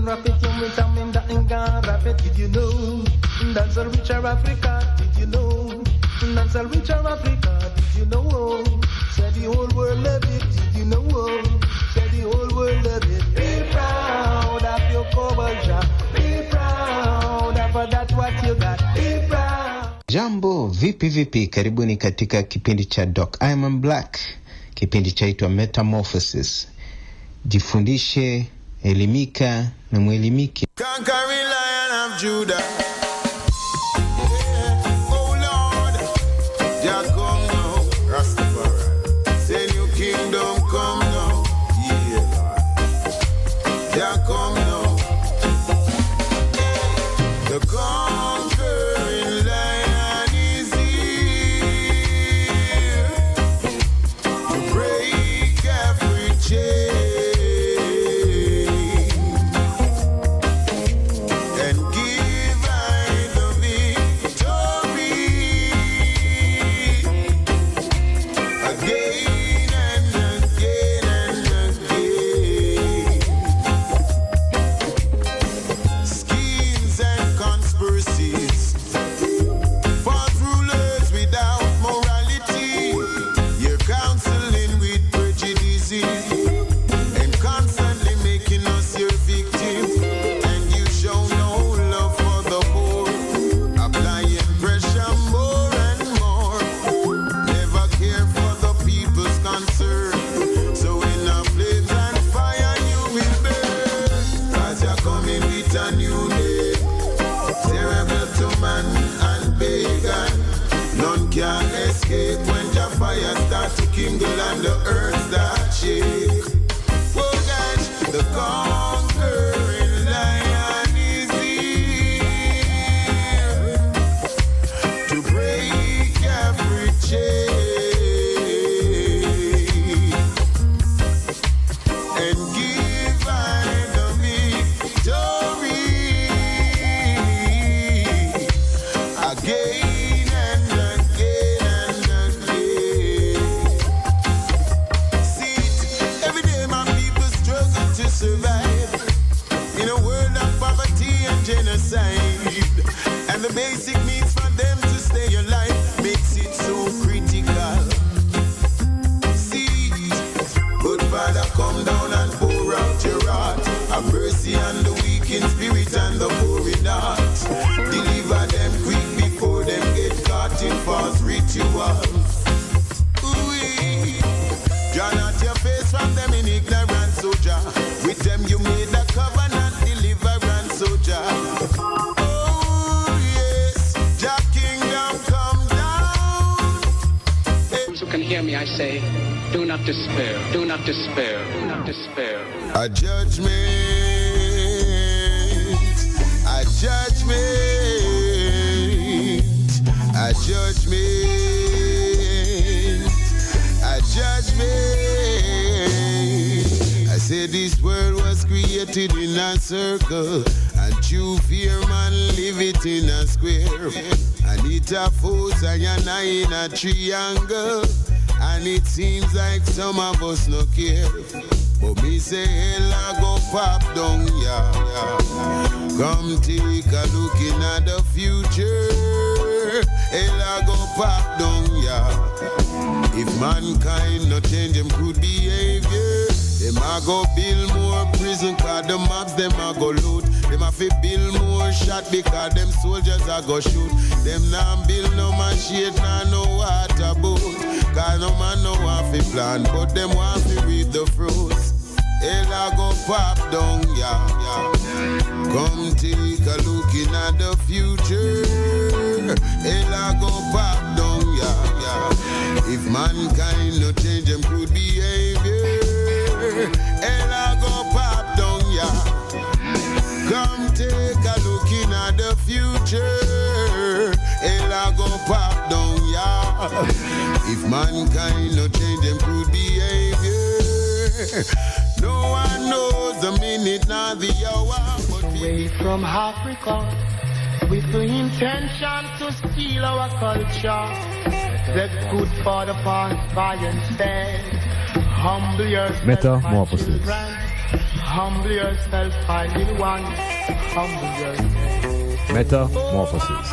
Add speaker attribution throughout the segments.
Speaker 1: gun rap it, you vitamin that and gun rap it. Did you know? That's a richer Africa. Did you know? That's a richer Africa. Did you know? Said the whole world love it. Did you know? Said the whole world love it. Be proud of your culture. Be proud of that what you got. Be proud.
Speaker 2: Jambo, vipi, karibuni katika kipindi cha Doc Iman Blak. Kipindi chaitwa Metamorphosis. Jifundishe, elimika na mwelimike.
Speaker 3: Conquering Lion of Judah.
Speaker 4: I say, do not despair, do not despair, do not despair.
Speaker 3: A judgment, a judgment, a judgment, a judgment. I said this world was created in a circle, and true fear man live it in a square. And it a force and in a triangle. And it seems like some of us no care. But me say hell I go pop down, yeah. Come take a look in at the future. Hell I go pop down, yeah. If mankind no change them good behavior, them a go build more prison, cause the mobs them a go loot. Them a fi build more shot because them soldiers a go shoot. Them nah build no machine, nah no water boat. Cause no man no want fi plant, but them want fi reap the fruits. Hell a go pop down, yeah. Come take a look in at the future. Hell a go pop down, yeah. If mankind no change them good behavior, hell a go pop down, yeah. Come take a look in at the future. Hell a go pop down, yeah. If mankind no change them good behavior, no one knows the minute nor the hour.
Speaker 1: Away from Africa, with the intention to steal our culture. That's good for the past by instead. Humble yourself.
Speaker 5: Metamorphosis.
Speaker 1: Humble yourself, my little one. Humble yourself.
Speaker 5: Metamorphosis.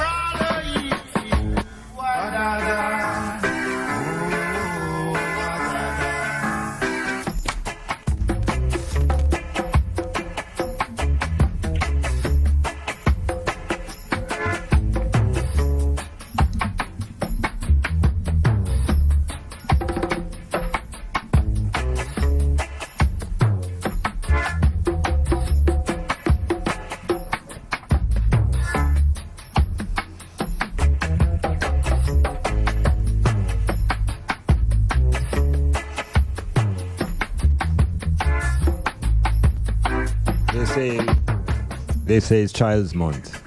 Speaker 5: They say it's Child's Month.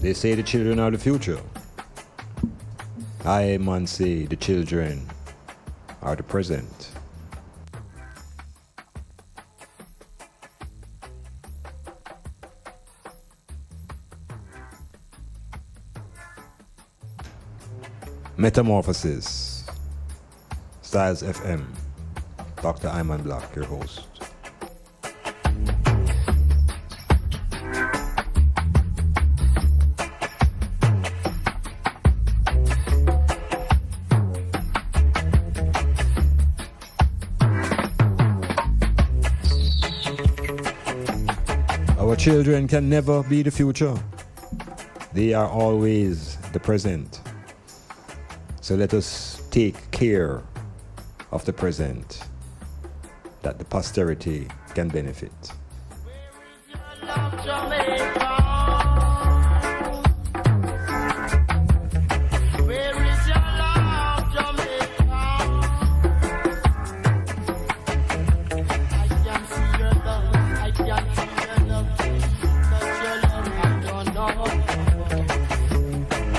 Speaker 5: They say the children are the future. I, man, say the children are the present. Metamorphosis. Styles FM. Dr. Iman Blak, your host. Our children can never be the future. They are always the present. So let us take care of the present that the posterity can benefit.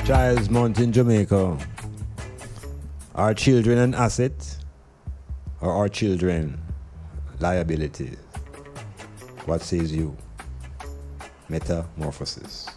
Speaker 5: Child's Month in Jamaica. Are children an asset or are children liability? What says you? Metamorphosis.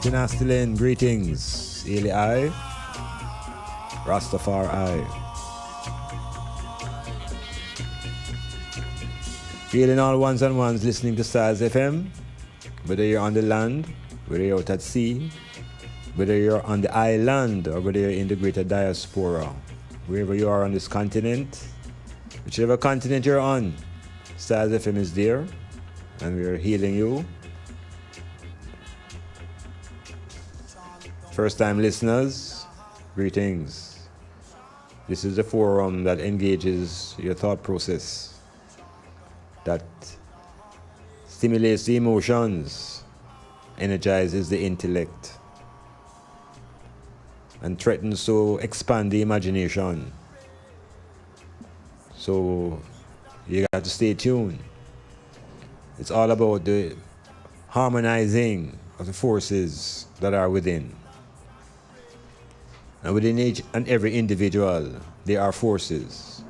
Speaker 5: Tinastilin, greetings. Eli I, Rastafari. Feeling all ones and ones listening to Stars FM, whether you're on the land, whether you're out at sea, whether you're on the island, or whether you're in the greater diaspora, wherever you are on this continent, whichever continent you're on, Stars FM is there, and we are healing you. First-time listeners, greetings. This is a forum that engages your thought process, that stimulates the emotions, energizes the intellect, and threatens to expand the imagination. So you got to stay tuned. It's all about the harmonizing of the forces that are within. And within each and every individual, there are forces.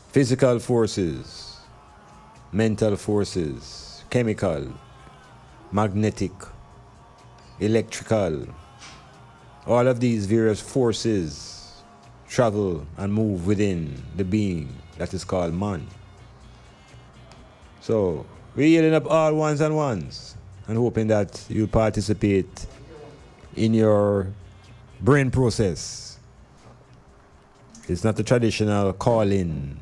Speaker 5: Physical forces, mental forces, chemical, magnetic, electrical. All of these various forces travel and move within the being that is called man. So we're yielding up all ones and ones and hoping that you participate in your brain process. It's not a traditional call-in.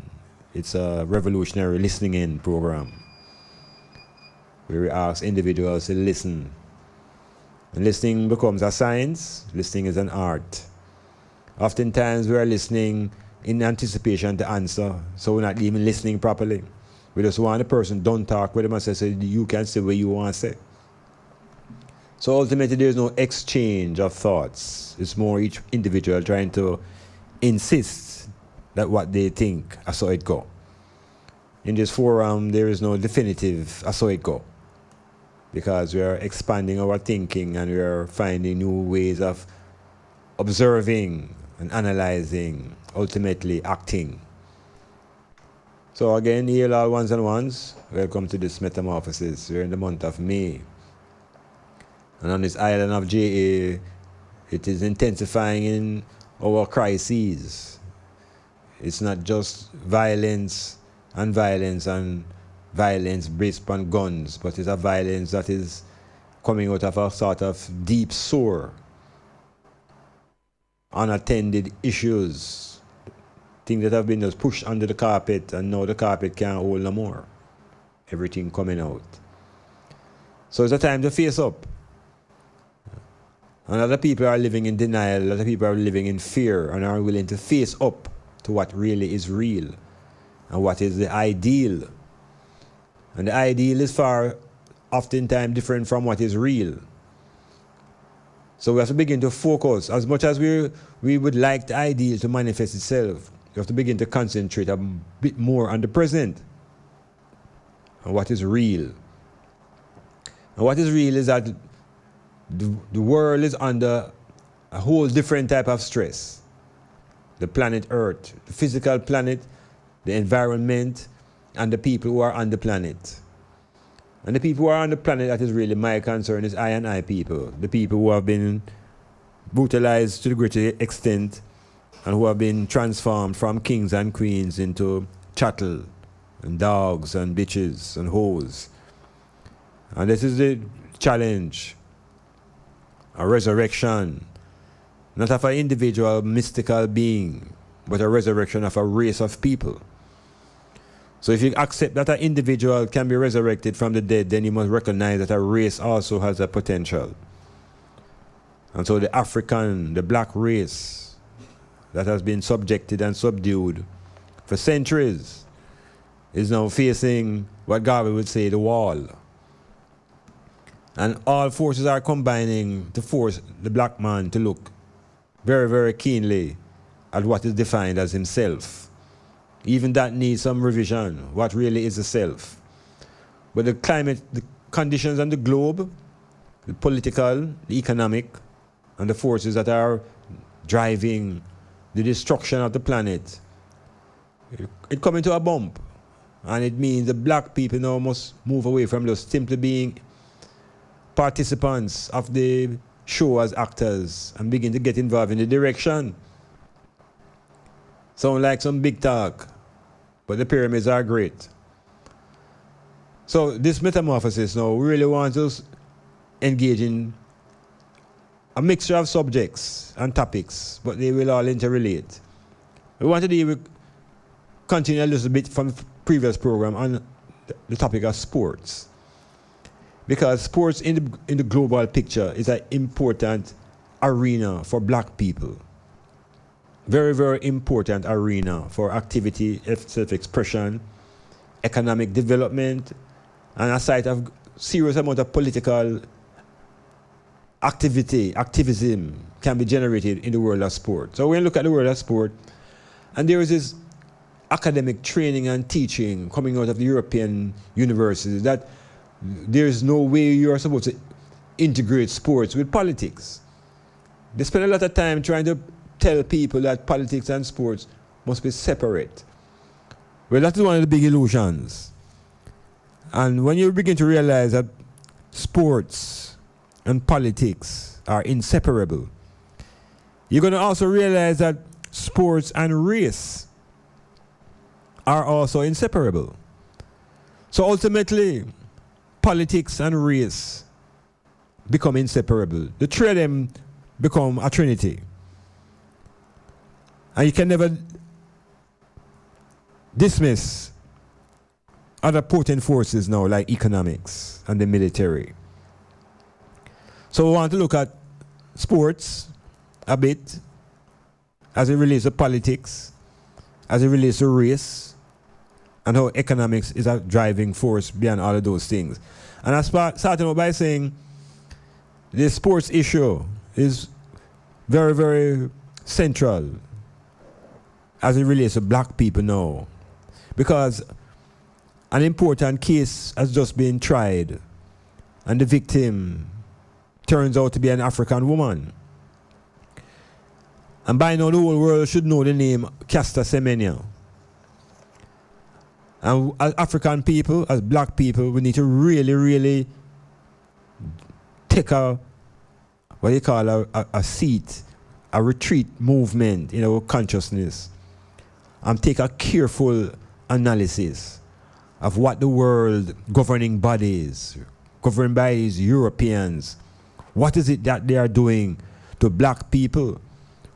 Speaker 5: It's a revolutionary listening-in program where we ask individuals to listen. And listening becomes a science. Listening is an art. Oftentimes we are listening in anticipation to answer, so we're not even listening properly. We just want the person, don't talk with them and say, so you can say what you want to say. So ultimately there's no exchange of thoughts. It's more each individual trying to insist that what they think, I saw it go. In this forum, there is no definitive, I saw it go. Because we are expanding our thinking and we are finding new ways of observing and analyzing, ultimately acting. So again, hail all ones and ones. Welcome to this metamorphosis. We're in the month of May. And on this island of JA, it is intensifying in our crises. It's not just violence based upon guns, but it's a violence that is coming out of a sort of deep sore, unattended issues, things that have been just pushed under the carpet and now the carpet can't hold no more. Everything coming out. So it's a time to face up. And other people are living in denial, other people are living in fear and are willing to face up to what really is real and what is the ideal. And the ideal is far, oftentimes different from what is real. So we have to begin to focus. As much as we would like the ideal to manifest itself, you have to begin to concentrate a bit more on the present and what is real. And what is real is that the world is under a whole different type of stress. The planet Earth, the physical planet, the environment, and the people who are on the planet. And the people who are on the planet that is really my concern is I and I people. The people who have been brutalized to the greatest extent and who have been transformed from kings and queens into chattel and dogs and bitches and hoes. And this is the challenge, a resurrection, not of an individual mystical being, but a resurrection of a race of people. So if you accept that an individual can be resurrected from the dead, then you must recognize that a race also has a potential. And so the African, the black race that has been subjected and subdued for centuries is now facing what Garvey would say, the wall. And all forces are combining to force the black man to look very, very keenly at what is defined as himself. Even that needs some revision, what really is the self. But the climate, the conditions on the globe, the political, the economic, and the forces that are driving the destruction of the planet, it comes into a bump. And it means the black people now must move away from just simply being participants of the show as actors and begin to get involved in the direction. Sound like some big talk, but the pyramids are great. So this metamorphosis now, we really want to engage in a mixture of subjects and topics, but they will all interrelate. We want to continue a little bit from the previous program on the topic of sports. Because sports in the global picture is an important arena for black people. Very, very important arena for activity, self-expression, economic development, and a site of serious amount of political activism can be generated in the world of sport. So when we look at the world of sport, and there is this academic training and teaching coming out of the European universities that there is no way you are supposed to integrate sports with politics. They spend a lot of time trying to tell people that politics and sports must be separate. Well, that is one of the big illusions. And when you begin to realize that sports and politics are inseparable, you're going to also realize that sports and race are also inseparable. So ultimately, politics and race become inseparable. The three of them become a trinity. And you can never dismiss other potent forces now, like economics and the military. So we want to look at sports a bit as it relates to politics, as it relates to race, and how economics is a driving force beyond all of those things. And I started out by saying the sports issue is very, very central as it relates to black people now. Because an important case has just been tried, and the victim turns out to be an African woman. And by now the whole world should know the name Caster Semenya. And as African people, as black people, we need to really, really take a seat, a retreat movement in our consciousness, and take a careful analysis of what the world governing bodies, governed by these Europeans, what is it that they are doing to black people?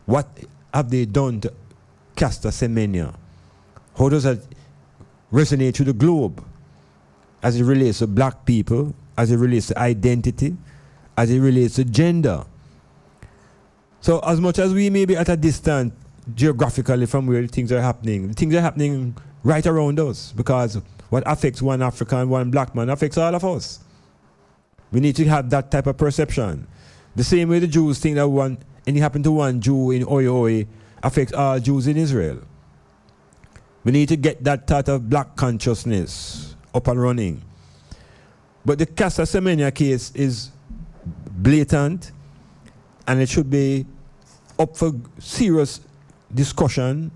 Speaker 5: What have they done to Caster Semenya? How does that resonate to the globe as it relates to black people, as it relates to identity, as it relates to gender? So as much as we may be at a distance geographically from where things are happening right around us, because what affects one African, one black man affects all of us. We need to have that type of perception. The same way the Jews think that anything happened to one Jew in Oyo affects all Jews in Israel. We need to get that type of black consciousness up and running. But the Caster Semenya case is blatant, and it should be up for serious discussion,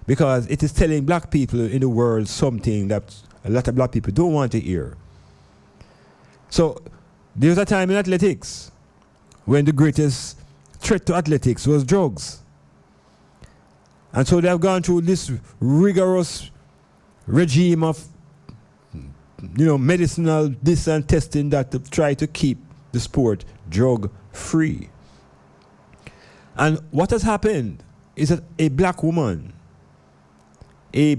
Speaker 5: because it is telling black people in the world something that a lot of black people don't want to hear. So there was a time in athletics when the greatest threat to athletics was drugs. And so they have gone through this rigorous regime of medicinal this and testing that to try to keep the sport drug free. And what has happened is that a black woman, a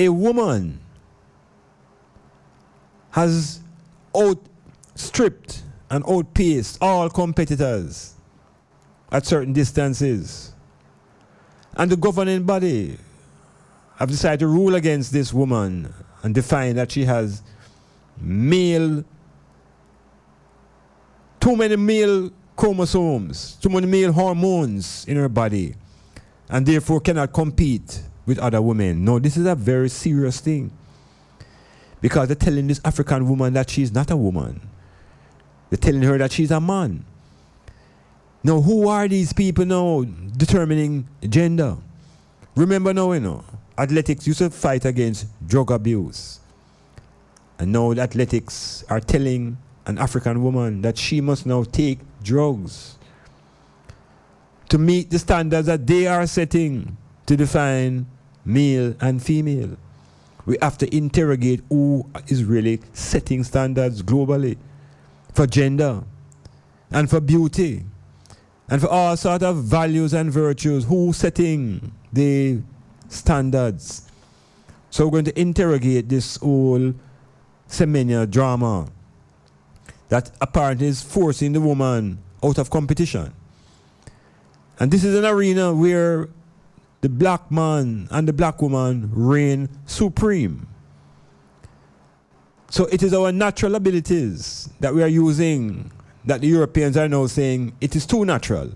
Speaker 5: woman has outstripped and outpaced all competitors at certain distances. And the governing body have decided to rule against this woman and define that she has too many male chromosomes, too many male hormones in her body, and therefore cannot compete with other women. No, this is a very serious thing, because they're telling this African woman that she's not a woman. They're telling her that she's a man. Now, who are these people now determining gender? Remember now, athletics used to fight against drug abuse. And now the athletics are telling an African woman that she must now take drugs to meet the standards that they are setting to define male and female. We have to interrogate who is really setting standards globally for gender and for beauty and for all sorts of values and virtues. Who's setting the standards? So we're going to interrogate this whole Semenya drama that apparently is forcing the woman out of competition. And this is an arena where the black man and the black woman reign supreme. So it is our natural abilities that we are using that the Europeans are now saying it is too natural.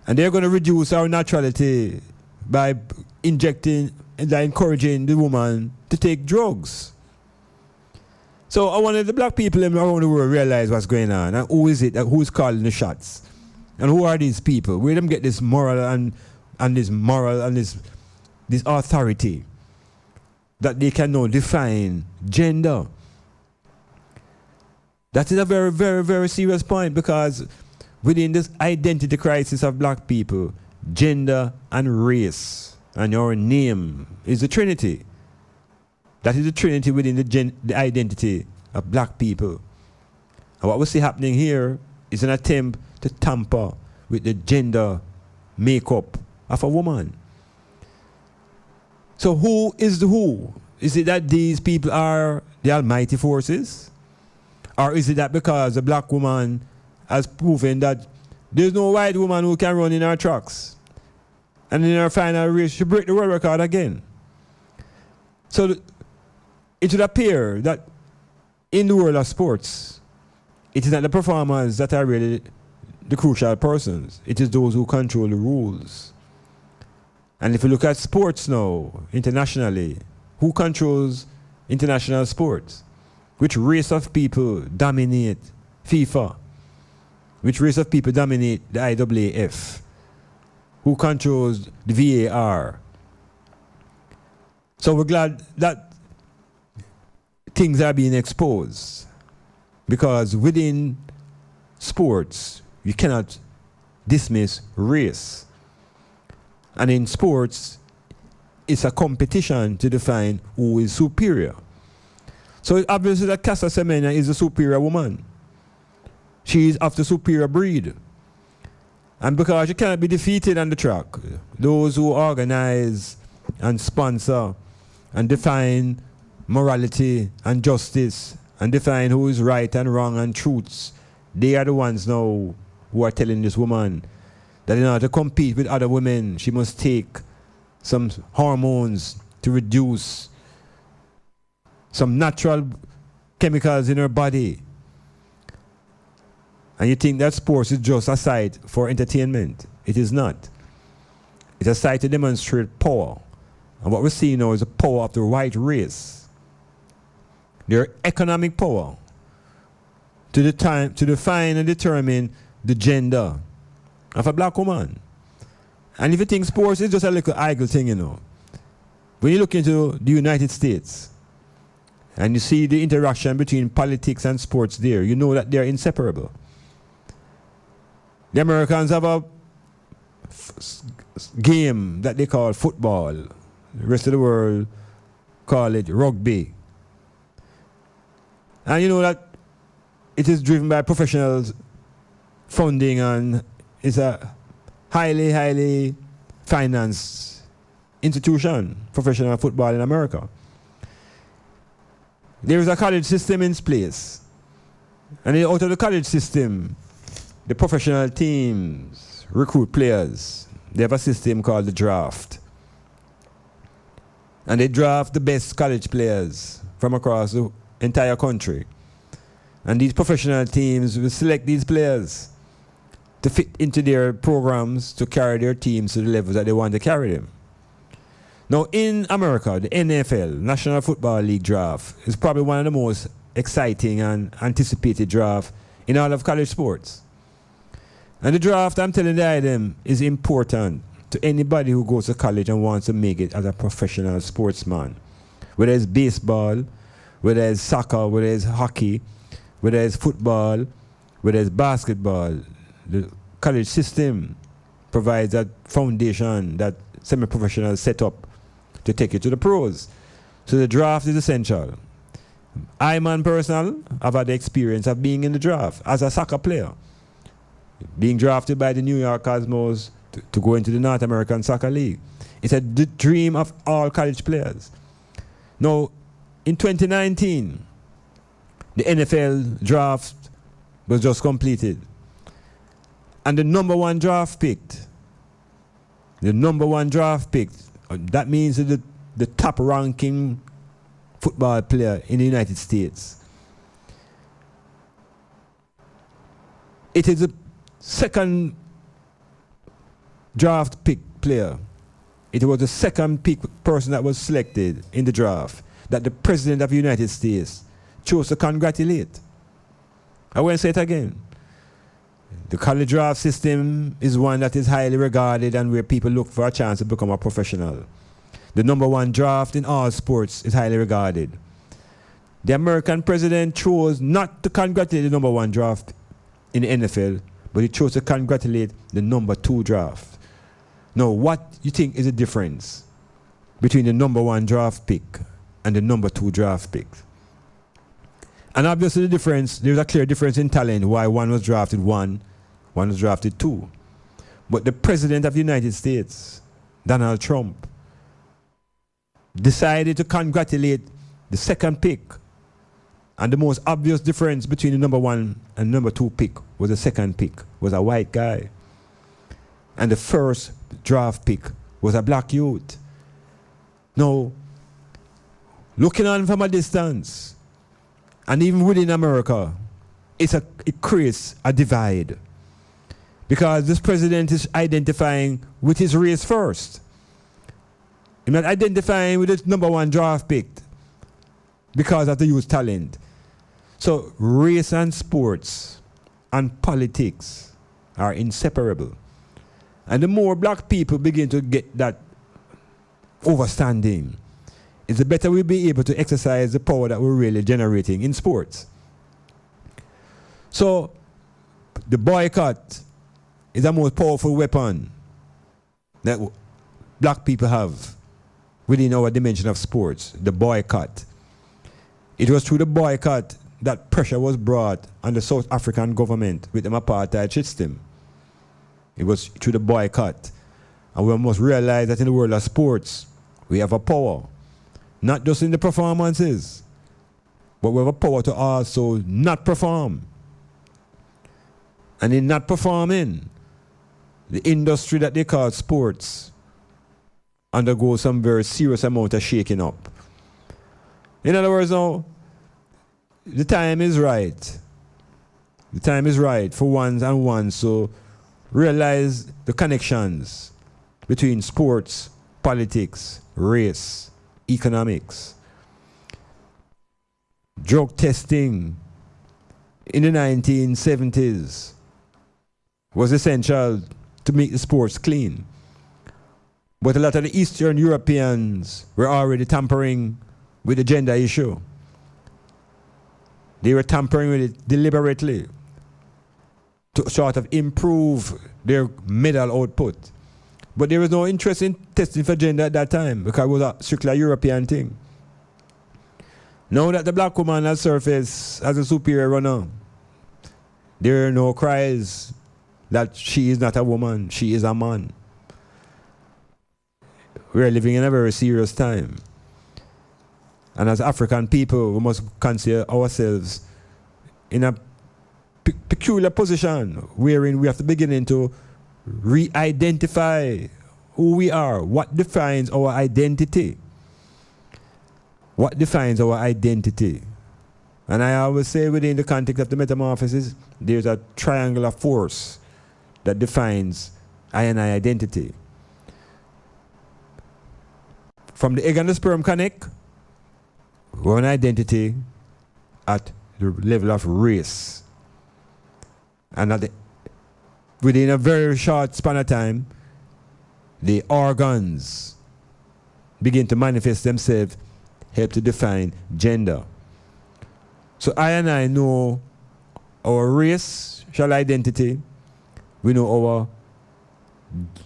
Speaker 5: And they're going to reduce our naturality by encouraging the woman to take drugs. So I wanted the black people around the world realize what's going on, and who is it, who's calling the shots, and who are these people? Where them get this moral and this authority that they can now define gender. That is a very, very, very serious point, because within this identity crisis of black people, gender and race and your name is the trinity. That is the trinity within the identity of black people. And what we see happening here is an attempt to tamper with the gender makeup of a woman. So who is the who? Is it that these people are the almighty forces? Or is it that because the black woman has proven that there's no white woman who can run in her trucks, and in her final race she break the world record again? So it would appear that in the world of sports, it is not the performers that are really the crucial persons. It is those who control the rules. And if you look at sports now, internationally, who controls international sports? Which race of people dominate FIFA? Which race of people dominate the IAAF? Who controls the VAR? So we're glad that things are being exposed, because within sports, you cannot dismiss race. And in sports, it's a competition to define who is superior. So it's obviously that Casa Semenya is a superior woman. She is of the superior breed. And because she cannot be defeated on the track, those who organize and sponsor and define morality and justice and define who is right and wrong and truths, they are the ones now who are telling this woman that in order to compete with other women, she must take some hormones to reduce some natural chemicals in her body. And you think that sports is just a site for entertainment. It is not. It's a site to demonstrate power. And what we're seeing now is the power of the white race. Their economic power to define and determine the gender of a black woman. And if you think sports is just a little idle thing, you know, when you look into the United States and you see the interaction between politics and sports there, you know that they're inseparable. The Americans have a game that they call football. The rest of the world call it rugby. And you know that it is driven by professionals funding, and it's a highly, highly financed institution, professional football in America. There is a college system in place. And out of the college system, the professional teams recruit players. They have a system called the draft. And they draft the best college players from across the entire country. And these professional teams will select these players to fit into their programs to carry their teams to the levels that they want to carry them. Now in America, the NFL, National Football League draft, is probably one of the most exciting and anticipated draft in all of college sports. And the draft, I'm telling them, is important to anybody who goes to college and wants to make it as a professional sportsman. Whether it's baseball, whether it's soccer, whether it's hockey, whether it's football, whether it's basketball, the college system provides that foundation, that semi-professional setup to take you to the pros. So the draft is essential. Iman personal, I've had the experience of being in the draft as a soccer player. Being drafted by the New York Cosmos to go into the North American Soccer League. It's a dream of all college players. Now, in 2019, the NFL draft was just completed. And the number one draft picked, that means the top ranking football player in the United States. It is the second draft pick player. It was the second pick person that was selected in the draft that the President of the United States chose to congratulate. I will say it again. The college draft system is one that is highly regarded and where people look for a chance to become a professional. the number one draft in all sports is highly regarded. The American president chose not to congratulate the number one draft in the NFL, but he chose to congratulate the number two draft. Now, what you think is the difference between the number one draft pick and the number two draft pick? And obviously the difference, there's a clear difference in talent, why one was drafted one was drafted two. But the President of the United States, Donald Trump, decided to congratulate the second pick. And the most obvious difference between the number one and number two pick was the second pick was a white guy. And the first draft pick was a black youth. Now, looking on from a distance, and even within America, it creates a divide. Because this president is identifying with his race first. He's not identifying with his number one draft pick because of the youth talent. So race and sports and politics are inseparable. And the more black people begin to get that overstanding, it's the better we'll be able to exercise the power that we're really generating in sports. So the boycott is the most powerful weapon that black people have within our dimension of sports, the boycott. It was through the boycott that pressure was brought on the South African government with the apartheid system. It was through the boycott. And we must realize that in the world of sports, we have a power. Not just in the performances, but we have a power to also not perform. And in not performing, the industry that they call sports undergoes some very serious amount of shaking up. In other words, now, the time is right. The time is right for ones and ones to realize the connections between sports, politics, race, economics. Drug testing in the 1970s was essential to make the sports clean. But a lot of the Eastern Europeans were already tampering with the gender issue. They were tampering with it deliberately to sort of improve their medal output. But there was no interest in testing for gender at that time because it was a strictly a European thing. Now that the black woman has surfaced as a superior runner, there are no cries that she is not a woman, she is a man. We are living in a very serious time. And as African people, we must consider ourselves in a peculiar position wherein we have to begin to re-identify who we are, what defines our identity. What defines our identity? And I always say within the context of the metamorphosis, there's a triangular force that defines I and I identity. From the egg and the sperm connect, we have an identity at the level of race. And within a very short span of time, the organs begin to manifest themselves, help to define gender. So I and I know our racial identity, we know our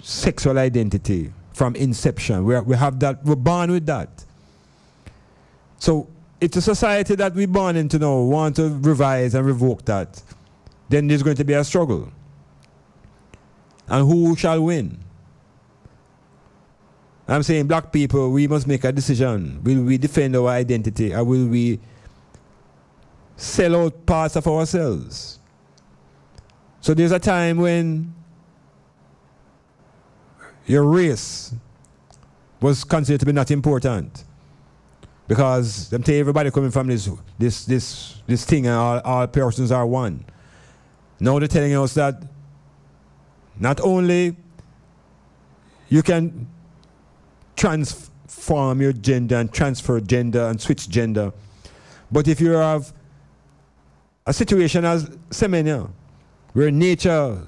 Speaker 5: sexual identity from inception. We have that, we're born with that. So it's a society that we're born into now, want to revise and revoke that. Then there's going to be a struggle. And who shall win? I'm saying black people, we must make a decision. Will we defend our identity or will we sell out parts of ourselves? So there's a time when your race was considered to be not important. Because them tell everybody coming from this thing and all persons are one. Now they're telling us that not only you can transform your gender and transfer gender and switch gender, but if you have a situation as Semenya, where nature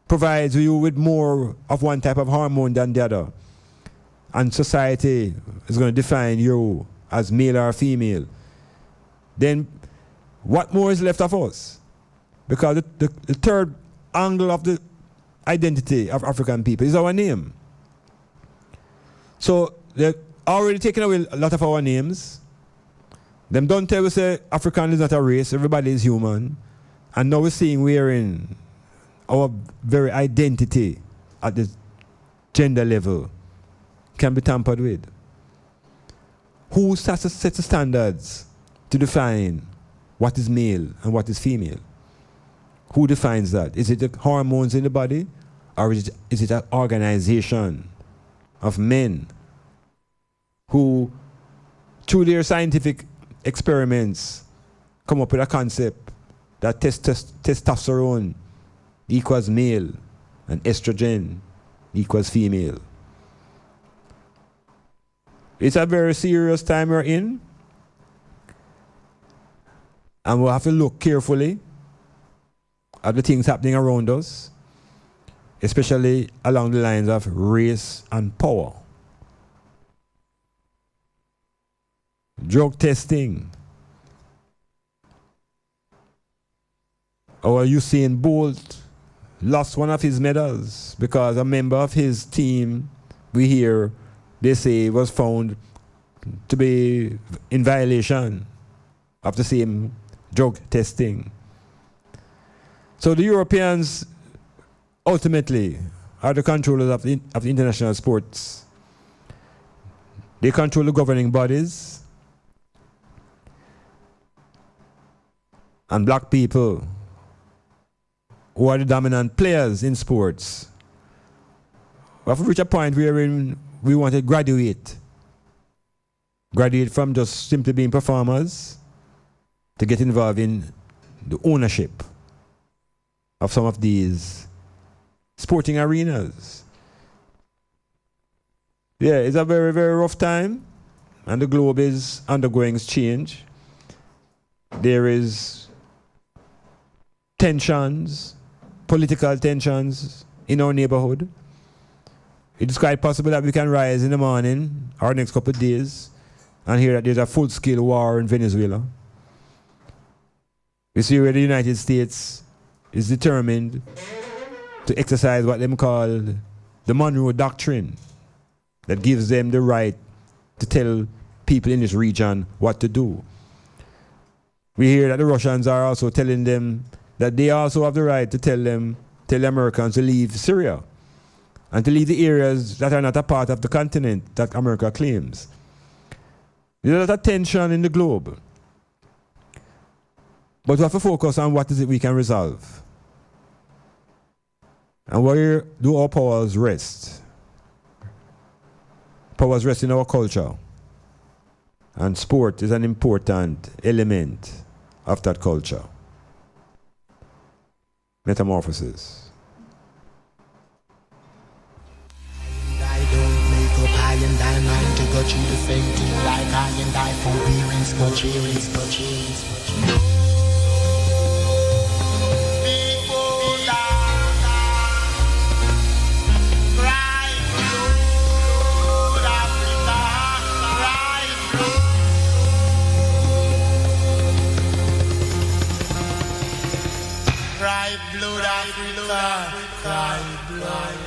Speaker 5: provides you with more of one type of hormone than the other, and society is going to define you as male or female, then what more is left of us? Because the third angle of the identity of African people is our name. So they're already taking away a lot of our names. Them don't tell us say African is not a race, everybody is human. And now we're seeing we're in our very identity at the gender level can be tampered with. Who sets the standards to define what is male and what is female? Who defines that? Is it the hormones in the body, or is it an organization of men who, through their scientific experiments, come up with a concept that testosterone equals male and estrogen equals female? It's a very serious time we're in, and we'll have to look carefully at the things happening around us, especially along the lines of race and power. Drug testing. Our Usain Bolt lost one of his medals because a member of his team, we hear, they say, was found to be in violation of the same drug testing. So the Europeans ultimately are the controllers of the international sports. They control the governing bodies. And black people, who are the dominant players in sports, we have to reach a point where we want to graduate from just simply being performers to get involved in the ownership of some of these sporting arenas. Yeah, it's a very, very rough time, and the globe is undergoing change. There is tensions, political tensions in our neighborhood. It is quite possible that we can rise in the morning or next couple of days and hear that there's a full-scale war in Venezuela. We see where the United States is determined to exercise what they call the Monroe Doctrine, that gives them the right to tell people in this region what to do. We hear that the Russians are also telling them that they also have the right to tell the Americans to leave Syria and to leave the areas that are not a part of the continent that America claims. There's a lot of tension in the globe. But we have to focus on what is it we can resolve. And where do our powers rest? Powers rest in our culture. And sport is an important element of that culture. Metamorphosis.
Speaker 6: I don't make up high and I mind to go through the same thing like I and I forbearance, but cheers. Cry blood, Africa, cry blood.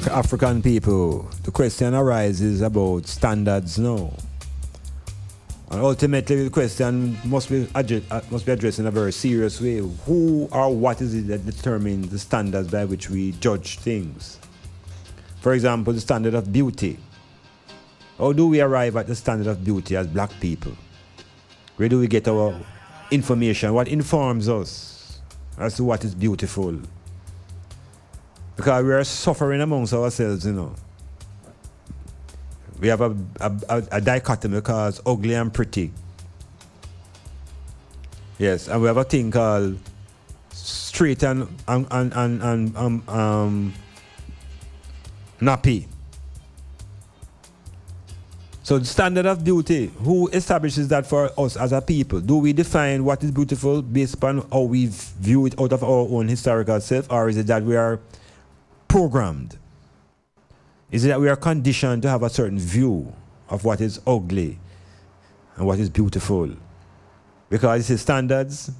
Speaker 5: African people, the question arises about standards now. And ultimately, the question must be addressed in a very serious way. Who or what is it that determines the standards by which we judge things? For example, the standard of beauty. How do we arrive at the standard of beauty as black people? Where do we get our information? What informs us as to what is beautiful? Because we are suffering amongst ourselves, you know. We have a dichotomy called ugly and pretty. Yes, and we have a thing called straight and nappy. So the standard of beauty, who establishes that for us as a people? Do we define what is beautiful based upon how we view it out of our own historical self, or is it that we are programmed? Is it that we are conditioned to have a certain view of what is ugly and what is beautiful? Because it's standards.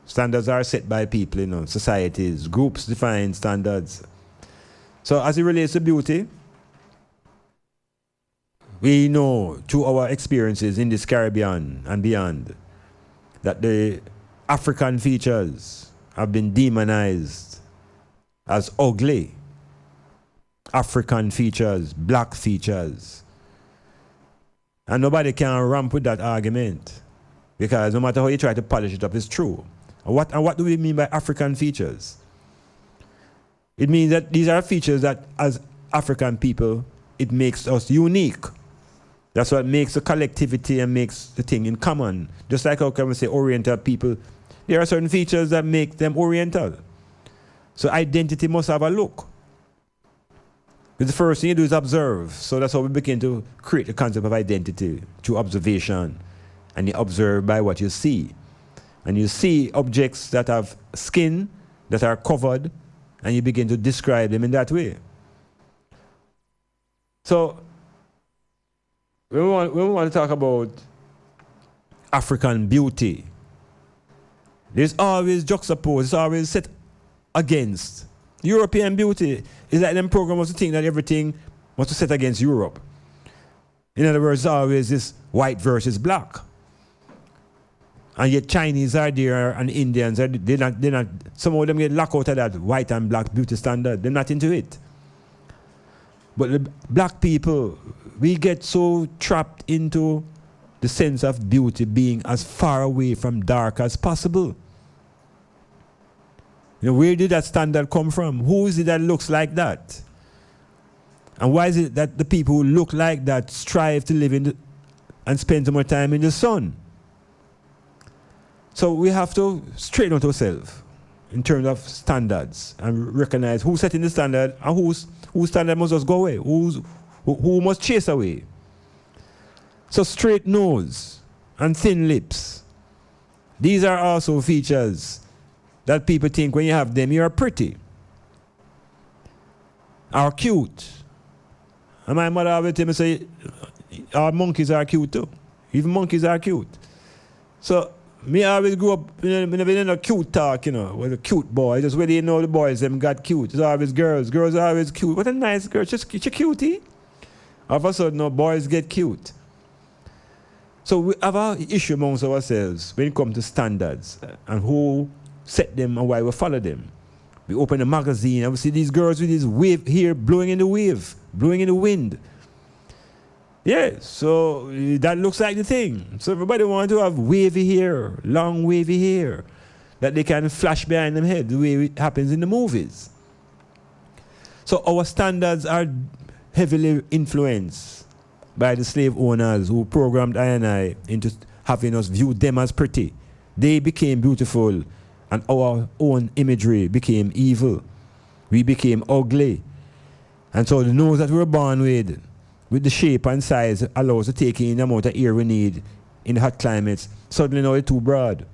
Speaker 5: Standards are set by people, you know, societies, groups define standards. So as it relates to beauty, we know through our experiences in this Caribbean and beyond that the African features have been demonized as ugly. African features, black features. And nobody can ramp with that argument, because no matter how you try to polish it up, it's true. And what do we mean by African features? It means that these are features that as African people, it makes us unique. That's what makes the collectivity and makes the thing in common. Just like how can we say Oriental people, there are certain features that make them Oriental. So identity must have a look. But the first thing you do is observe. So that's how we begin to create the concept of identity through observation. And you observe by what you see. And you see objects that have skin, that are covered, and you begin to describe them in that way. So when we want to talk about African beauty, there's always juxtaposed, it's always set against. European beauty is like them programs to think that everything must be set against Europe. In other words, always this white versus black. And yet Chinese are there and Indians are they're not some of them get locked out of that white and black beauty standard. They're not into it. But the black people, we get so trapped into the sense of beauty being as far away from dark as possible. You know, where did that standard come from? Who is it that looks like that? And why is it that the people who look like that strive to live and spend more time in the sun? So we have to straighten out ourselves in terms of standards and recognize who's setting the standard and whose standard must just go away, who must chase away. So straight nose and thin lips. These are also features that people think when you have them, you're pretty. Or cute. And my mother always tell me, say, our monkeys are cute too. Even monkeys are cute. So, me always grew up in a cute talk, you know, with a cute boy. Just where they know the boys, them got cute. It's always girls. Girls are always cute. What a nice girl. She's a cutie. All of a sudden, no, boys get cute. So we have an issue amongst ourselves when it comes to standards and who set them and why we follow them. We open a magazine and we see these girls with this wave here blowing in the wave, blowing in the wind. Yeah, so that looks like the thing. So everybody wants to have wavy hair, long wavy hair, that they can flash behind them head the way it happens in the movies. So our standards are heavily influenced by the slave owners who programmed I and I into having us view them as pretty. They became beautiful and our own imagery became evil. We became ugly. And so the nose that we were born with the shape and size allows us to take in the amount of air we need in hot climates, suddenly now it's too broad.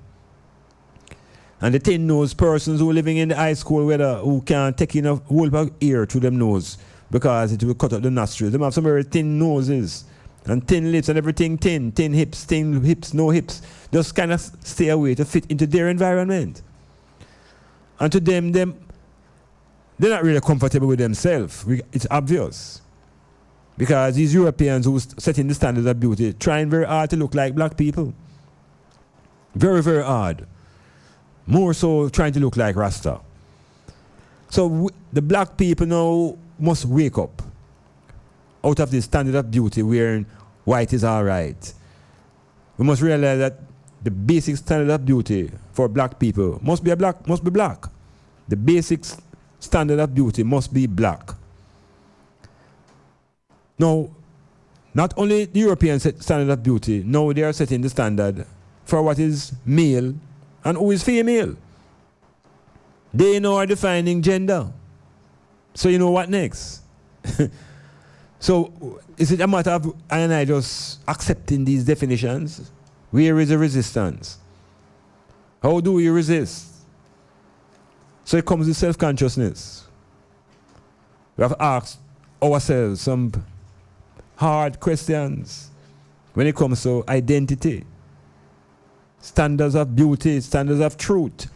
Speaker 5: And the thin-nosed persons who are living in the ice cold weather who can't take in a whole lot of air through them nose because it will cut out the nostrils. They have some very thin noses and thin lips and everything thin hips, no hips. Just kind of stay away to fit into their environment. And to them they're not really comfortable with themselves. It's obvious. Because these Europeans who setting the standards of beauty trying very hard to look like black people. Very, very hard. More so trying to look like Rasta. So the black people now must wake up out of this standard of beauty where white is all right. We must realize that the basic standard of beauty for black people must be black. The basic standard of beauty must be black. Now, not only the Europeans set standard of beauty, now they are setting the standard for what is male and who is female. They now are defining gender. So you know what next? So is it a matter of I and I just accepting these definitions? Where is the resistance? How do we resist? So it comes with self-consciousness. We have asked ourselves some hard questions when it comes to identity, standards of beauty, standards of truth.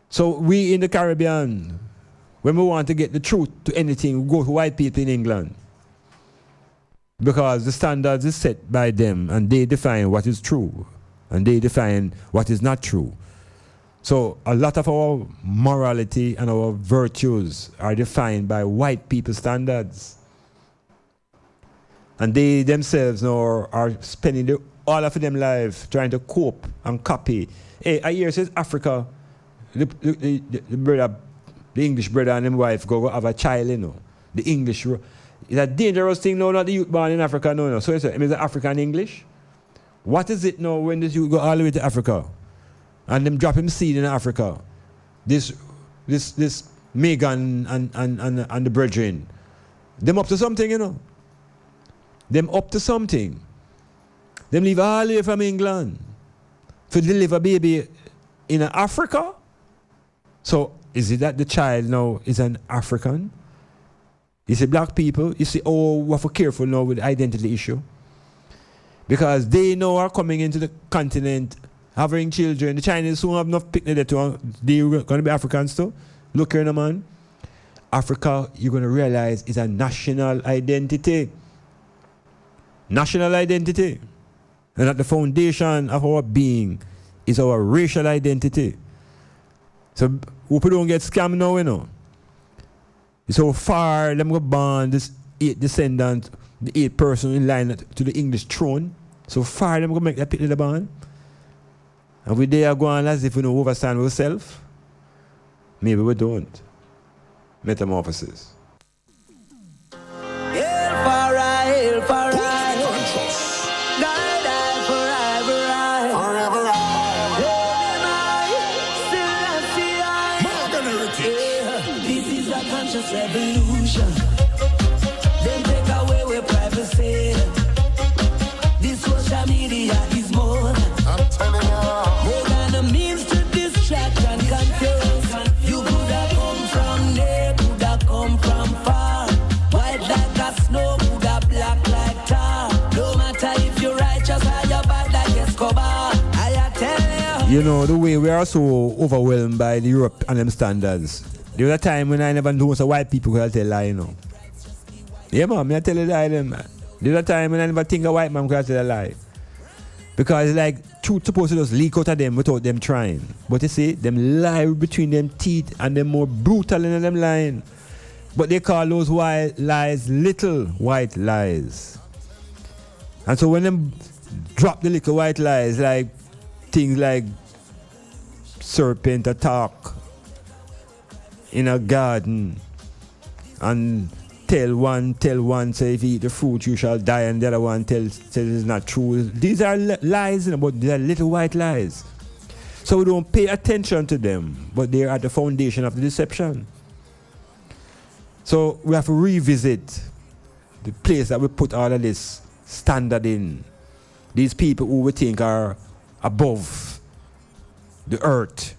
Speaker 5: So we in the Caribbean, when we want to get the truth to anything, we go to white people in England. Because the standards is set by them and they define what is true and they define what is not true. So a lot of our morality and our virtues are defined by white people's standards. And they themselves now are spending all of them life trying to cope and copy. Hey, I hear says Africa, the brother, the English brother and his wife go have a child, you know. The English, it's a dangerous thing now, not the youth born in Africa, no. So it's African English. What is it now when this youth go all the way to Africa? And them drop him seed in Africa. This Megan and the brethren. Them up to something, you know. Them up to something. Them leave all the way from England to deliver baby in Africa. So is it that the child now is an African? You see black people, you see, oh, we have to be careful now with the identity issue. Because they now are coming into the continent having children. The Chinese soon have enough picnic there too. They're going to be Africans too. Look here, man. Africa, you're going to realize, is a national identity. National identity. And at the foundation of our being is our racial identity. So people don't get scammed now, you know. So far, them go born this 8 descendant, the 8th person in line to the English throne. So far, them go make that picnic the band. And we there go on as if we don't understand ourselves. Maybe we don't. Metamorphosis.
Speaker 7: Hail for I. Die forever I.
Speaker 3: Forever I.
Speaker 7: This is a conscious revolution. Then take away with privacy. This social media is more.
Speaker 3: I'm telling you.
Speaker 7: More than a means to distract and confuse. You could have come from there, could have come from far. White like a snow, could have black like tar. No matter if you're righteous or you're bad like Escobar. I tell you.
Speaker 5: You know, the way we are so overwhelmed by the Europe and them standards. There was a time when I never knew so white people could tell lie, you know. Yeah, man, I tell you lie, them, man. There was a time when I never think a white man could tell a lie. Because it's like truth supposed to just leak out of them without them trying. But you see, them lie between them teeth and them more brutal than them lying. But they call those white lies little white lies. And so when them drop the little white lies, like things like serpent attack in a garden and tell one say if you eat the fruit you shall die, and the other one tells it's not true. These are lies, you know, but they are little white lies. So we don't pay attention to them, but they are at the foundation of the deception. So we have to revisit the place that we put all of this standard in. These people who we think are above the earth,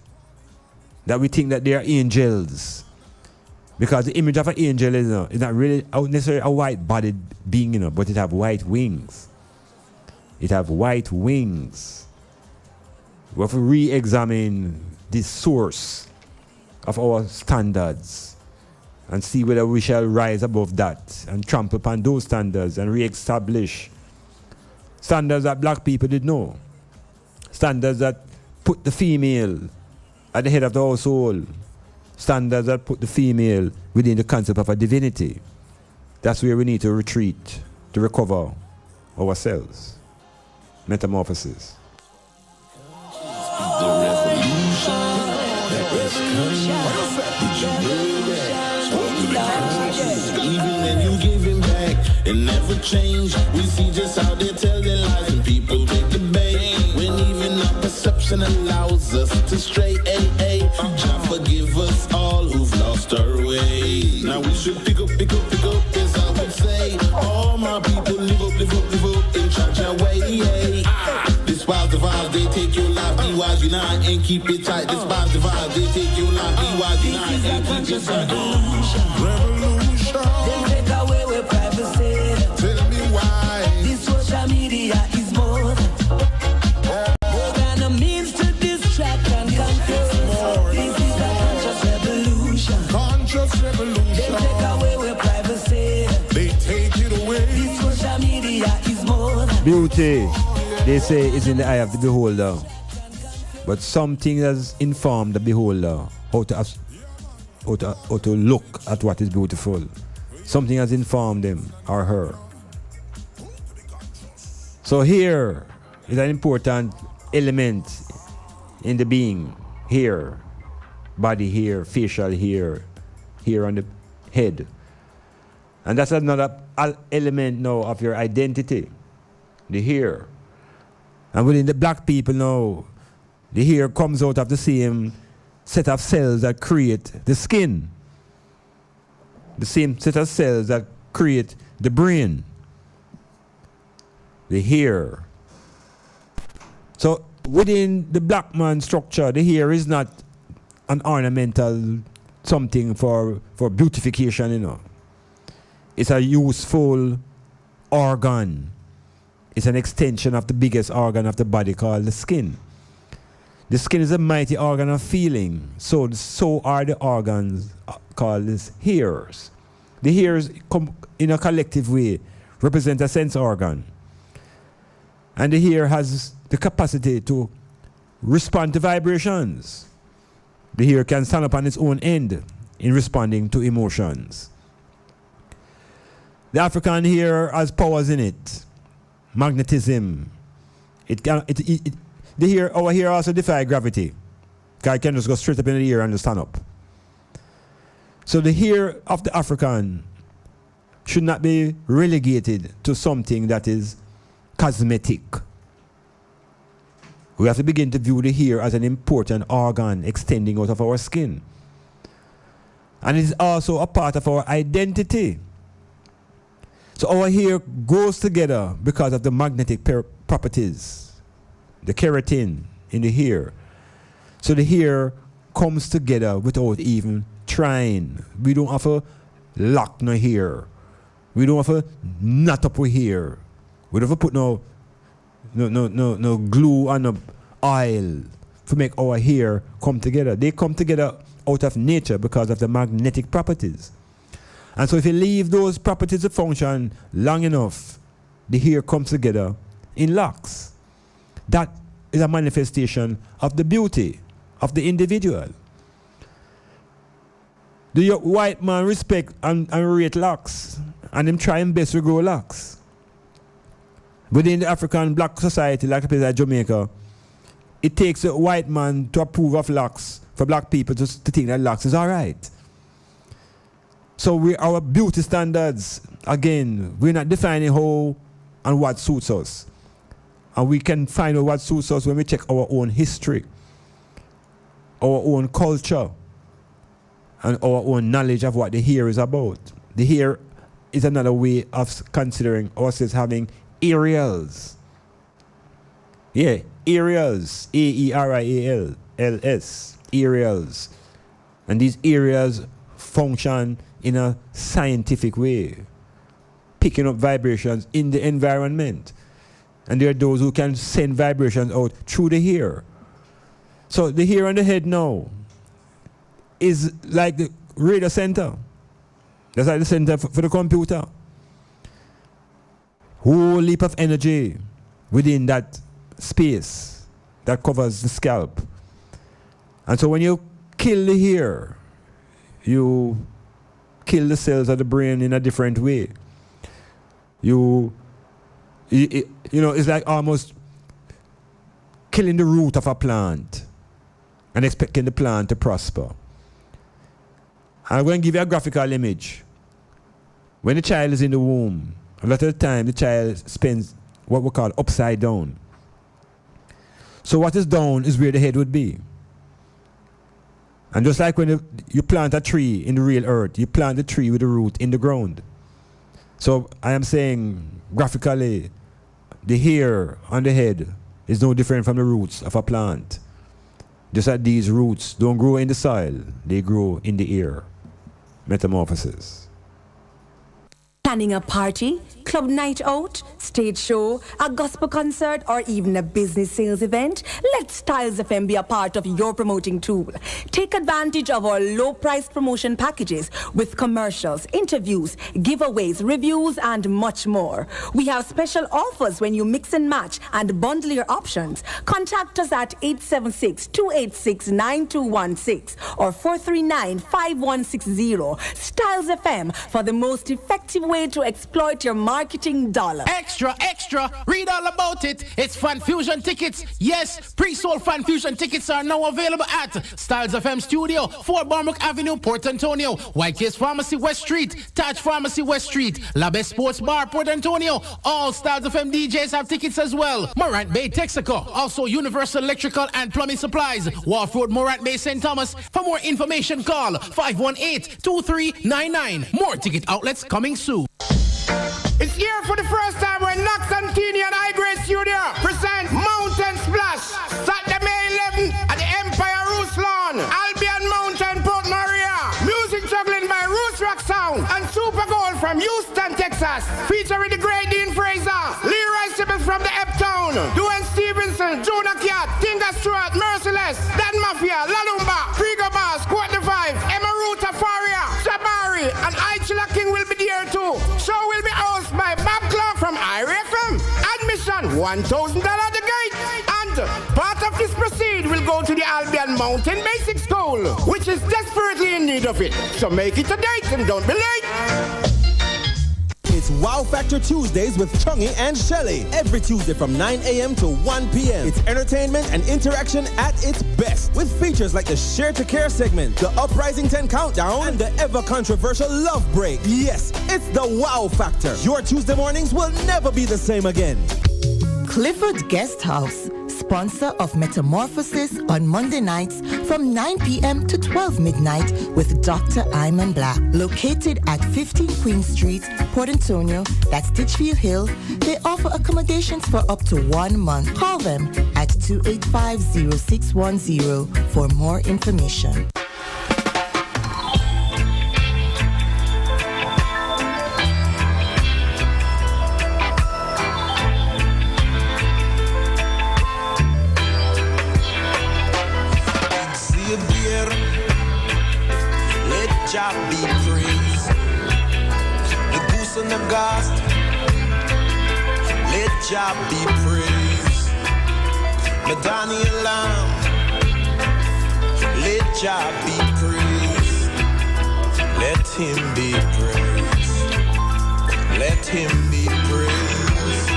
Speaker 5: that we think that they are angels. Because the image of an angel is not really necessarily a white-bodied being, you know, but it have white wings. It have white wings. We have to re-examine the source of our standards. and see whether we shall rise above that and trample upon those standards and re-establish standards that black people did know. Standards that put the female at the head of the household. Standards that put the female within the concept of a divinity. That's where we need to retreat to recover ourselves. Metamorphosis.
Speaker 8: The revolution that was coming. Did you know that? Spoke to the conscience. Even when you giving back, it never changed. We see just how they tell their lies and people take the bait. When even our perception allows us to stray. Jah forgive us all who've lost our way. Now we should pick up, as I would say. All my people live up in Jah way. Despise the vibes, they take your life, be wise, unite, and keep it tight. Despise the vibes, they take your life, be wise, unite, and keep it tight. Revolution.
Speaker 7: Then take away with privacy.
Speaker 8: Tell me why.
Speaker 7: This social media is more than a means to distract and confuse. This is a conscious revolution.
Speaker 8: Conscious revolution.
Speaker 7: Then take away with privacy.
Speaker 8: They take it away.
Speaker 7: This social media is more than
Speaker 5: Beauty, they say, is in the eye of the beholder. But something has informed the beholder how to look at what is beautiful. Something has informed him or her. So here is an important element in the being. Here, body here, facial here, here on the head. And that's another element now of your identity, the hair. And within the black people now, the hair comes out of the same set of cells that create the skin. The same set of cells that create the brain. The hair. So within the black man structure, the hair is not an ornamental something for beautification, you know. It's a useful organ. It's an extension of the biggest organ of the body called the skin. The skin is a mighty organ of feeling. So are the organs called as hairs. The hairs come in a collective way, represent a sense organ. And the hair has the capacity to respond to vibrations. The hair can stand up on its own end in responding to emotions. The African hair has powers in it. Magnetism. Our hair also defy gravity. Because it can just go straight up in the ear and just stand up. So the hair of the African should not be relegated to something that is cosmetic. We have to begin to view the hair as an important organ extending out of our skin. And it is also a part of our identity. So our hair goes together because of the magnetic properties, the keratin in the hair. So the hair comes together without even trying. We don't have to lock no hair. We don't have to knot up with hair. We don't have to put no glue and no oil to make our hair come together. They come together out of nature because of the magnetic properties. And so if you leave those properties to function long enough, the hair comes together in locks. That is a manifestation of the beauty of the individual. The white man respect and rate locks, and them try best to grow locks. Within the African black society, like a place like Jamaica, it takes a white man to approve of locks for black people to think that locks is all right. So our beauty standards, again, we're not defining how and what suits us. And we can find out what suits us when we check our own history, our own culture, and our own knowledge of what the hair is about. The hair is another way of considering ourselves having areas. Yeah, areas. areals. Areas. And these areas function in a scientific way, picking up vibrations in the environment. And there are those who can send vibrations out through the hair. So the hair on the head now is like the radio center. That's like the center for the computer. Whole leap of energy within that space that covers the scalp. And so when you kill the hair, you kill the cells of the brain in a different way. You know, it's like almost killing the root of a plant and expecting the plant to prosper. I'm going to give you a graphical image. When the child is in the womb, a lot of the time the child spends what we call upside down. So what is down is where the head would be. And just like when you plant a tree in the real earth, you plant the tree with the root in the ground. So I am saying graphically, the hair on the head is no different from the roots of a plant. Just like these roots don't grow in the soil, they grow in the air. Metamorphosis.
Speaker 9: Planning a party, club night out, stage show, a gospel concert, or even a business sales event? Let Styles FM be a part of your promoting tool. Take advantage of our low-priced promotion packages with commercials, interviews, giveaways, reviews, and much more. We have special offers when you mix and match and bundle your options. Contact us at 876-286-9216 or 439-5160. Styles FM for the most effective way to exploit your marketing dollar.
Speaker 10: Extra, extra, read all about it. It's Fan Fusion tickets. Yes, pre-sold Fan Fusion tickets are now available at Styles FM Studio, 4 Barmouth Avenue, Port Antonio, White Case Pharmacy West Street, Taj Pharmacy West Street, La Best Sports Bar, Port Antonio. All Styles FM DJs have tickets as well. Morant Bay, Texaco. Also Universal Electrical and Plumbing Supplies, Wharf Road, Morant Bay, St. Thomas. For more information, call 518-2399. More ticket outlets coming soon.
Speaker 11: It's here for the first time when Knox and Keeney and High Grade Studio present Mountain Splash, Saturday, May 11th at the Empire Roost Lawn, Albion Mountain, Port Maria. Music juggling by Roost Rock Sound and Super Gold from Houston, Texas. Featuring the great Dean Fraser, Leroy Sibyl from the Eptown, Dwayne Stevenson, Jonah Cat, Tinga Stewart, Merciless, Dan Mafia, Lalumba, Frigo Bass, Quart the Five, Emma Ruta Faria, Jabari, and Aichila King will be there too. Show will be hosted by Bob Clark from IRFM. Admission $1,000 at the gate. And part of this proceed will go to the Albion Mountain Basic School, which is desperately in need of it. So make it a date and don't be late.
Speaker 12: It's Wow Factor Tuesdays with Chungy and Shelly. Every Tuesday from 9 a.m. to 1 p.m. It's entertainment and interaction at its best. With features like the Share to Care segment, the Uprising 10 Countdown, and the ever-controversial Love Break. Yes, it's the Wow Factor. Your Tuesday mornings will never be the same again.
Speaker 13: Clifford Guest House, sponsor of Metamorphosis on Monday nights from 9 p.m. to 12 midnight with Dr. Iman Blak. Located at 15 Queen Street, Port Antonio, that's Ditchfield Hill, they offer accommodations for up to 1 month. Call them at 285-0610 for more information.
Speaker 14: Jah be praised. The goose and the ghost, let Jah be praised. Madani Lamb, let Jah be praised. Let him be praised. Let him be praised.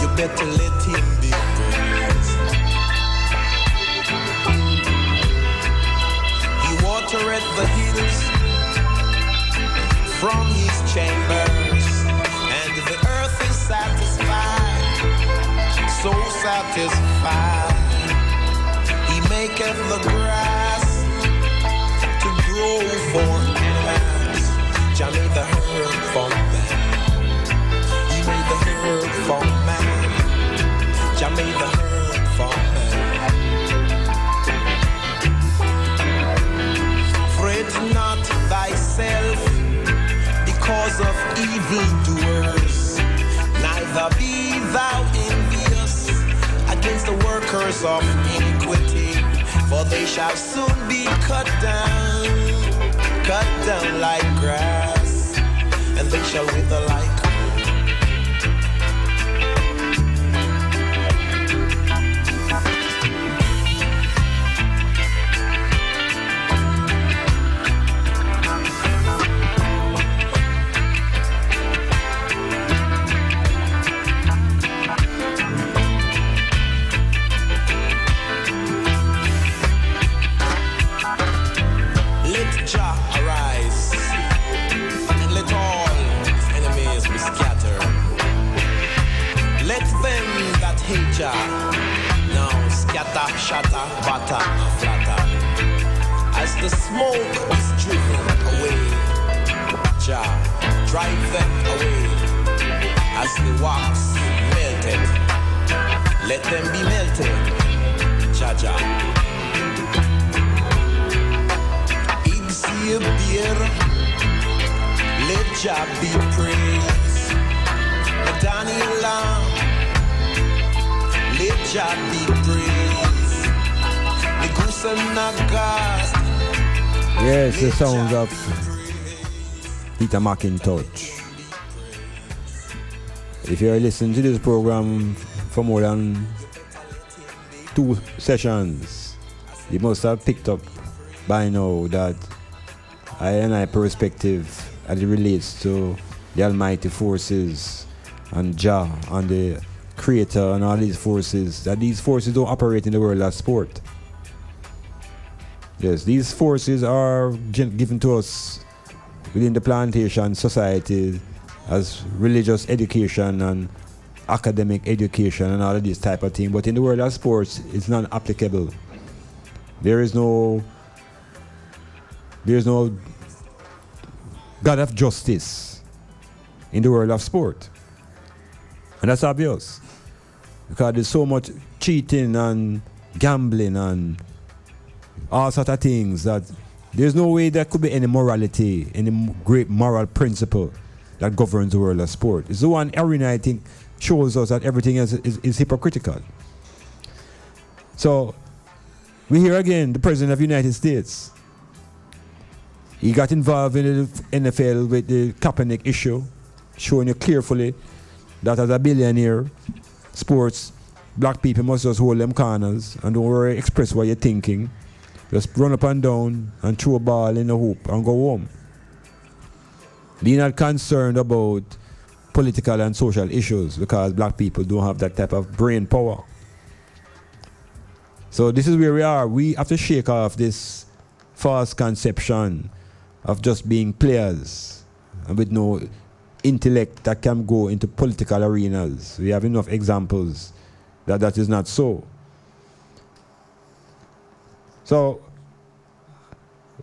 Speaker 14: You better let him be praised. He watereth the hills from his chambers, and the earth is satisfied, so satisfied. He maketh the grass to grow for animals. Jah made the herb for man. He made the herb for man. Jah made the herb for man. Fret not thyself because of evildoers, neither be thou envious against the workers of iniquity, for they shall soon be cut down like grass. and they shall wither like.
Speaker 15: Now scatter, shatter, batter, flatter. As the smoke is driven away, Jah, drive them away. As the wax melted, let them be melted, Jah Jah. Exhibit, let Jah be praised. Daniel, let Jah be praised. The goose and aghast.
Speaker 5: Yes, the sounds of Peter McIntosh. If you're listening to this program for more than 2 sessions, you must have picked up by now that I perspective as it relates to the almighty forces and Jah and the Creator and all these forces, that these forces don't operate in the world of sport. Yes, these forces are given to us within the plantation society as religious education and academic education and all of this type of thing, but in the world of sports it's not applicable. There's no God of justice in the world of sport. And that's obvious, because there's so much cheating and gambling and all sorts of things that there's no way there could be any morality, any great moral principle that governs the world of sport. It's the one arena, I think, shows us that everything is hypocritical. So we hear again the President of the United States. He got involved in the NFL with the Kaepernick issue, showing you carefully that as a billionaire, sports, black people must just hold them corners and don't worry, express what you're thinking. Just run up and down and throw a ball in the hoop and go home. Be not concerned about political and social issues, because black people don't have that type of brain power. So this is where we are. We have to shake off this false conception of just being players and with no intellect that can go into political arenas. We have enough examples that is not so. So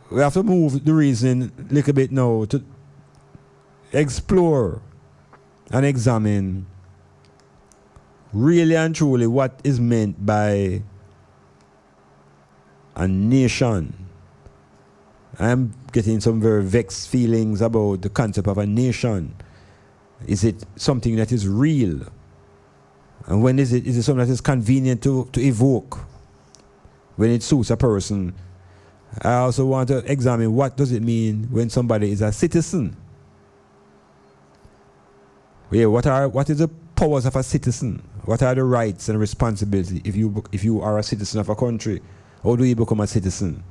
Speaker 5: we have to move the reason a little bit now to explore and examine really and truly what is meant by a nation. I'm getting some very vexed feelings about the concept of a nation. Is it something that is real? And when is it something that is convenient to evoke when it suits a person? I also want to examine what does it mean when somebody is a citizen. Yeah, what is the powers of a citizen? What are the rights and responsibilities if you are a citizen of a country? How do you become a citizen?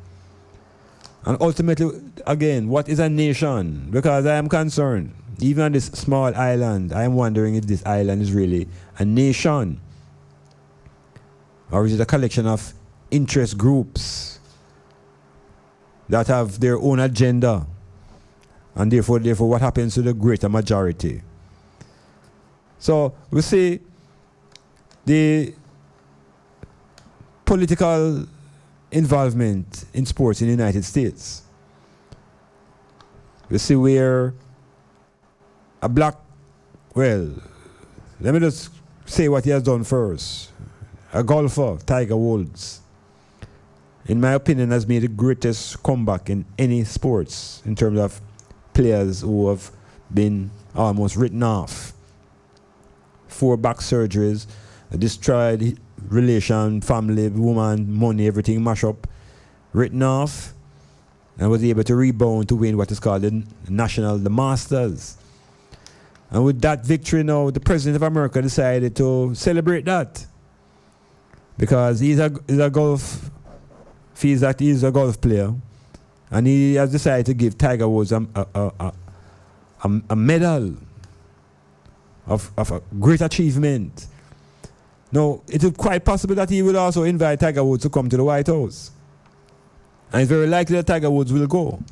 Speaker 5: And ultimately, again, what is a nation? Because I am concerned, even on this small island, I am wondering if this island is really a nation. Or is it a collection of interest groups that have their own agenda? And therefore what happens to the greater majority? So we see the political involvement in sports in the United States. We see where a black, well, let me just say what he has done first. A golfer, Tiger Woods, in my opinion, has made the greatest comeback in any sports in terms of players who have been almost written off. 4 back surgeries, destroyed relation, family, woman, money, everything mash up, written off, and was able to rebound to win what is called the Masters. And with that victory now, the President of America decided to celebrate that. Because he's a golf, feels that he's a golf player. And he has decided to give Tiger Woods a medal of a great achievement. Now, it is quite possible that he will also invite Tiger Woods to come to the White House. And it's very likely that Tiger Woods will go.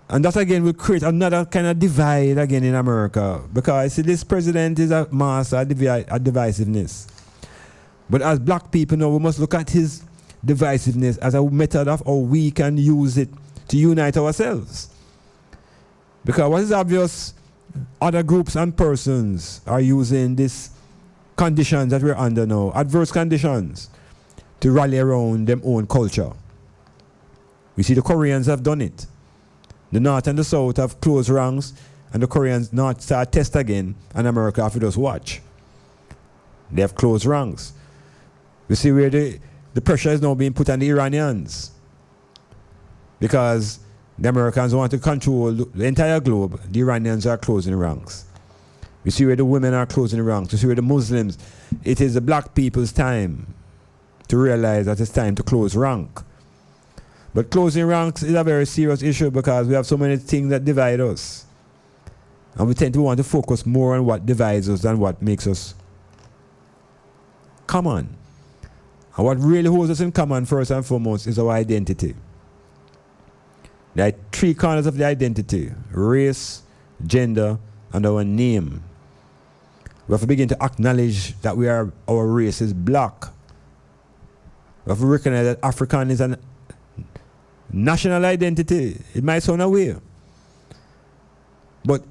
Speaker 5: And that again will create another kind of divide again in America. Because see, this president is a master at divisiveness. But as black people now, we must look at his divisiveness as a method of how we can use it to unite ourselves. Because what is obvious, other groups and persons are using these conditions that we're under now, adverse conditions, to rally around their own culture. We see the Koreans have done it. The North and the South have closed ranks, and the Koreans not start test again, and America have to just watch. They have closed ranks. We see where the pressure is now being put on the Iranians, because the Americans want to control the entire globe. The Iranians are closing ranks. We see where the women are closing ranks. We see where the Muslims. It is the black people's time to realize that it's time to close rank. But closing ranks is a very serious issue because we have so many things that divide us. And we tend to want to focus more on what divides us than what makes us common. And what really holds us in common, first and foremost, is our identity. There are three corners of the identity: race, gender, and our name. We have to begin to acknowledge that our race is black. We have to recognize that African is a national identity. It might sound away, but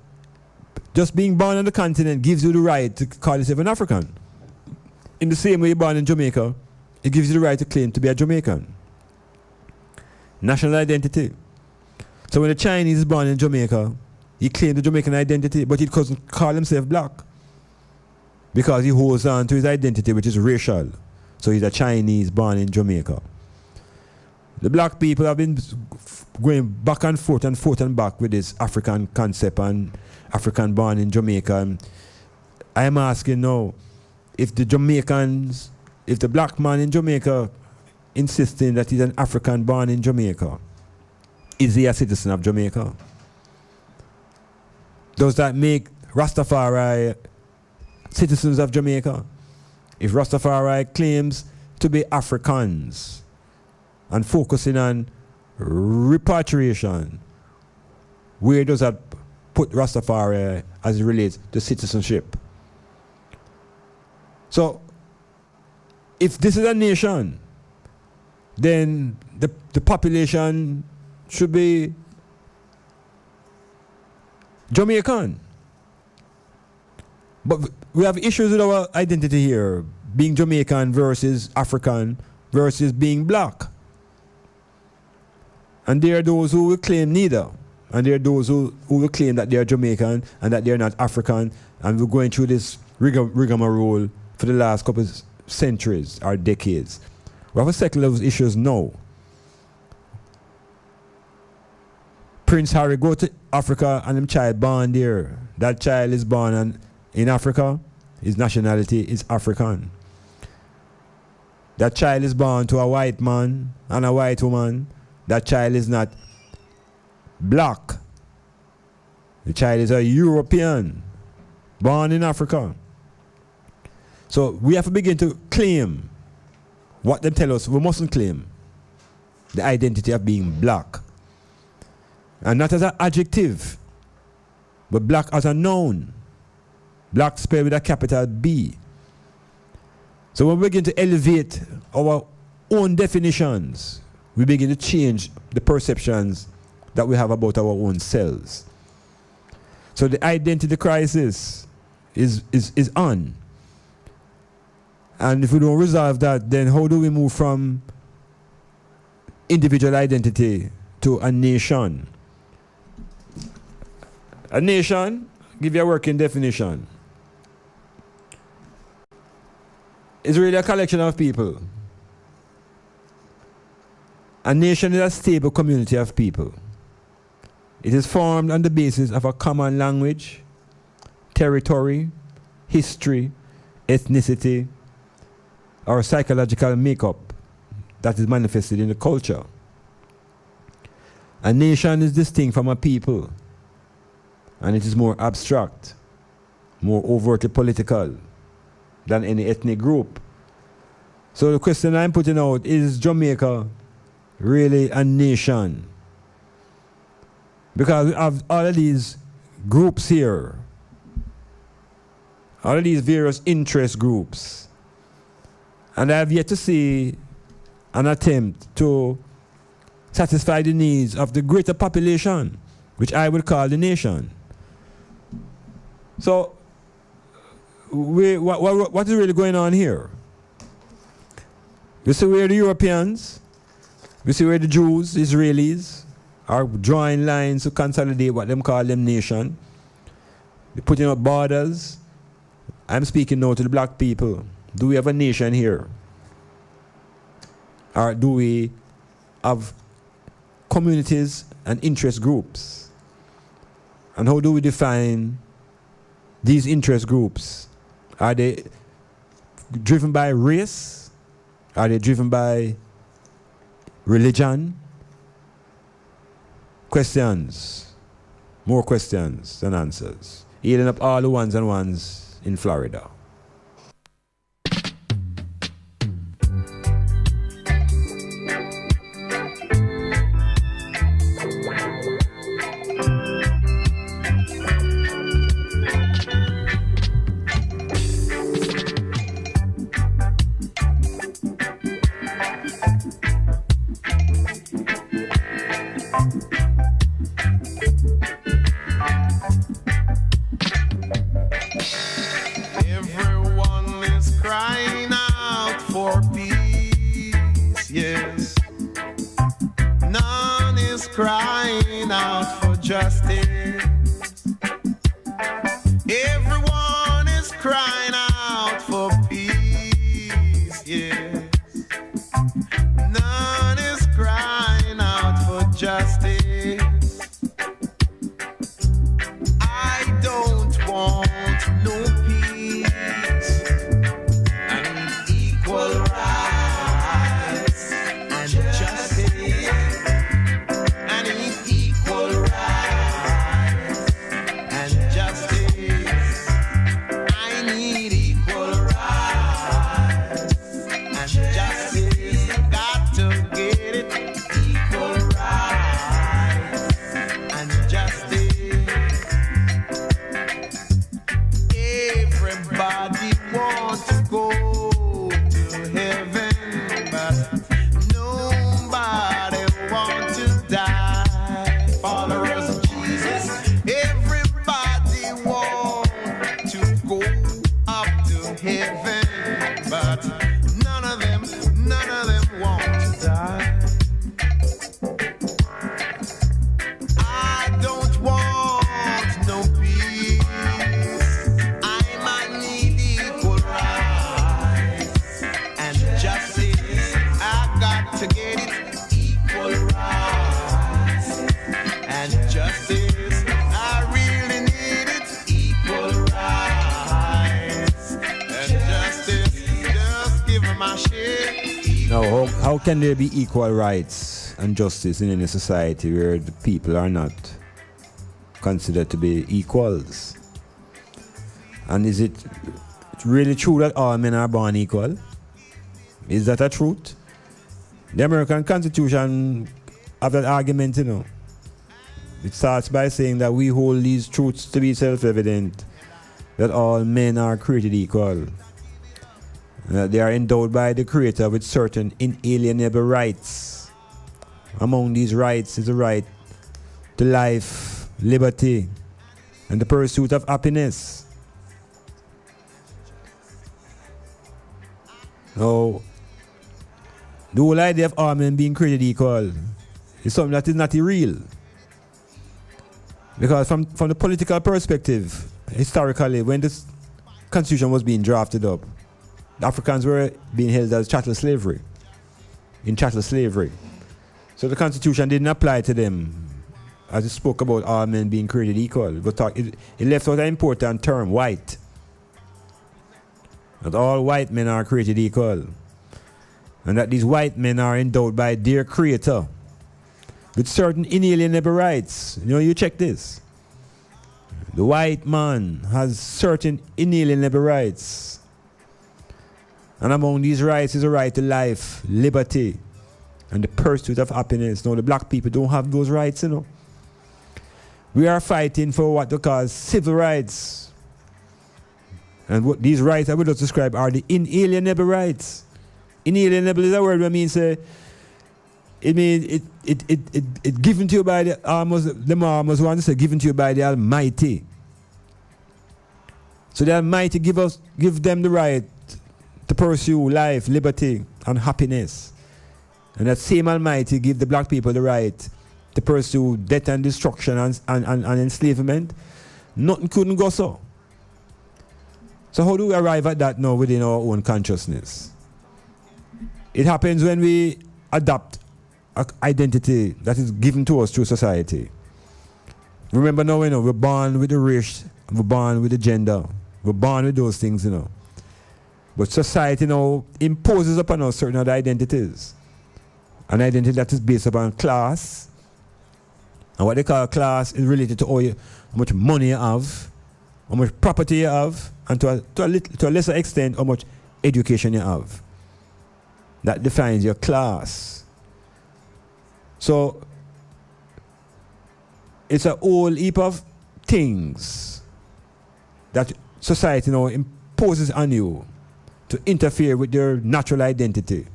Speaker 5: just being born on the continent gives you the right to call yourself an African. In the same way you're born in Jamaica, it gives you the right to claim to be a Jamaican. National identity. So when the Chinese is born in Jamaica, he claims the Jamaican identity, but he doesn't call himself black because he holds on to his identity, which is racial. So he's a Chinese born in Jamaica. The black people have been going back and forth and back with this African concept and African born in Jamaica. And I am asking now, if the black man in Jamaica insisting that he's an African born in Jamaica, is he a citizen of Jamaica? Does that make Rastafari citizens of Jamaica? If Rastafari claims to be Africans and focusing on repatriation, where does that put Rastafari as it relates to citizenship? So, if this is a nation, then the population should be Jamaican. But we have issues with our identity here, being Jamaican versus African versus being black. And there are those who will claim neither. And there are those who will claim that they are Jamaican and that they are not African. And we're going through this rigmarole for the last couple of centuries or decades. We have to settle those issues now. Prince Harry go to Africa and him child born there. That child is born in Africa. His nationality is African. That child is born to a white man and a white woman. That child is not black. The child is a European born in Africa. So we have to begin to claim what they tell us we mustn't claim: the identity of being black. And not as an adjective, but black as a noun. Black spelled with a capital B. So when we begin to elevate our own definitions, we begin to change the perceptions that we have about our own selves. So the identity crisis is on. And if we don't resolve that, then how do we move from individual identity to a nation? A nation, give you a working definition, is really a collection of people. A nation is a stable community of people. It is formed on the basis of a common language, territory, history, ethnicity, or psychological makeup that is manifested in the culture. A nation is distinct from a people, and it is more abstract, more overtly political than any ethnic group. So the question I'm putting out, is Jamaica really a nation? Because we have all of these groups here, all of these various interest groups, and I have yet to see an attempt to satisfy the needs of the greater population, which I would call the nation. So, what is really going on here? We see where the Europeans, we see where the Jews, Israelis, are drawing lines to consolidate what them call them nation. They're putting up borders. I'm speaking now to the black people. Do we have a nation here? Or do we have communities and interest groups? And how do we define these interest groups? Are they driven by race? Are they driven by religion? Questions. More questions than answers. Eating up all the ones and ones in Florida. How can there be equal rights and justice in any society where the people are not considered to be equals? And is it really true that all men are born equal? Is that a truth? The American Constitution have that argument, you know. It starts by saying that we hold these truths to be self-evident, that all men are created equal. They are endowed by the Creator with certain inalienable rights. Among these rights is the right to life, liberty, and the pursuit of happiness. Now, the whole idea of all men being created equal is something that is not real. Because from the political perspective, historically, when this Constitution was being drafted up, the Africans were being held as chattel slavery, in chattel slavery. So the Constitution didn't apply to them as it spoke about all men being created equal, it left out an important term, white. That all white men are created equal. And that these white men are endowed by their creator with certain inalienable rights. You know, you check this. The white man has certain inalienable rights. And among these rights is a right to life, liberty, and the pursuit of happiness. Now, the black people don't have those rights, you know. We are fighting for what they call civil rights. And what these rights I would just describe are the inalienable rights. Inalienable is a word that means it given to you by the almost want to say given to you by the Almighty. So the Almighty give them the right to pursue life, liberty, and happiness. And that same Almighty give the black people the right to pursue death and destruction and enslavement. Nothing couldn't go so. So how do we arrive at that now within our own consciousness? It happens when we adopt an identity that is given to us through society. Remember now, you know, we're born with the race, we're born with the gender, we're born with those things, you know. But society now imposes upon us certain other identities. An identity that is based upon class. And what they call class is related to how much money you have, how much property you have, and to a lesser extent, how much education you have. That defines your class. So, it's a whole heap of things that society now imposes on you to interfere with your natural identity.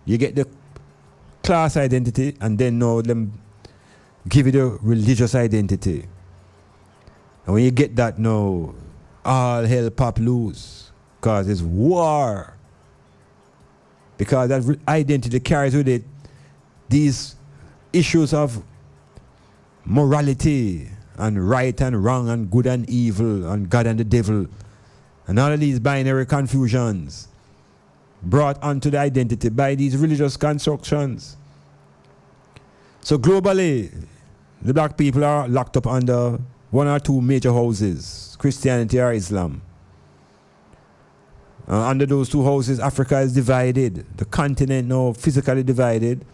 Speaker 5: You get the class identity, and then now them give you the religious identity. And when you get that now, all hell pop loose, because it's war. Because that identity carries with it these issues of morality and right and wrong and good and evil and God and the devil and all of these binary confusions brought onto the identity by these religious constructions. So globally, the black people are locked up under one or two major houses, Christianity or Islam. Under those two houses, Africa is divided. The continent now physically divided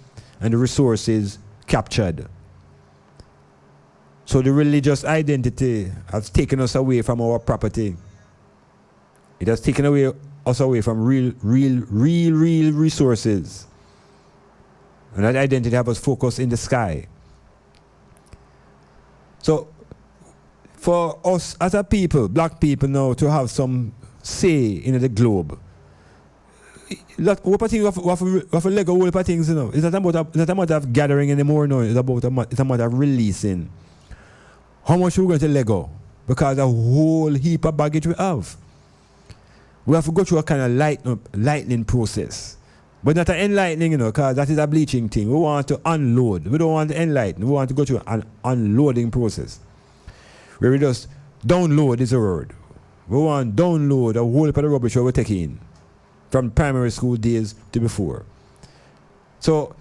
Speaker 5: and the resources captured. So the religious identity has taken us away from our property. It has taken us away from real resources. And that identity has us focused in the sky. So for us as a people, black people now, to have some say in the globe. We have to let go of things, you know. It's not a matter of gathering anymore, no. It's a matter of releasing. How much are we going to let go? Because a whole heap of baggage we have. We have to go through a kind of lightning process. But not an enlightening, you know, because that is a bleaching thing. We want to unload. We don't want to enlighten. We want to go through an unloading process. Where we just download is a word. We want to download a whole heap of the rubbish that we're taking from primary school days to before. So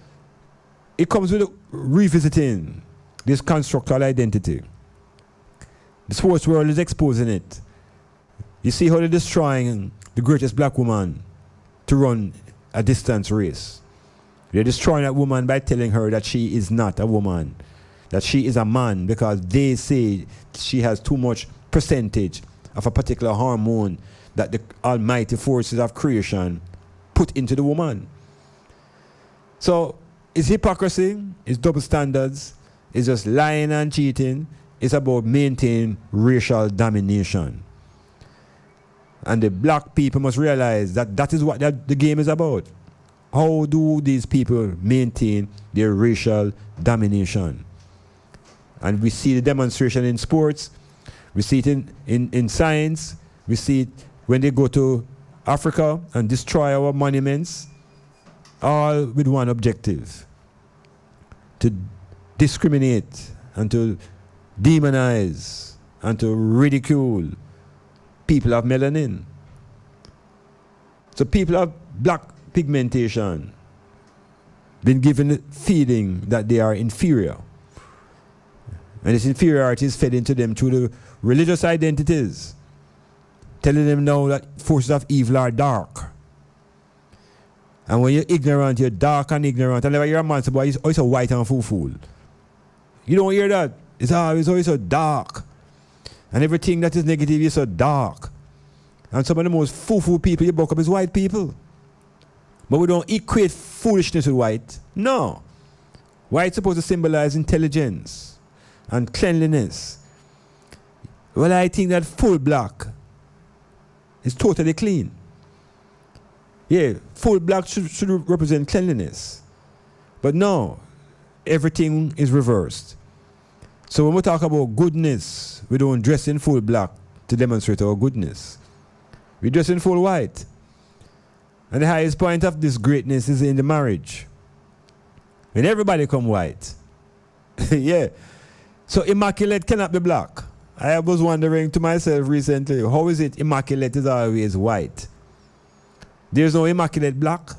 Speaker 5: it comes with revisiting this constructural identity. The sports world is exposing it. You see how they're destroying the greatest black woman to run a distance race. They're destroying that woman by telling her that she is not a woman, that she is a man, because they say she has too much percentage of a particular hormone that the almighty forces of creation put into the woman. So it's hypocrisy, it's double standards, it's just lying and cheating. It's about maintaining racial domination. And the black people must realize that that is what the game is about. How do these people maintain their racial domination? And we see the demonstration in sports, we see it in science, we see it when they go to Africa and destroy our monuments, all with one objective: to discriminate and to demonize and to ridicule people of melanin. So people of black pigmentation been given the feeling that they are inferior. And this inferiority is fed into them through the religious identities, telling them now that forces of evil are dark. And when you're ignorant, you're dark and ignorant. And if you're a man, boy, it's always a white and fool. You don't hear that. It's always so dark. And everything that is negative is so dark. And some of the most fool people you broke up is white people. But we don't equate foolishness with white. No. White's supposed to symbolize intelligence and cleanliness. Well, I think that full black is totally clean. Yeah, full black should represent cleanliness. But no, everything is reversed. So when we talk about goodness, we don't dress in full black to demonstrate our goodness. We dress in full white. And the highest point of this greatness is in the marriage. When everybody come white. Yeah. So immaculate cannot be black. I was wondering to myself recently, how is it immaculate is always white? There's no immaculate black.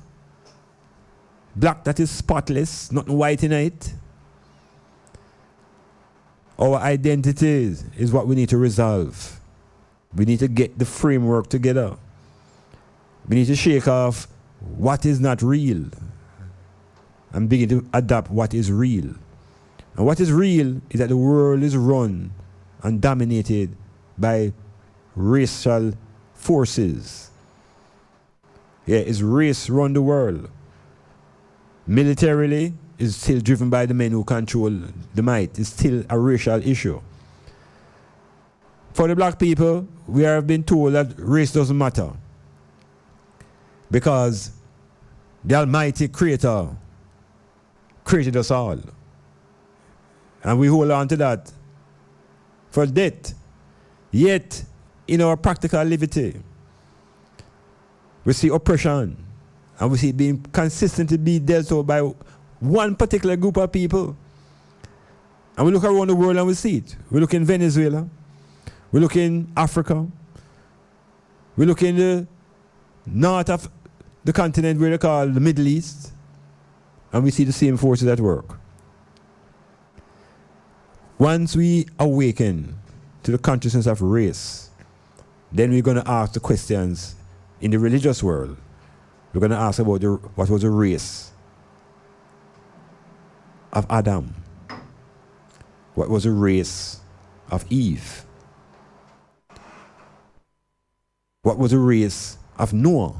Speaker 5: Black that is spotless, not white in it. Our identity is what we need to resolve. We need to get the framework together. We need to shake off what is not real and begin to adapt what is real. And what is real is that the world is run and dominated by racial forces. Yeah, it's race run the world. Militarily, it's still driven by the men who control the might. It's still a racial issue. For the black people, we have been told that race doesn't matter. Because the Almighty Creator created us all. And we hold on to that for death. Yet, in our practical liberty, we see oppression, and we see it being consistently being dealt with by one particular group of people. And we look around the world and we see it. We look in Venezuela, we look in Africa, we look in the north of the continent where they call the Middle East, and we see the same forces at work. Once we awaken to the consciousness of race, then we're going to ask the questions in the religious world. We're going to ask about what was the race of Adam? What was the race of Eve? What was the race of Noah?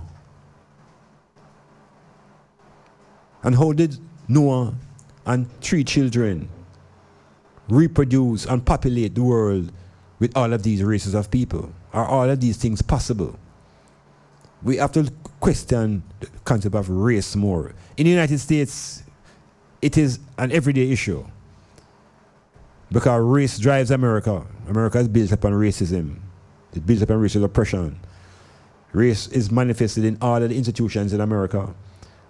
Speaker 5: And how did Noah and 3 children reproduce and populate the world with all of these races of people? Are all of these things possible? We have to question the concept of race more. In the United States, it is an everyday issue. Because race drives America. America is built upon racism. It's built upon racial oppression. Race is manifested in all of the institutions in America.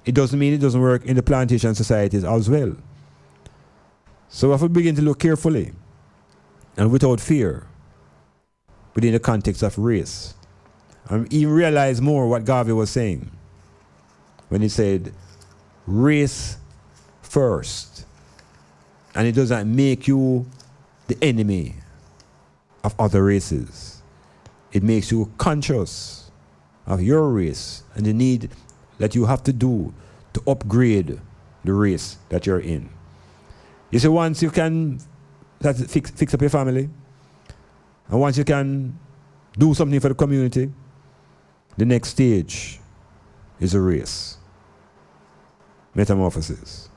Speaker 5: It doesn't mean it doesn't work in the plantation societies as well. So if we begin to look carefully and without fear within the context of race, and even realize more what Garvey was saying when he said, race first. And it does not make you the enemy of other races. It makes you conscious of your race and the need that you have to do to upgrade the race that you're in. You see, once you can fix up your family, and once you can do something for the community, the next stage is a race. Metamorphosis.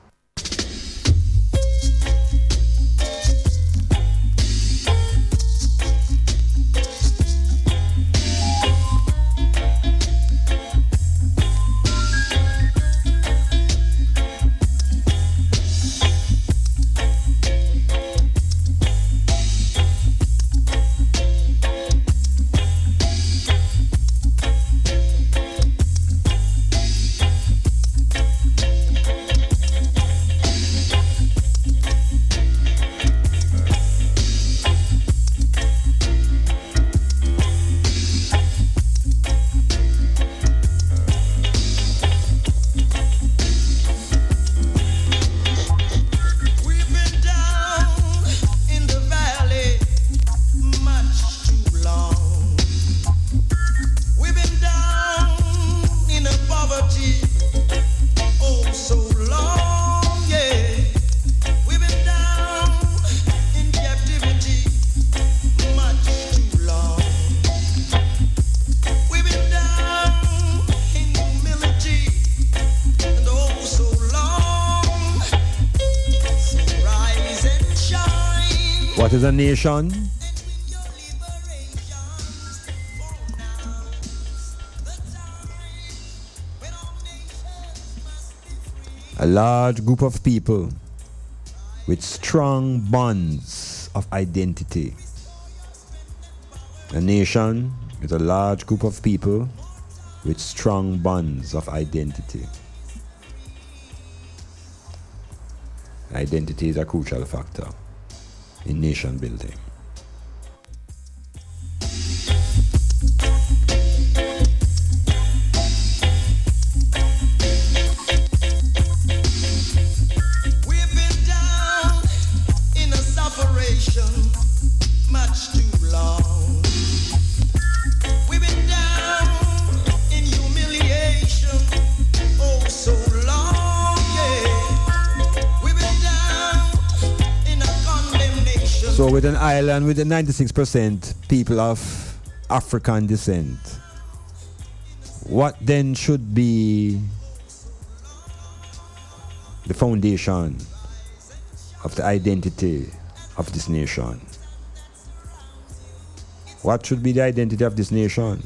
Speaker 5: What is a nation? A large group of people with strong bonds of identity. A nation is a large group of people with strong bonds of identity. Identity is a crucial factor in nation building.
Speaker 8: We've been down in a sufferation much too long. We've been down in humiliation oh so long, yeah. We've been down in a condemnation.
Speaker 5: So with an island with 96% people of African descent, what then should be the foundation of the identity of this nation? What should be the identity of this nation?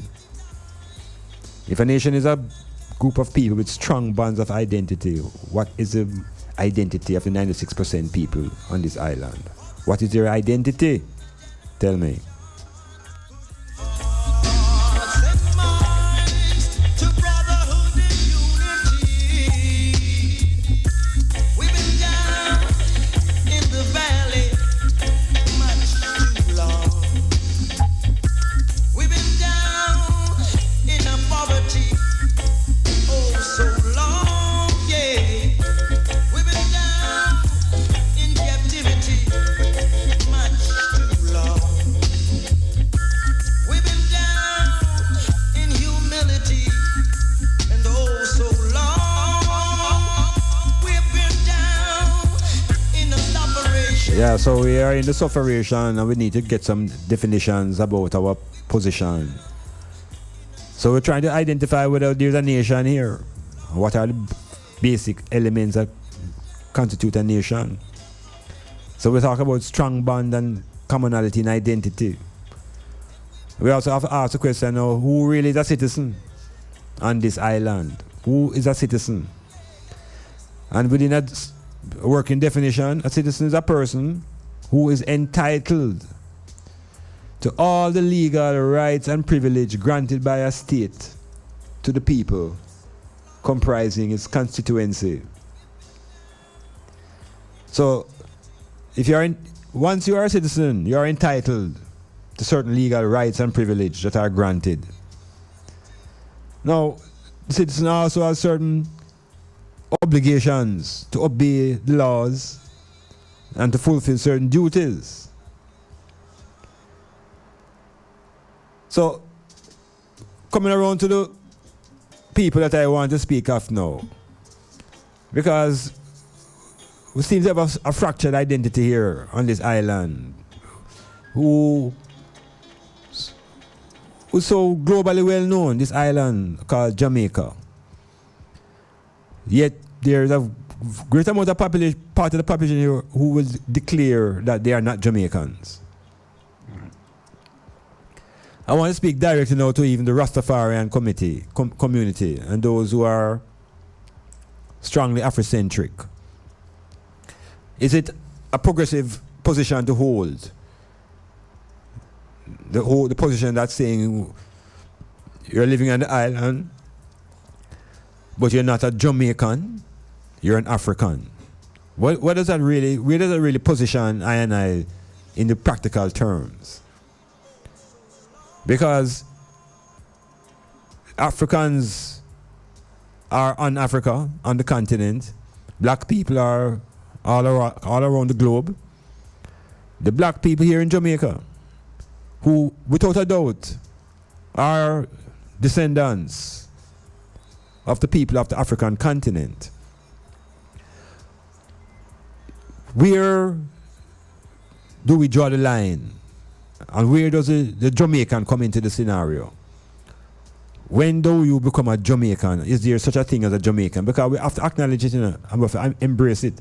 Speaker 5: If a nation is a group of people with strong bonds of identity, what is the identity of the 96% people on this island? What is their identity? Tell me. Yeah, so we are in the sufferation and we need to get some definitions about our position. So we're trying to identify whether there's a nation here. What are the basic elements that constitute a nation? So we talk about strong bond and commonality and identity. We also have to ask the question now, who really is a citizen on this island? Who is a citizen? And within that working definition, a citizen is a person who is entitled to all the legal rights and privilege granted by a state to the people comprising its constituency. So, once you are a citizen, you are entitled to certain legal rights and privilege that are granted. Now, the citizen also has certain obligations to obey the laws and to fulfill certain duties. So, coming around to the people that I want to speak of now, because we seem to have a fractured identity here on this island, who is so globally well known, this island called Jamaica. Yet there is a great amount of part of the population here who will declare that they are not Jamaicans. I want to speak directly now to even the Rastafarian community and those who are strongly Afrocentric. Is it a progressive position to hold? The position that's saying you're living on the island, but you're not a Jamaican, you're an African. Where does that really position I and I in the practical terms? Because Africans are on Africa, on the continent. Black people are all around the globe. The black people here in Jamaica, who without a doubt are descendants of the people of the African continent. Where do we draw the line? And where does the Jamaican come into the scenario? When do you become a Jamaican? Is there such a thing as a Jamaican? Because we have to acknowledge it, and we have to embrace it.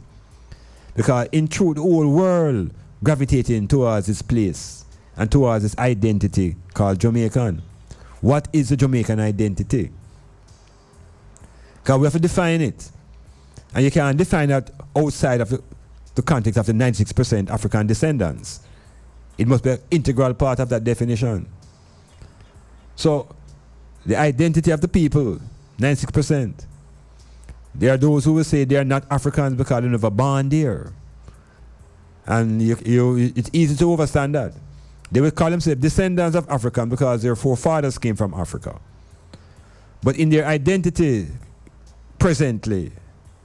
Speaker 5: Because in truth, the whole world gravitating towards this place and towards this identity called Jamaican. What is the Jamaican identity? Because we have to define it. And you can't define that outside of the context of the 96% African descendants. It must be an integral part of that definition. So, the identity of the people, 96%. There are those who will say they are not Africans because they never born there. And it's easy to overstand that. They will call themselves descendants of Africans because their forefathers came from Africa. But in their identity, presently,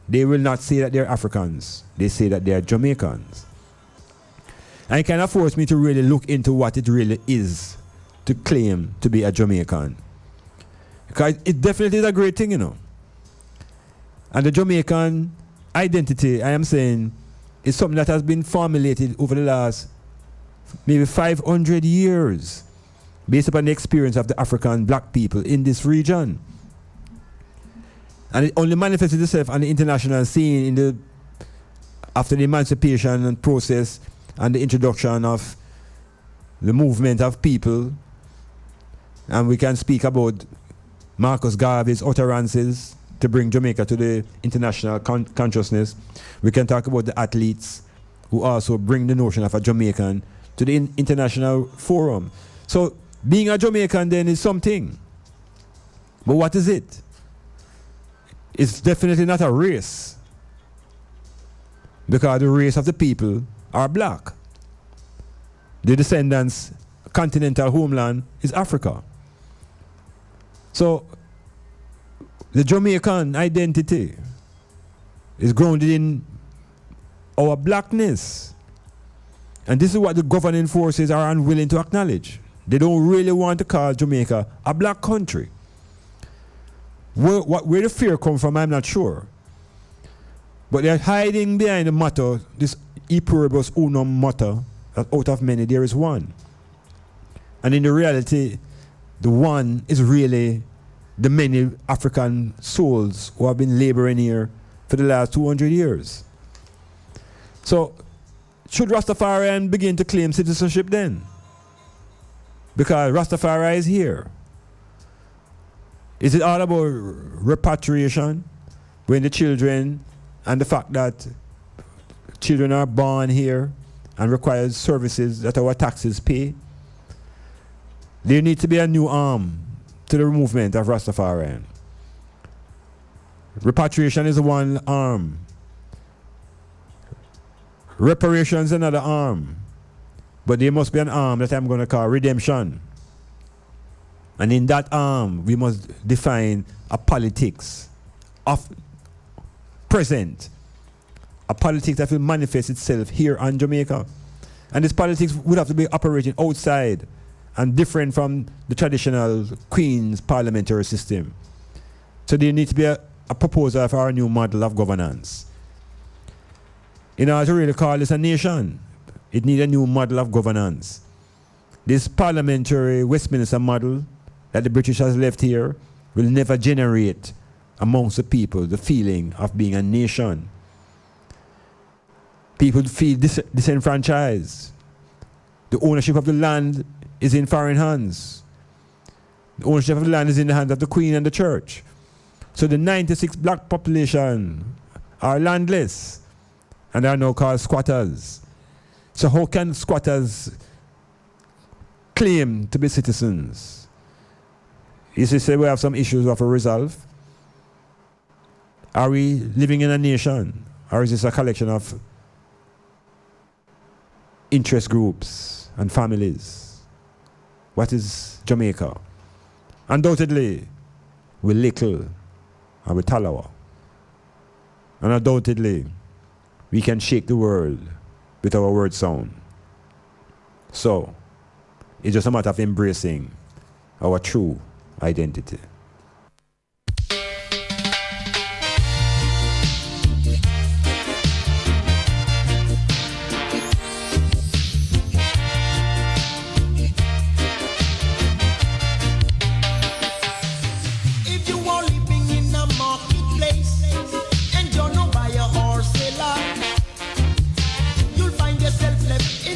Speaker 5: they will not say that they're Africans. They say that they are Jamaicans. And it kind of forced me to really look into what it really is to claim to be a Jamaican. Because it definitely is a great thing, you know. And the Jamaican identity, I am saying, is something that has been formulated over the last maybe 500 years based upon the experience of the African black people in this region. And it only manifested itself on the international scene after the emancipation process and the introduction of the movement of people. And we can speak about Marcus Garvey's utterances to bring Jamaica to the international consciousness. We can talk about the athletes who also bring the notion of a Jamaican to the international forum. So being a Jamaican then is something. But what is it? It's definitely not a race, because the race of the people are black. The descendants' continental homeland is Africa. So the Jamaican identity is grounded in our blackness. And this is what the governing forces are unwilling to acknowledge. They don't really want to call Jamaica a black country. Where the fear comes from, I'm not sure. But they're hiding behind the motto, this e pluribus unum motto, that out of many there is one. And in the reality, the one is really the many African souls who have been laboring here for the last 200 years. So, should Rastafarian begin to claim citizenship then? Because Rastafari is here. Is it all about repatriation when the children and the fact that children are born here and require services that our taxes pay? There needs to be a new arm to the movement of Rastafarian. Repatriation is one arm. Reparations another arm. But there must be an arm that I'm going to call redemption. And in that arm, we must define a politics of present. A politics that will manifest itself here on Jamaica. And this politics would have to be operating outside and different from the traditional Queen's parliamentary system. So there needs to be a proposal for our new model of governance. In order to really call this a nation, it needs a new model of governance. This parliamentary Westminster model that the British has left here will never generate amongst the people the feeling of being a nation. People feel disenfranchised. The ownership of the land is in foreign hands. The ownership of the land is in the hands of the Queen and the Church. So the 96 black population are landless and they are now called squatters. So how can squatters claim to be citizens? You say we have some issues we have to resolve. Are we living in a nation? Or is this a collection of interest groups and families? What is Jamaica? Undoubtedly, we're little and we're Talawa. And undoubtedly, we can shake the world with our word sound. So, it's just a matter of embracing our true identity.
Speaker 6: If you are living in a marketplace and you're no buyer or seller, you'll find yourself left in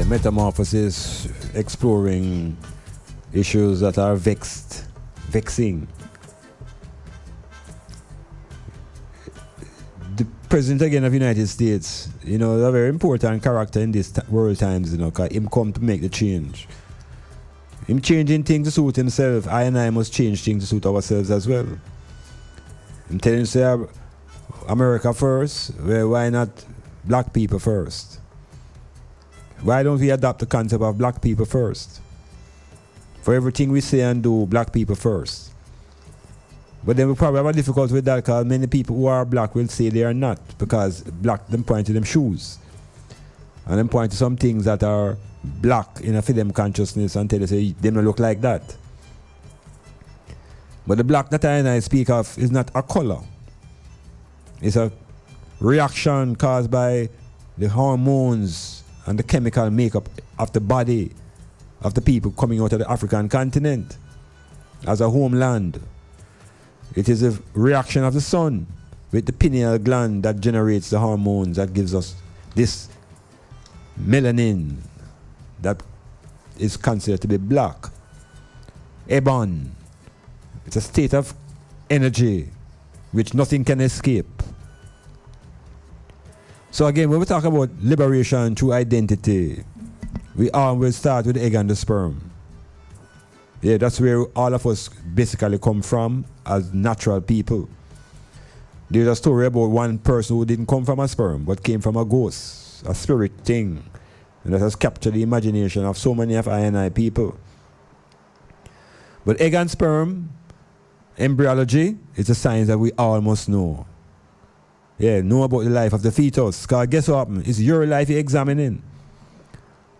Speaker 5: Metamorphosis, exploring issues that are vexing. The President again of the United States, you know, a very important character in this world times, you know, because him come to make the change. Him changing things to suit himself. I and I must change things to suit ourselves as well. I'm telling you, say, America first, well, why not black people first? Why don't we adopt the concept of black people first? For everything we say and do, black people first. But then we probably have a difficulty with that because many people who are black will say they are not, because black them point to them shoes. And them point to some things that are black in a them consciousness until they say they don't look like that. But the black that I speak of is not a color. It's a reaction caused by the hormones and the chemical makeup of the body of the people coming out of the African continent as a homeland. It is a reaction of the sun with the pineal gland that generates the hormones that gives us this melanin that is considered to be black. Ebon. It's a state of energy which nothing can escape. So again, when we talk about liberation through identity, we always start with the egg and the sperm. Yeah, that's where all of us basically come from as natural people. There's a story about one person who didn't come from a sperm, but came from a ghost, a spirit thing. And that has captured the imagination of so many of I and I people. But egg and sperm, embryology, is a science that we all must know. Yeah, know about the life of the fetus. Because guess what happens? It's your life you're examining.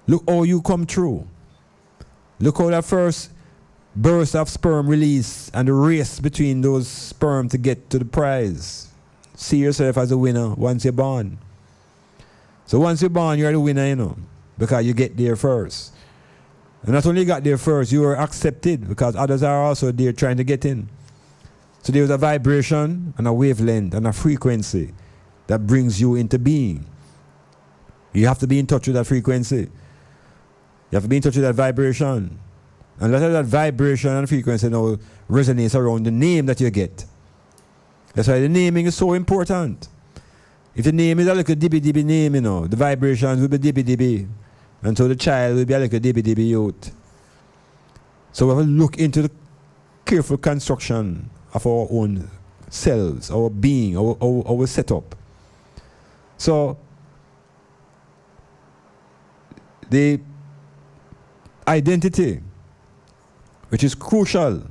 Speaker 5: Look how you come through. Look how that first burst of sperm release and the race between those sperm to get to the prize. See yourself as a winner once you're born. So once you're born, you're the winner, you know, because you get there first. And not only you got there first, you were accepted because others are also there trying to get in. So there's a vibration and a wavelength and a frequency that brings you into being. You have to be in touch with that frequency. You have to be in touch with that vibration. And let that vibration and frequency now resonates around the name that you get. That's why the naming is so important. If the name is a little dibby name, you know, the vibrations will be dibby. And so the child will be a little dibby youth. So we have to look into the careful construction of our own selves, our being, our setup. So the identity, which is crucial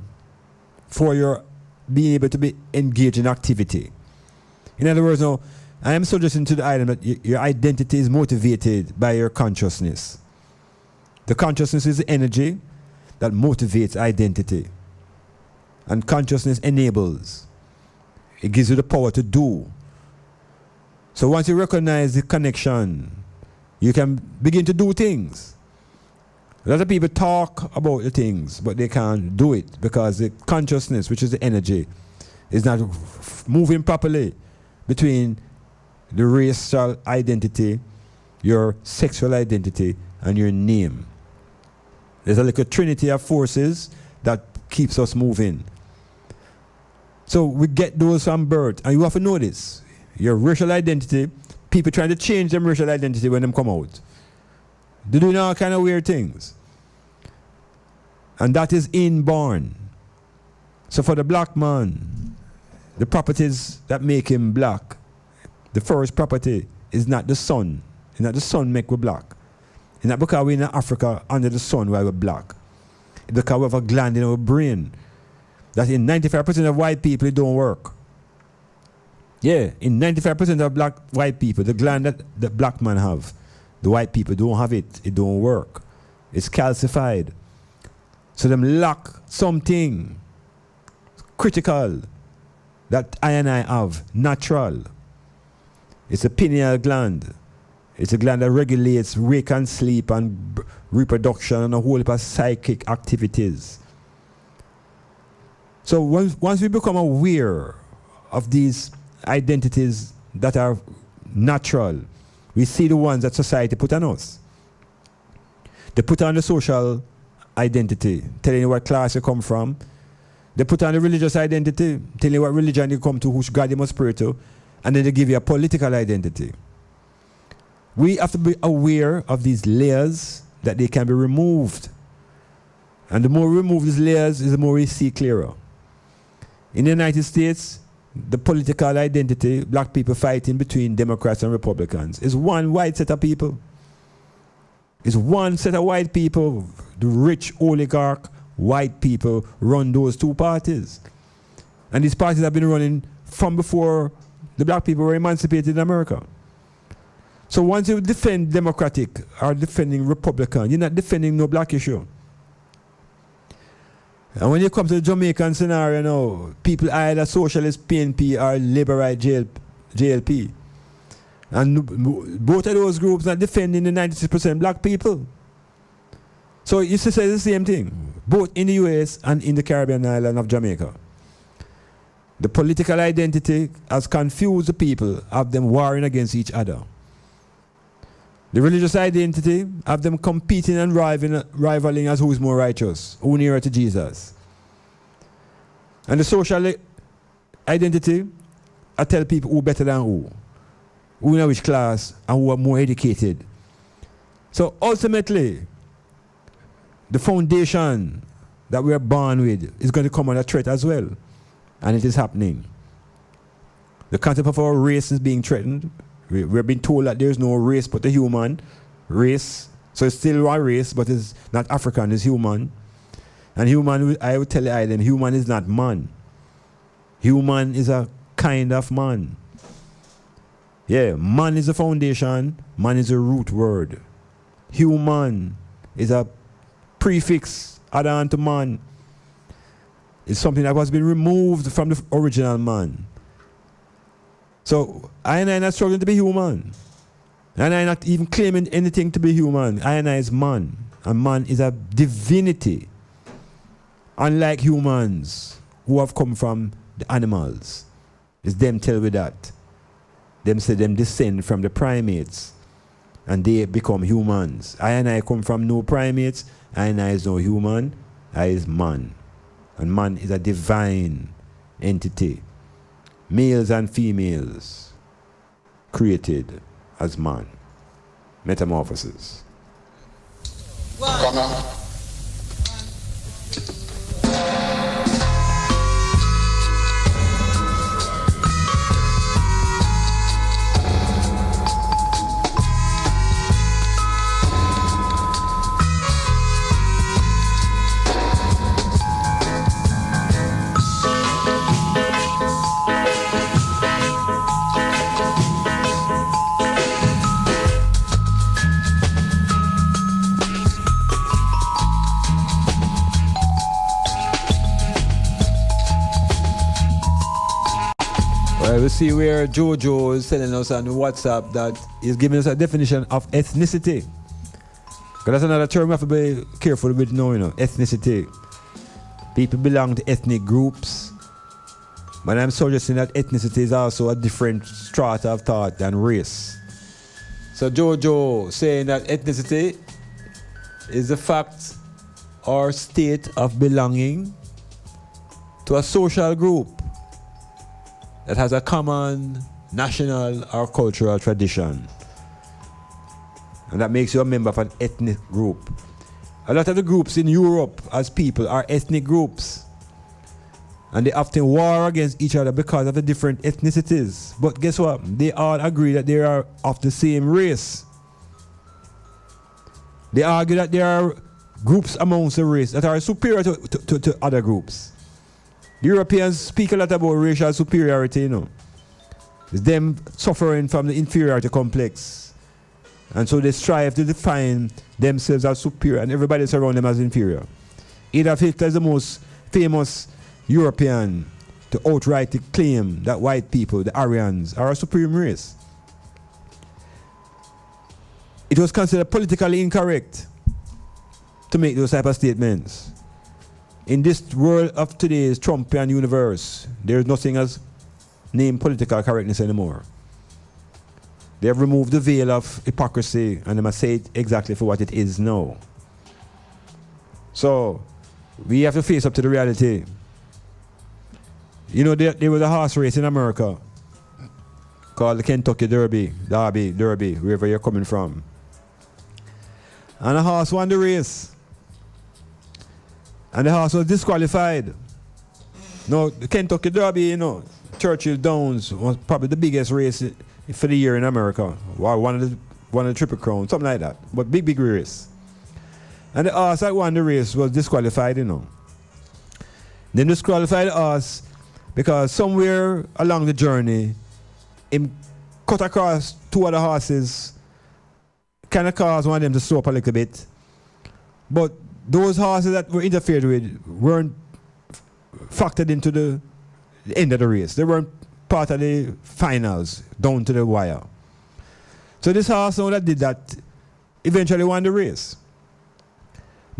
Speaker 5: for your being able to be engaged in activity. In other words, now, I am suggesting to the item that your identity is motivated by your consciousness. The consciousness is the energy that motivates identity. And consciousness enables. It gives you the power to do. So once you recognize the connection, you can begin to do things. A lot of people talk about the things, but they can't do it because the consciousness, which is the energy, is not moving properly between the racial identity, your sexual identity, and your name. There's a little trinity of forces that keeps us moving. So we get those from birth, and you have to know this. Your racial identity, people trying to change them racial identity when them come out. They do all kind of weird things. And that is inborn. So for the black man, the properties that make him black, the first property is not the sun. It's not the sun make we black. It's not because we're in Africa under the sun why we're black. It's because we have a gland in our brain that in 95% of white people it don't work. Yeah, in 95% of black white people, the gland that the black man have, the white people don't have it. It don't work. It's calcified. So them lack something critical that I and I have, natural. It's a pineal gland. It's a gland that regulates wake and sleep and reproduction and a whole heap of psychic activities. So once we become aware of these identities that are natural, we see the ones that society put on us. They put on the social identity, telling you what class you come from. They put on the religious identity, telling you what religion you come to, which God you must pray to. And then they give you a political identity. We have to be aware of these layers, that they can be removed. And the more we remove these layers, the more we see clearer. In the United States, the political identity, black people fighting between Democrats and Republicans, is one white set of people. It's one set of white people. The rich oligarch white people run those two parties. And these parties have been running from before the black people were emancipated in America. So once you defend Democratic or defending Republican, you're not defending no black issue. And when you come to the Jamaican scenario now, people either socialist PNP or Labour right JLP. And both of those groups are defending the 96% black people. So you say the same thing, both in the US and in the Caribbean island of Jamaica. The political identity has confused the people, have them warring against each other. The religious identity have them competing and rivaling as who is more righteous, who nearer to Jesus. And the social identity, I tell people who better than who in which class, and who are more educated. So ultimately, the foundation that we are born with is going to come under threat as well. And it is happening. The concept of our race is being threatened. We're being told that there is no race but a human race. So it's still one race, but it's not African, it's human. And human, I would tell the island, human is not man. Human is a kind of man. Yeah, man is a foundation, man is a root word. Human is a prefix added on to man. It's something that has been removed from the original man. So I and I not struggling to be human. And I not even claiming anything to be human. I and I is man. And man is a divinity. Unlike humans who have come from the animals. It's them tell me that. Them say them descend from the primates. And they become humans. I and I come from no primates. I and I is no human. I is man. And man is a divine entity. Males and females created as man. Metamorphosis.
Speaker 16: Come on.
Speaker 5: We see where Jojo is telling us on WhatsApp that he's giving us a definition of ethnicity. Because that's another term we have to be careful with now, ethnicity. People belong to ethnic groups. But I'm suggesting that ethnicity is also a different strata of thought than race. So Jojo saying that ethnicity is the fact or state of belonging to a social group that has a common national or cultural tradition. And that makes you a member of an ethnic group. A lot of the groups in Europe as people are ethnic groups. And they often war against each other because of the different ethnicities. But guess what? They all agree that they are of the same race. They argue that there are groups amongst the race that are superior to other groups. The Europeans speak a lot about racial superiority, It's them suffering from the inferiority complex. And so they strive to define themselves as superior and everybody else around them as inferior. Adolf Hitler is the most famous European to outright claim that white people, the Aryans, are a supreme race. It was considered politically incorrect to make those type of statements. In this world of today's Trumpian universe, there is nothing as named political correctness anymore. They have removed the veil of hypocrisy and they must say it exactly for what it is now. So we have to face up to the reality. You know, there was a horse race in America called the Kentucky Derby, wherever you're coming from. And the horse won the race. And the horse was disqualified. No, the Kentucky Derby, you know, Churchill Downs was probably the biggest race for the year in America. Or one of the Triple Crown, something like that. But big race. And the horse that won the race was disqualified, you know. Then disqualified the horse because somewhere along the journey, him cut across two other horses, kind of caused one of them to slow up a little bit. But those horses that were interfered with weren't factored into the end of the race. They weren't part of the finals, down to the wire. So this horse now that did that eventually won the race.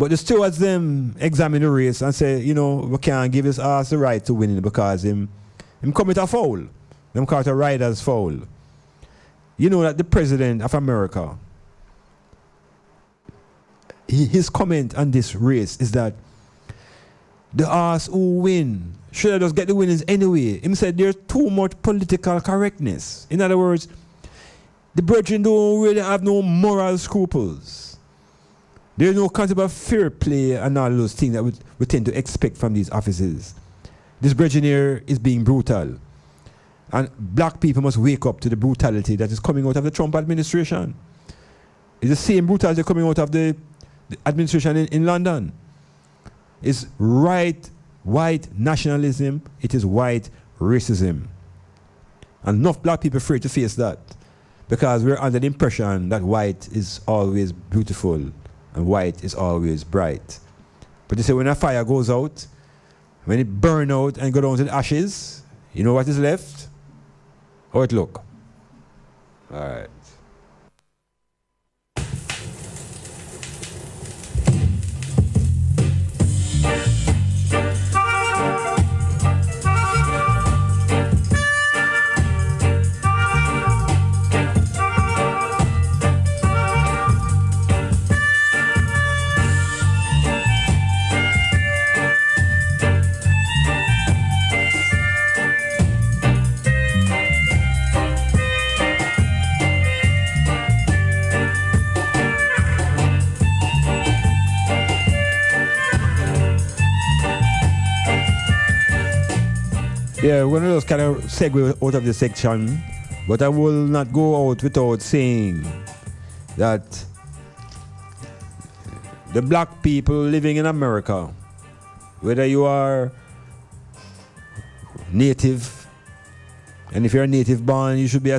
Speaker 5: But the stewards them examine the race and say, you know, we can't give this horse the right to win it because him commit a foul. Them call it a rider's foul. You know that the president of America, his comment on this race is that the horse who win should have just get the winnings anyway. He said there's too much political correctness. In other words, the brethren don't really have no moral scruples. There's no concept of fair play and all those things that we tend to expect from these offices. This brethren here is being brutal. And black people must wake up to the brutality that is coming out of the Trump administration. It's the same brutality coming out of the administration in London. It's white nationalism, it is white racism. And enough black people are afraid to face that because we're under the impression that white is always beautiful and white is always bright. But they say when a fire goes out, when it burns out and goes down to the ashes, you know what is left? How it look? All right. Yeah, we're going to just kind of segue out of this section, but I will not go out without saying that the black people living in America, whether you are native, and if you're a native born, you should be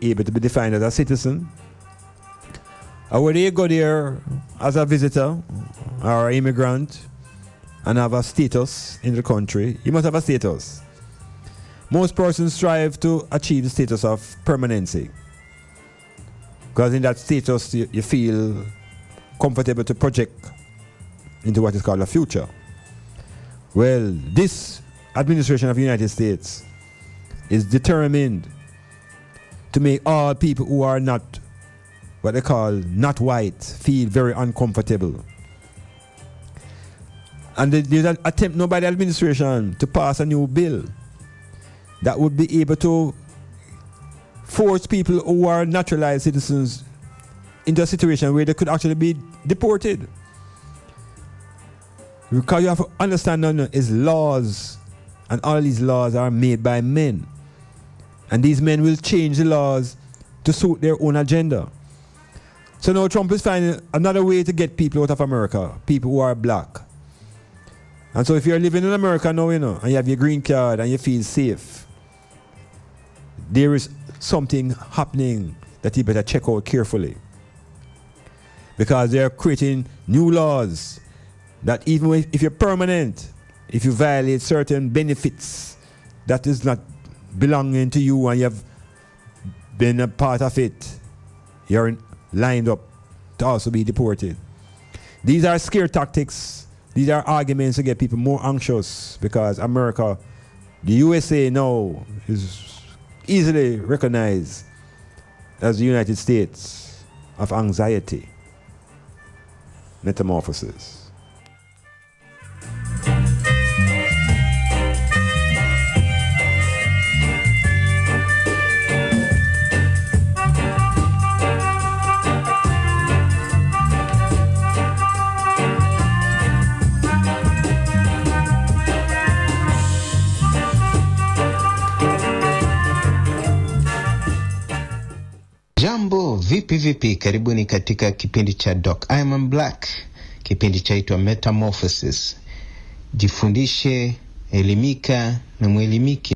Speaker 5: able to be defined as a citizen, or whether you go there as a visitor or an immigrant, and have a status in the country, you must have a status. Most persons strive to achieve the status of permanency. Because in that status, you feel comfortable to project into what is called a future. Well, this administration of the United States is determined to make all people who are not what they call not white feel very uncomfortable. And there's an attempt now by the administration to pass a new bill that would be able to force people who are naturalized citizens into a situation where they could actually be deported. Because you have to understand now is laws, and all these laws are made by men. And these men will change the laws to suit their own agenda. So now Trump is finding another way to get people out of America, people who are black. And so if you're living in America now, you know, and you have your green card and you feel safe, there is something happening that you better check out carefully. Because they're creating new laws that even if you're permanent, if you violate certain benefits that is not belonging to you and you have been a part of it, you're lined up to also be deported. These are scare tactics. These are arguments to get people more anxious because America, the USA now is easily recognized as the United States of anxiety. Metamorphosis.
Speaker 2: Jambo, vipi, karibuni katika kipindi cha Doc Iman Blak. Kipindi chaitwa Metamorphosis. Jifundishe, elimika na mwelimike.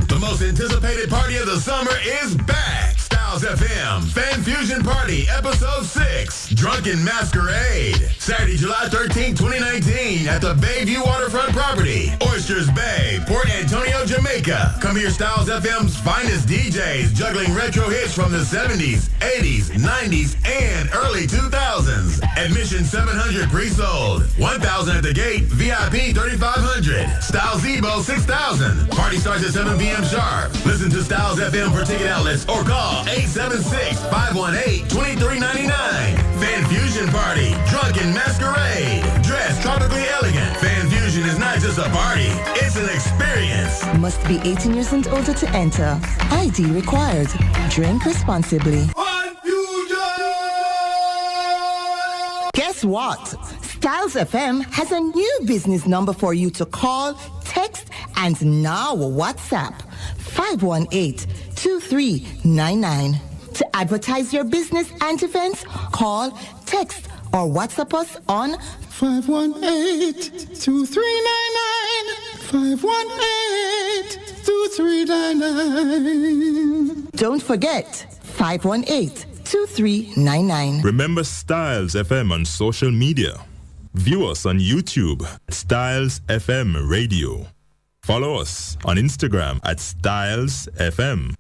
Speaker 17: The most anticipated party of the summer is back. Styles FM Fan Fusion Party Episode 6 Drunken Masquerade. Saturday, July 13, 2019 at the Bayview Waterfront Property, Oysters Bay, Port Antonio, Jamaica. Come hear Styles FM's finest DJs juggling retro hits from the 70s, 80s, 90s, and early 2000s. Admission $700 pre-sold. $1,000 at the gate. VIP $3,500. Styles Ebo $6,000. Party starts at 7 p.m. sharp. Listen to Styles FM for ticket outlets or call 876-518-2399. Fan Fusion Party. Drunken Masquerade. Dress tropically elegant. Fan Fusion is not just a party. It's an experience.
Speaker 13: Must be 18 years and older to enter. ID required. Drink responsibly. Guess what? Styles FM has a new business number for you to call, text, and now WhatsApp. 518-2399. To advertise your business and events, call, text, or WhatsApp us on
Speaker 18: 518-2399. 518-2399.
Speaker 13: Don't forget, 518-2399.
Speaker 19: Remember Styles FM on social media. View us on YouTube, Styles FM Radio. Follow us on Instagram at Styles FM.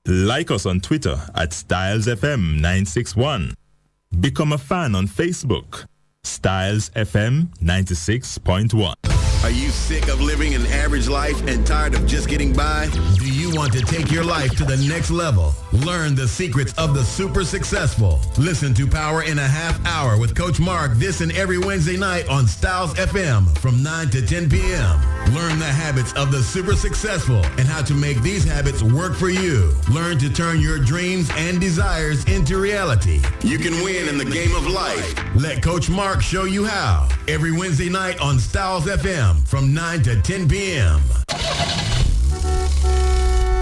Speaker 19: Like us on Twitter at Styles FM 961. Become a fan on Facebook, Styles FM 96.1.
Speaker 17: Are you sick of living an average life and tired of just getting by? Do you want to take your life to the next level? Learn the secrets of the super successful. Listen to Power in a Half Hour with Coach Mark this and every Wednesday night on Styles FM from 9 to 10 p.m. Learn the habits of the super successful and how to make these habits work for you. Learn to turn your dreams and desires into reality. You can win in the game of life. Let Coach Mark show you how. Every Wednesday night on Styles FM from 9 to 10 p.m.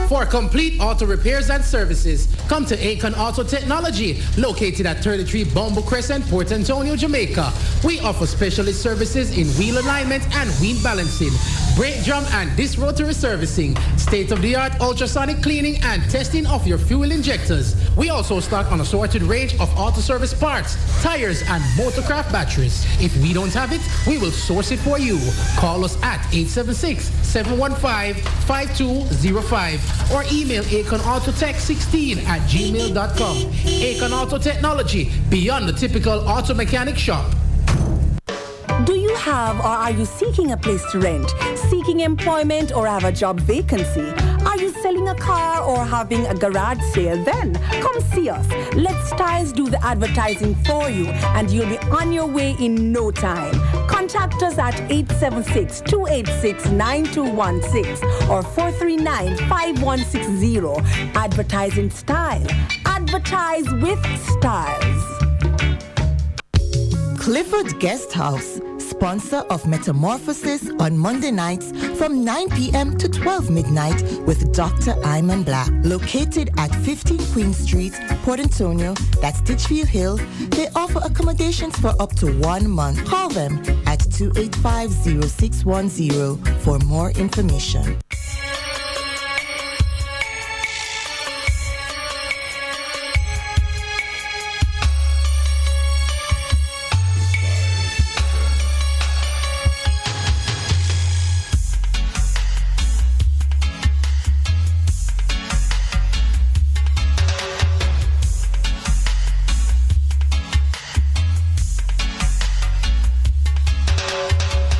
Speaker 10: For complete auto repairs and services, come to Akon Auto Technology, located at 33 Bumble Crescent, Port Antonio, Jamaica. We offer specialist services in wheel alignment and wheel balancing, brake drum and disc rotary servicing, state-of-the-art ultrasonic cleaning and testing of your fuel injectors. We also stock an assorted range of auto service parts, tires, and motorcraft batteries. If we don't have it, we will source it for you. Call us at 876-715-5205 or email AkonAutoTech16@gmail.com. Akon Auto Technology, beyond the typical auto mechanic shop.
Speaker 9: Do you have or are you seeking a place to rent, seeking employment or have a job vacancy? Are you selling a car or having a garage sale? Then come see us. Let Styles do the advertising for you and you'll be on your way in no time. Contact us at 876-286-9216 or 439-5160. Advertising Style. Advertise with Styles.
Speaker 13: Clifford Guest House, sponsor of Metamorphosis on Monday nights from 9 p.m. to 12 midnight with Dr. Iman Blak. Located at 15 Queen Street, Port Antonio, that's Titchfield Hill, they offer accommodations for up to 1 month. Call them at 285-0610 for more information.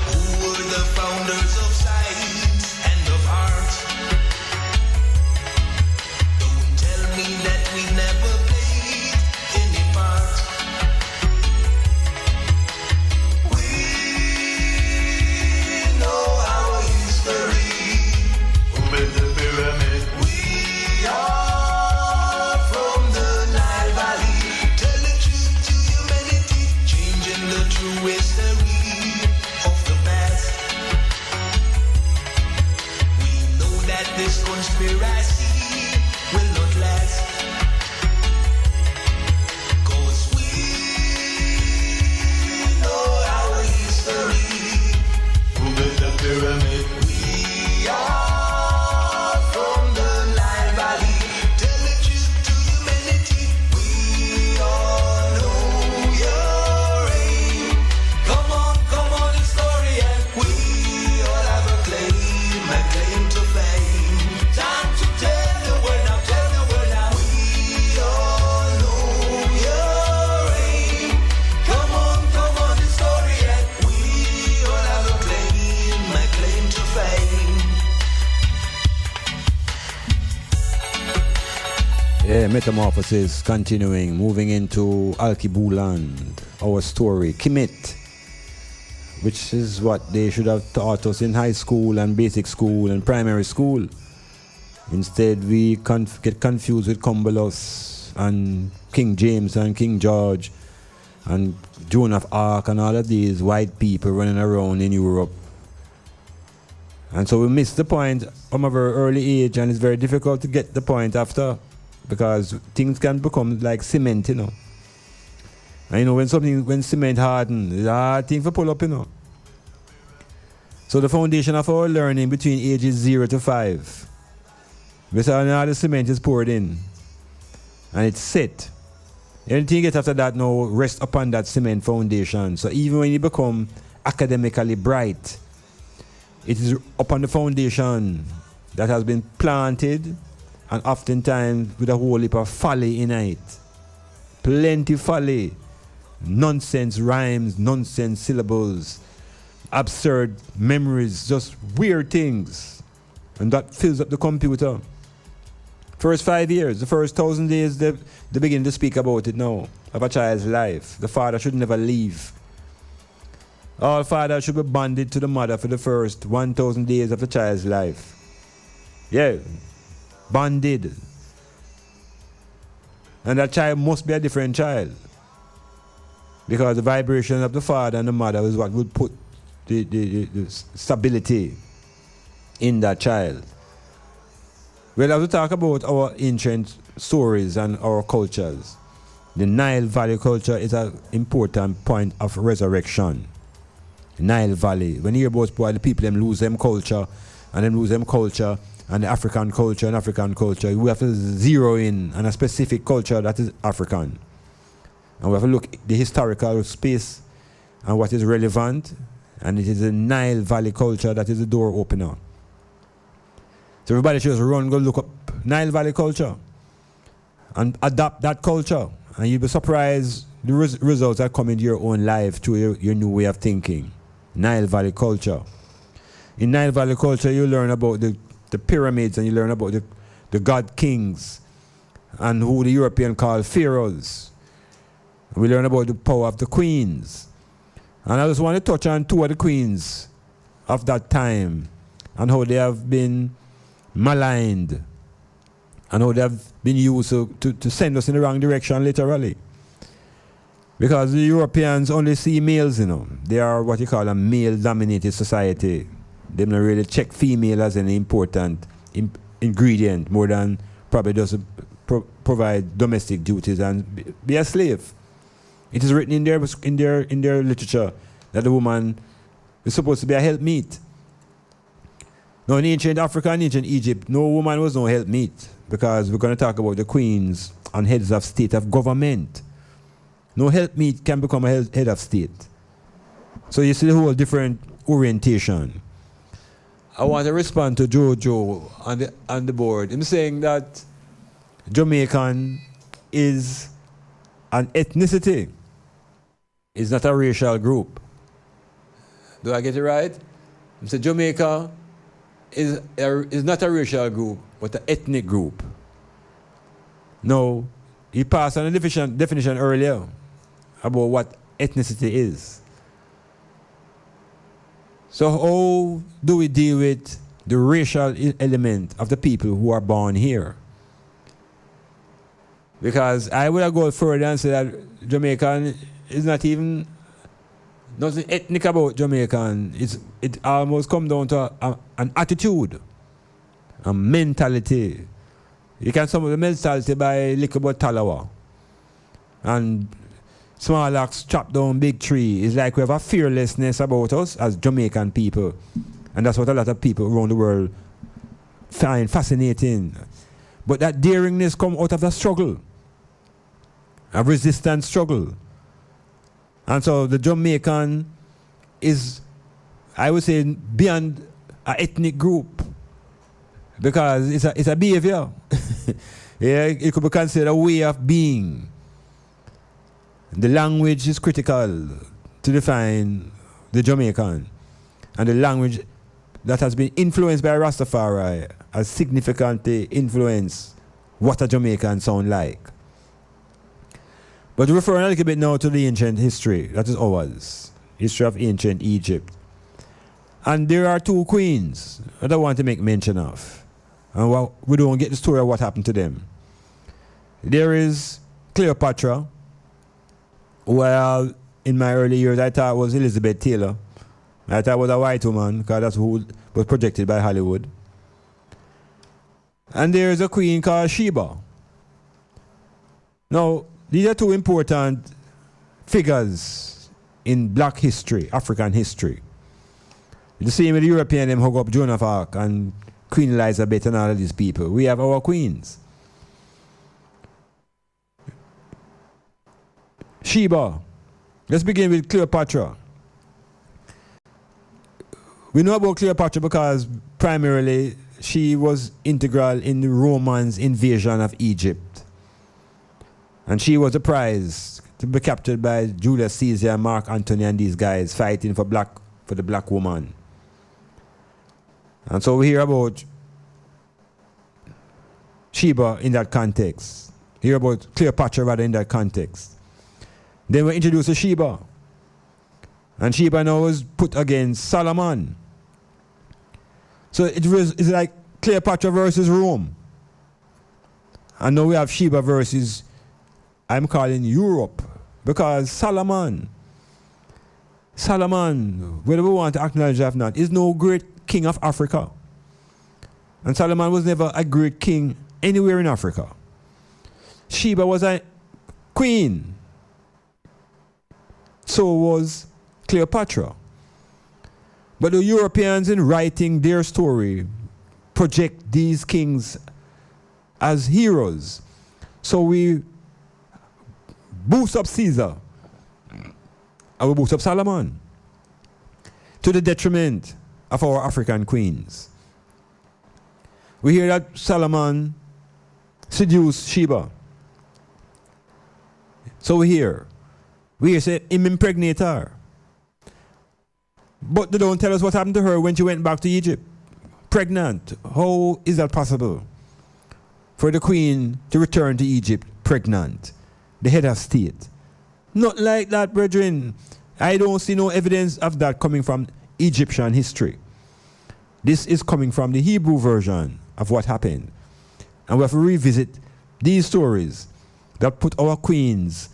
Speaker 8: Who were the founders of science and of make we are from the Nile Valley. Tell the truth to humanity. We all know your aim. Come on, the story, and we all have a claim to fame. Time to tell the world now, we all know your aim. Come on, the story, and we all have a claim to fame.
Speaker 5: Yeah, Metamorphosis continuing, moving into Alkibu land. Our story, Kimit, which is what they should have taught us in high school and basic school and primary school. Instead, we get confused with Cumberlos and King James and King George and Joan of Arc and all of these white people running around in Europe. And so we miss the point from a very early age, and it's very difficult to get the point after, because things can become like cement, you know. And you know, when cement hardens, it's a hard thing to pull up, you know. So the foundation of our learning between ages 0 to 5, because now the cement is poured in and it's set. Anything you get after that now rests upon that cement foundation. So even when you become academically bright, it is upon the foundation that has been planted, and oftentimes with a whole heap of folly in it. Plenty folly. Nonsense rhymes, nonsense syllables, absurd memories, just weird things. And that fills up the computer. First 5 years, the first 1,000 days, they begin to speak about it now, of a child's life. The father should never leave. All fathers should be bonded to the mother for the first 1,000 days of the child's life. Yeah, bonded. And that child must be a different child, because the vibration of the father and the mother is what would put the stability in that child. Well, as we talk about our ancient stories and our cultures, the Nile Valley culture is an important point of resurrection. Nile Valley. When you hear about the people them lose them culture, and the African culture, we have to zero in on a specific culture that is African. And we have to look at the historical space and what is relevant, and it is the Nile Valley culture that is the door opener. So everybody should just run, go look up Nile Valley culture and adopt that culture, and you'll be surprised the results that come into your own life through your new way of thinking. Nile Valley culture. In Nile Valley culture, you learn about the pyramids, and you learn about the god kings and who the European call pharaohs. We learn about the power of the queens. And I just want to touch on 2 of the queens of that time and how they have been maligned and how they have been used to send us in the wrong direction, literally. Because the Europeans only see males, you know. They are what you call a male-dominated society. They don't really check female as an important ingredient more than probably just provide domestic duties and be a slave. It is written in their literature that the woman is supposed to be a helpmeet. Now in ancient Africa and ancient Egypt, no woman was no helpmeet, because we're going to talk about the queens and heads of state of government. No helpmeet can become a head of state. So you see the whole different orientation. I want to respond to Jojo on the board. I'm saying that Jamaican is an ethnicity. It's not a racial group. Do I get it right? I'm saying Jamaica is not a racial group, but an ethnic group. No, he passed on a definition earlier about what ethnicity is. So how do we deal with the racial element of the people who are born here? Because I would go further and say that Jamaican is nothing ethnic about Jamaican. It almost comes down to an attitude, a mentality. You can sum up the mentality by little about Talawa. And small axe chop down big tree. It's like we have a fearlessness about us as Jamaican people. And that's what a lot of people around the world find fascinating. But that daringness comes out of the struggle, a resistance struggle. And so the Jamaican is, I would say, beyond an ethnic group, because it's a behavior. Yeah, it could be considered a way of being. The language is critical to define the Jamaican, and the language that has been influenced by Rastafari has significantly influenced what a Jamaican sound like. But referring a little bit now to the ancient history, that is ours, history of ancient Egypt. And there are two queens that I want to make mention of. And we don't get the story of what happened to them. There is Cleopatra, well, in my early years I thought it was Elizabeth Taylor. I thought it was a white woman, because that's who was projected by Hollywood. And there is a queen called Sheba. Now, these are two important figures in black history, African history. The same with the European, them hug up Joan of Arc and Queen Elizabeth and all of these people. We have our queens. Sheba. Let's begin with Cleopatra. We know about Cleopatra because primarily she was integral in the Romans' invasion of Egypt. And she was a prize to be captured by Julius Caesar, Mark Antony, and these guys fighting for the black woman. And so we hear about Sheba in that context. Hear about Cleopatra rather in that context. Then we introduce to Sheba. And Sheba now is put against Solomon. So it's like Cleopatra versus Rome. And now we have Sheba versus, I'm calling Europe, because Solomon, whether we want to acknowledge it or not, is no great king of Africa. And Solomon was never a great king anywhere in Africa. Sheba was a queen. So was Cleopatra. But the Europeans, in writing their story, project these kings as heroes. So we boost up Caesar and we boost up Solomon, to the detriment of our African queens. We hear that Solomon seduced Sheba. So we hear say him impregnate her. But they don't tell us what happened to her when she went back to Egypt. Pregnant. How is that possible? For the queen to return to Egypt pregnant, the head of state. Not like that, brethren. I don't see no evidence of that coming from Egyptian history. This is coming from the Hebrew version of what happened. And we have to revisit these stories that put our queens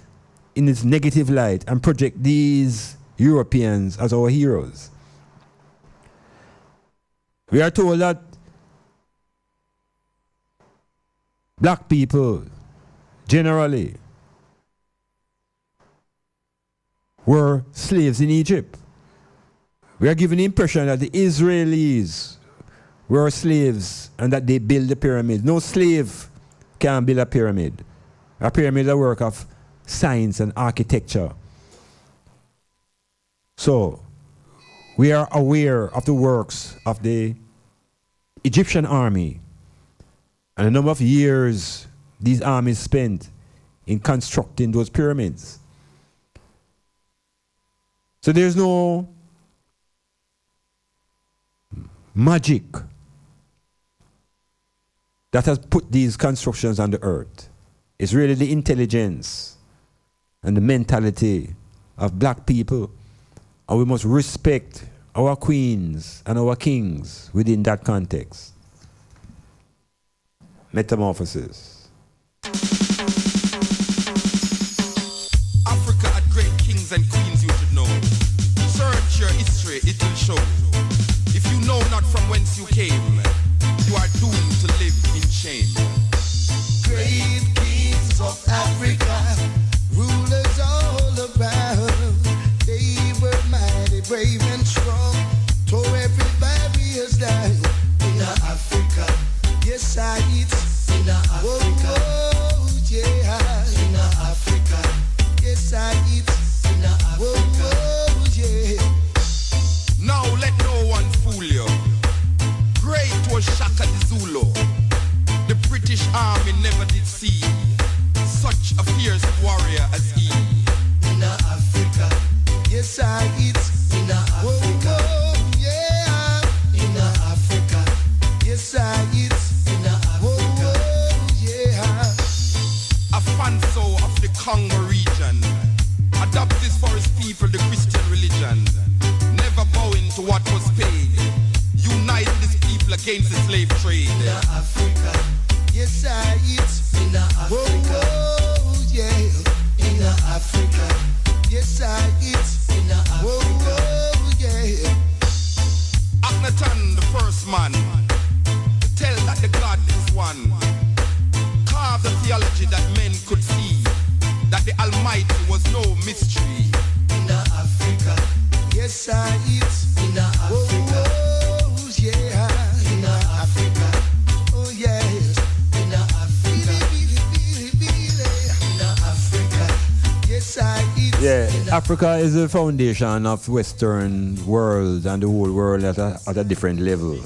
Speaker 5: in its negative light and project these Europeans as our heroes. We are told that black people generally were slaves in Egypt. We are given the impression that the Israelis were slaves and that they built the pyramids. No slave can build a pyramid. A pyramid is a work of science and architecture. So, we are aware of the works of the Egyptian army and the number of years these armies spent in constructing those pyramids. So there's no magic that has put these constructions on the earth. It's really the intelligence and the mentality of black people. And we must respect our queens and our kings within that context. Metamorphosis.
Speaker 20: Africa had great kings and queens, you should know. Search your history, it will show. If you know not from whence you came, you are doomed to live in shame.
Speaker 6: Great kings of Africa, rulers all about. They were mighty, brave and strong, tore every barrier
Speaker 20: crusade, uniting this people against the slave trade.
Speaker 3: In Africa, yes I it's in Africa, oh yeah. In Africa, yes I it's in Africa, oh yeah.
Speaker 20: Akhenaten, the first man, to tell that the God is one, carved the theology that men could see, that the Almighty was no mystery.
Speaker 3: In Africa, yes I it's in Africa, oh yeah. In Africa, oh yes. In Africa, in Africa, yes I it's.
Speaker 5: Yeah, Africa is the foundation of Western world and the whole world at a different level.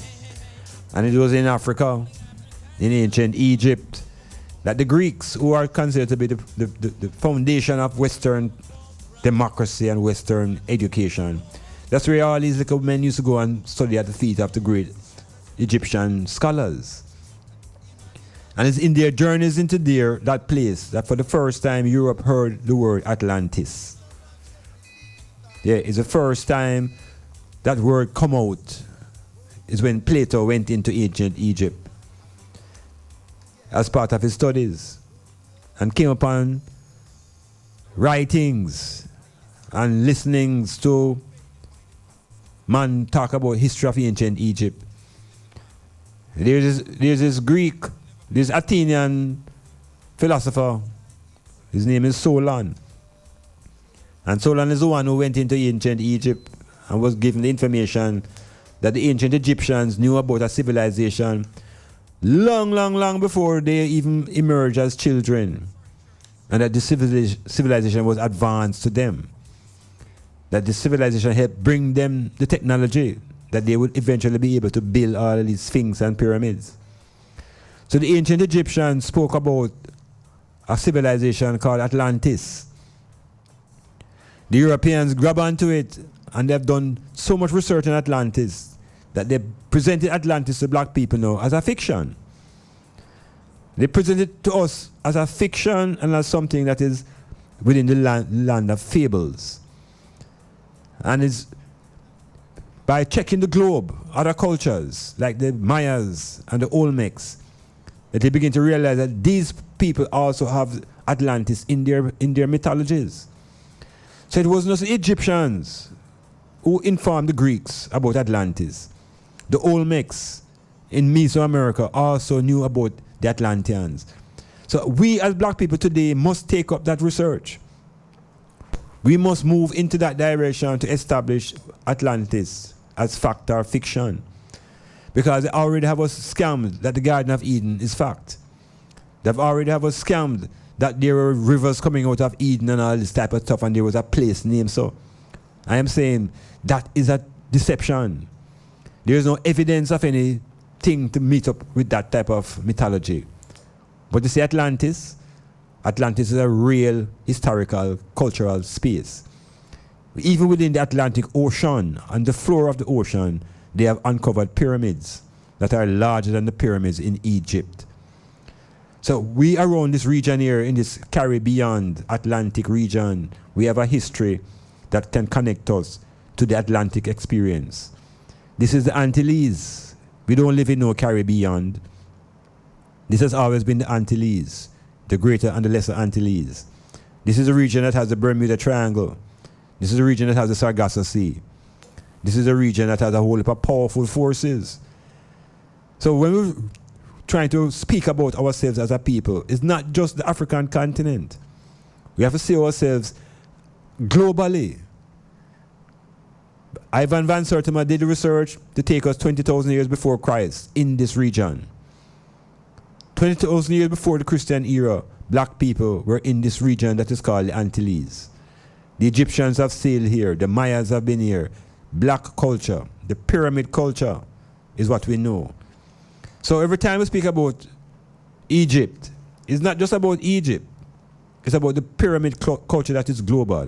Speaker 5: And it was in Africa, in ancient Egypt, that the Greeks, who are considered to be the foundation of Western democracy and Western education, that's where all these little men used to go and study at the feet of the great Egyptian scholars. And it's in their journeys into that place that for the first time Europe heard the word Atlantis. Yeah, it's the first time that word come out is when Plato went into ancient Egypt as part of his studies and came upon writings and listenings to man talk about history of ancient Egypt. There's this Greek, this Athenian philosopher, his name is Solon. And Solon is the one who went into ancient Egypt and was given the information that the ancient Egyptians knew about a civilization long before they even emerged as children, and that the civilization was advanced to them, that the civilization helped bring them the technology that they would eventually be able to build all of these sphinx and pyramids. So the ancient Egyptians spoke about a civilization called Atlantis. The Europeans grab onto it, and they've done so much research on Atlantis that they presented Atlantis to black people now as a fiction. They present it to us as a fiction and as something that is within the land of fables. And it's by checking the globe, other cultures like the Mayas and the Olmecs, that they begin to realize that these people also have Atlantis in their mythologies. So it wasn't just the Egyptians who informed the Greeks about Atlantis. The Olmecs in Mesoamerica also knew about the Atlanteans. So we as black people today must take up that research. We must move into that direction to establish Atlantis as fact or fiction. Because they already have us scammed that the Garden of Eden is fact. They've already have us scammed that there were rivers coming out of Eden and all this type of stuff, and there was a place named so. I am saying that is a deception. There is no evidence of anything to meet up with that type of mythology. But you see Atlantis is a real historical, cultural space. Even within the Atlantic Ocean, on the floor of the ocean, they have uncovered pyramids that are larger than the pyramids in Egypt. So we around this region here, in this Caribbean, Atlantic region, we have a history that can connect us to the Atlantic experience. This is the Antilles. We don't live in no Caribbean. This has always been the Antilles, the greater and the lesser Antilles. This is a region that has the Bermuda Triangle. This is a region that has the Sargasso Sea. This is a region that has a whole heap of powerful forces. So when we're trying to speak about ourselves as a people, it's not just the African continent. We have to see ourselves globally. Ivan Van Sertima did the research to take us 20,000 years before Christ in this region. 20,000 years before the Christian era, black people were in this region that is called the Antilles. The Egyptians have sailed here. The Mayas have been here. Black culture, the pyramid culture is what we know. So every time we speak about Egypt, it's not just about Egypt. It's about the pyramid culture that is global.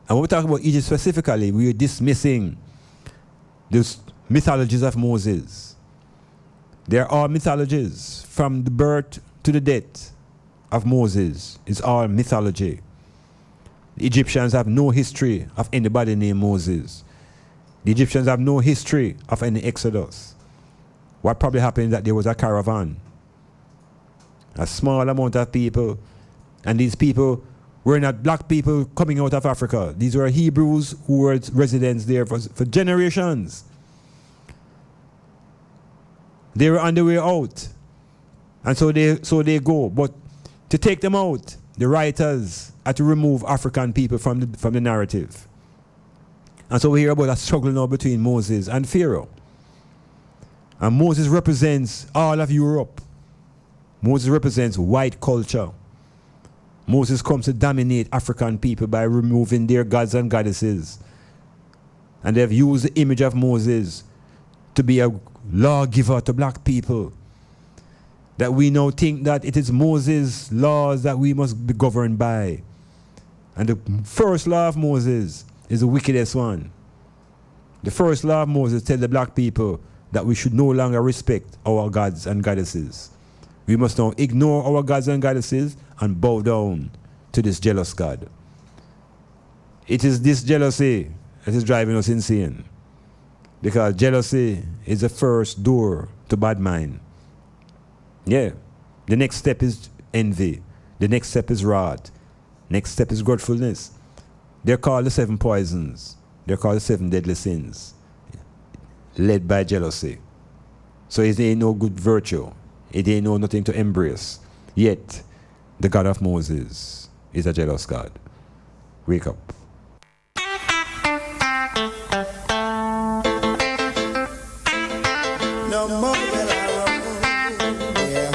Speaker 5: And when we talk about Egypt specifically, we are dismissing the mythologies of Moses. There are mythologies from the birth to the death of Moses. It's all mythology. The Egyptians have no history of anybody named Moses. The Egyptians have no history of any exodus. What probably happened is that there was a caravan, a small amount of people, and these people were not black people coming out of Africa. These were Hebrews who were residents there for generations. They were on the way out. And so they go. But to take them out, the writers had to remove African people from the narrative. And so we hear about a struggle now between Moses and Pharaoh. And Moses represents all of Europe. Moses represents white culture. Moses comes to dominate African people by removing their gods and goddesses. And they've used the image of Moses to be a lawgiver to black people. That we now think that it is Moses' laws that we must be governed by. And the first law of Moses is the wickedest one. The first law of Moses tells the black people that we should no longer respect our gods and goddesses. We must now ignore our gods and goddesses and bow down to this jealous God. It is this jealousy that is driving us insane. Because jealousy is the first door to bad mind. Yeah. The next step is envy. The next step is wrath. Next step is grudgefulness. They're called the 7 poisons. They're called the 7 deadly sins. Led by jealousy. So it ain't no good virtue. It ain't no nothing to embrace. Yet, the God of Moses is a jealous God. Wake up.
Speaker 15: No more will I roam. Yeah.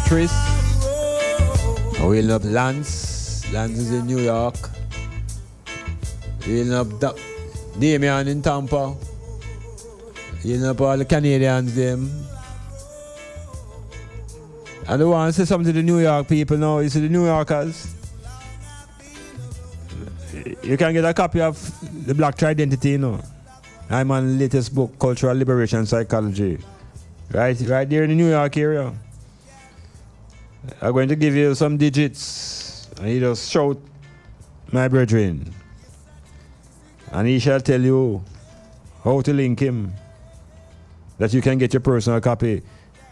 Speaker 5: Tris. We're hailing up Lance. Lance is in New York. We're hailing up Damian in Tampa. Hailing up all the Canadians them. And I want to say something to the New York people now. You see the New Yorkers? You can get a copy of The Black Tridentity, you know. I'm on the latest book, Cultural Liberation Psychology. Right there in the New York area. I'm going to give you some digits, and you just shout, my brethren. And he shall tell you how to link him, that you can get your personal copy.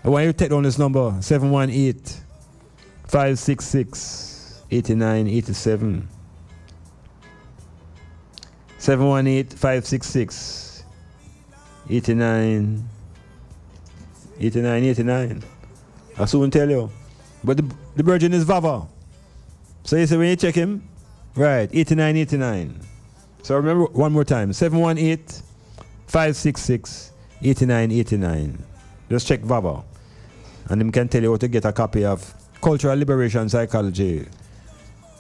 Speaker 5: I want you to take down this number, 718-566-8987. 718-566-8989. I'll soon tell you. But the virgin is Vava. So you say when you check him, right, 8989. So remember one more time, 718-566-8989. Just check Vava. And him can tell you how to get a copy of Cultural Liberation Psychology,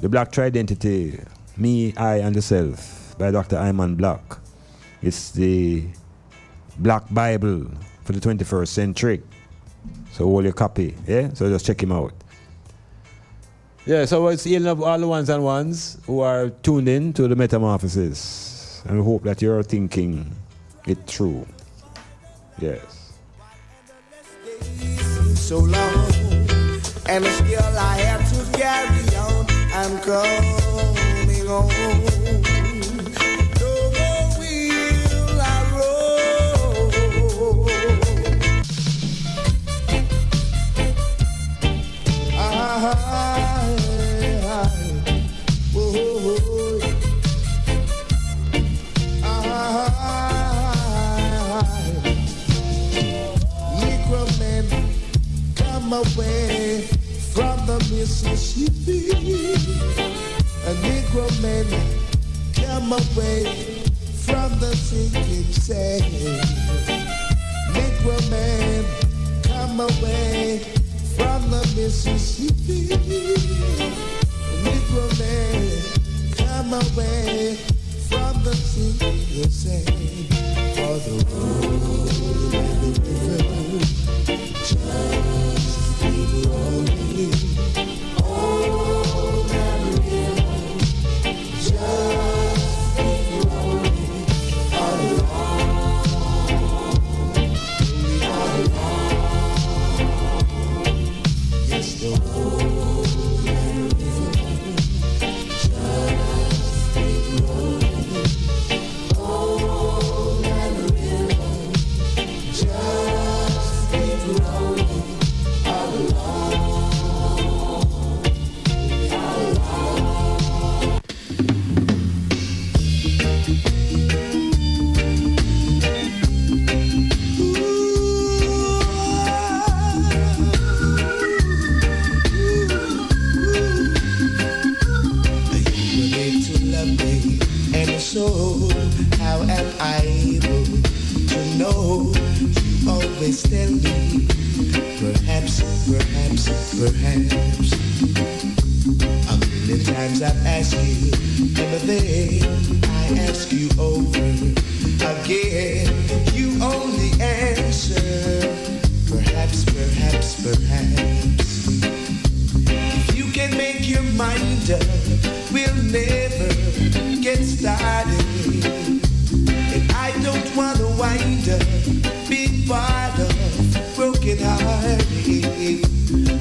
Speaker 5: The Black Tridentity, Me, I, and the Self by Dr. Iman Blak. It's the Black Bible for the 21st century. So hold your copy, yeah? So just check him out. Yeah, so it's healing up all the ones and ones who are tuned in to the Metamorphosis. And we hope that you're thinking it through. Yes.
Speaker 15: So long, and still I have to carry on. I'm coming home. No more will I roam. Negro men, come away from the Mississippi. A Negro man, come away from the sinking sand. Negro man, come away from the Mississippi. Negro man, come away from the sinking sand. For the road and the river just keep rolling. Oh, that river just keep rolling all along. Yes, the road and the river just keep rolling. Oh, that river just keep rolling all along. So how am I able to know? You always tell me, perhaps, perhaps, perhaps. A million times I've asked you, and then I ask you over again. You only answer, perhaps, perhaps, perhaps. If you can make your mind up, we'll never get started. And I don't want to wind up being part of broken hearted.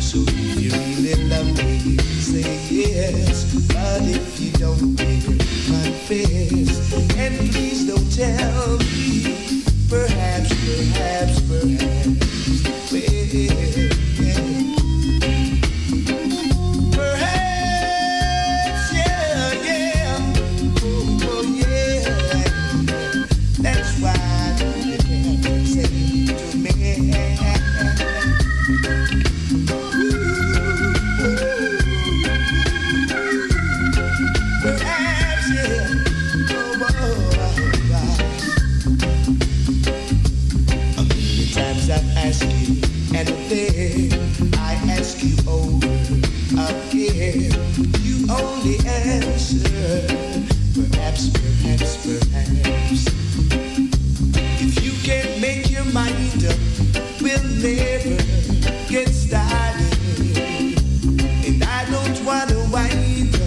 Speaker 15: So if you really love me, say yes. But if you don't, dear, confess. And please don't tell me, perhaps, perhaps, perhaps. Well, perhaps, yeah, yeah. Oh, yeah. That's why you can't say to me. Perhaps, yeah. Oh, a million times I've asked you, and then I ask you over again. You only answer, perhaps, perhaps, perhaps. If you can't make your mind up, we'll never get started. And I don't want to wind up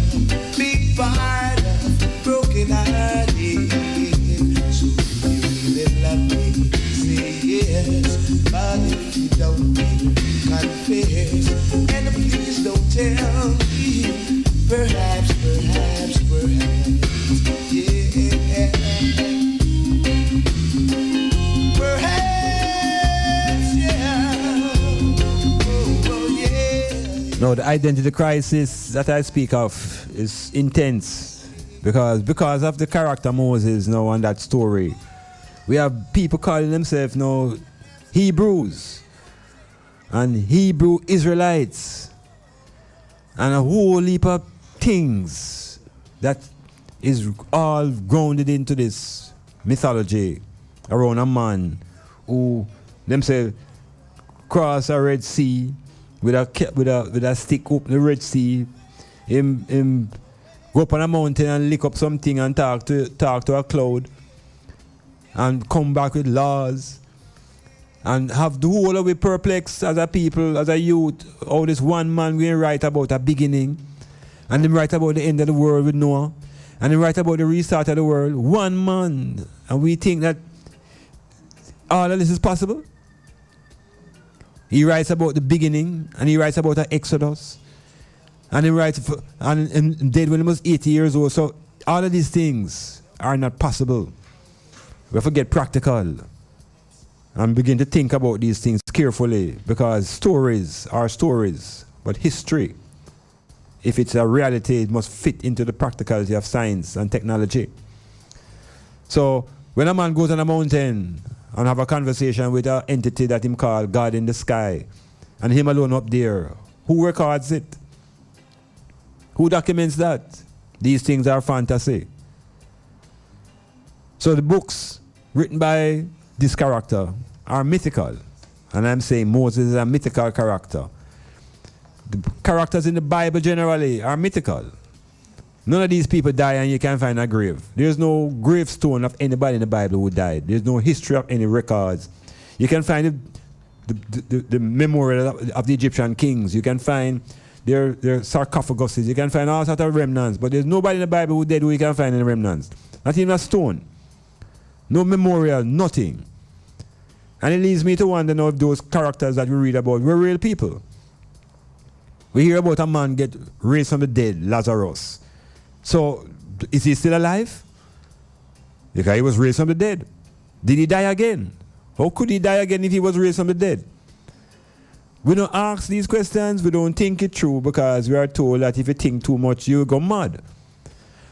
Speaker 15: big part of broken hearted. So if you really love me, say yes. But if you don't, confess. And please don't tell me, perhaps, perhaps, perhaps. Yeah. Perhaps, yeah. Oh, yeah.
Speaker 5: No, the identity crisis that I speak of is intense because of the character Moses now and that story. We have people calling themselves now Hebrews and Hebrew Israelites and a whole heap of things that is all grounded into this mythology around a man who themselves cross a Red Sea with a stick up the Red Sea. Him go up on a mountain and lick up something and talk to a cloud and come back with laws and have the whole of it perplexed as a people, as a youth. All this one man going to write about a beginning and then write about the end of the world with Noah and then write about the restart of the world. One man. And we think that all of this is possible. He writes about the beginning and he writes about the Exodus and he writes and dead when he was 80 years old. So all of these things are not possible. We have to get practical and begin to think about these things carefully, because stories are stories, but history, if it's a reality, it must fit into the practicality of science and technology. So when a man goes on a mountain and have a conversation with an entity that him call God in the sky, and him alone up there, who records it? Who documents that? These things are fantasy. So the books written by this character are mythical. And I'm saying Moses is a mythical character. The characters in the Bible generally are mythical. None of these people die and you can't find a grave. There's no gravestone of anybody in the Bible who died. There's no history of any records. You can find the memorial of the Egyptian kings. You can find their sarcophaguses. You can find all sorts of remnants. But there's nobody in the Bible who dead who you can find in the remnants. Not even a stone. No memorial, nothing. And it leads me to wonder now if those characters that we read about were real people. We hear about a man get raised from the dead, Lazarus. So, is he still alive? Because he was raised from the dead. Did he die again? How could he die again if he was raised from the dead? We don't ask these questions, we don't think it through because we are told that if you think too much, you'll go mad.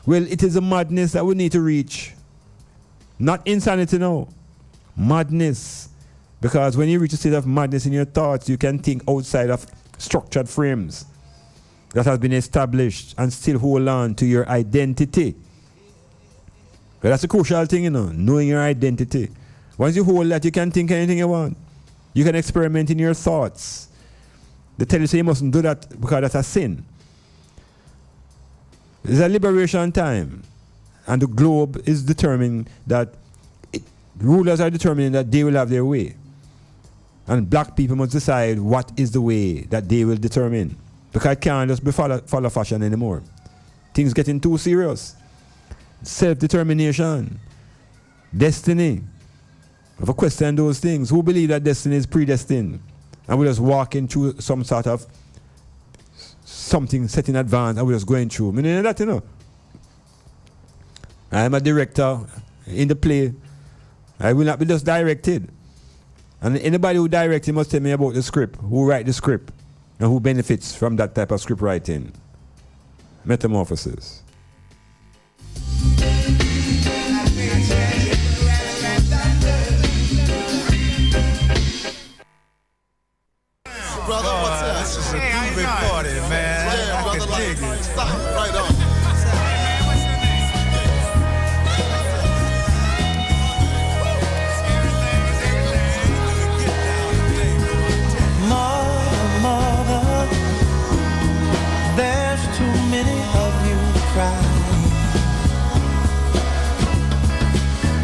Speaker 5: Well, it is a madness that we need to reach. Not insanity, no. Madness. Because when you reach a state of madness in your thoughts, you can think outside of structured frames that has been established and still hold on to your identity. But that's a crucial thing, you know, knowing your identity. Once you hold that, you can think anything you want. You can experiment in your thoughts. They tell you, say you mustn't do that because that's a sin. It's a liberation time. And the globe is determined that rulers are determining that they will have their way. And black people must decide what is the way that they will determine. Because it can't just be follow fashion anymore. Things getting too serious. Self-determination. Destiny. If I question those things, who believe that destiny is predestined? And we're just walking through some sort of something set in advance and we're just going through. I mean, that, you know. I'm a director in the play. I will not be just directed. And anybody who directs must tell me about the script, who write the script, and who benefits from that type of script writing. Metamorphosis.
Speaker 19: Brother, what's up? This is a groovy party, man. Yeah, I can dig it. Stop right on.
Speaker 7: Mother, there's too many of you crying.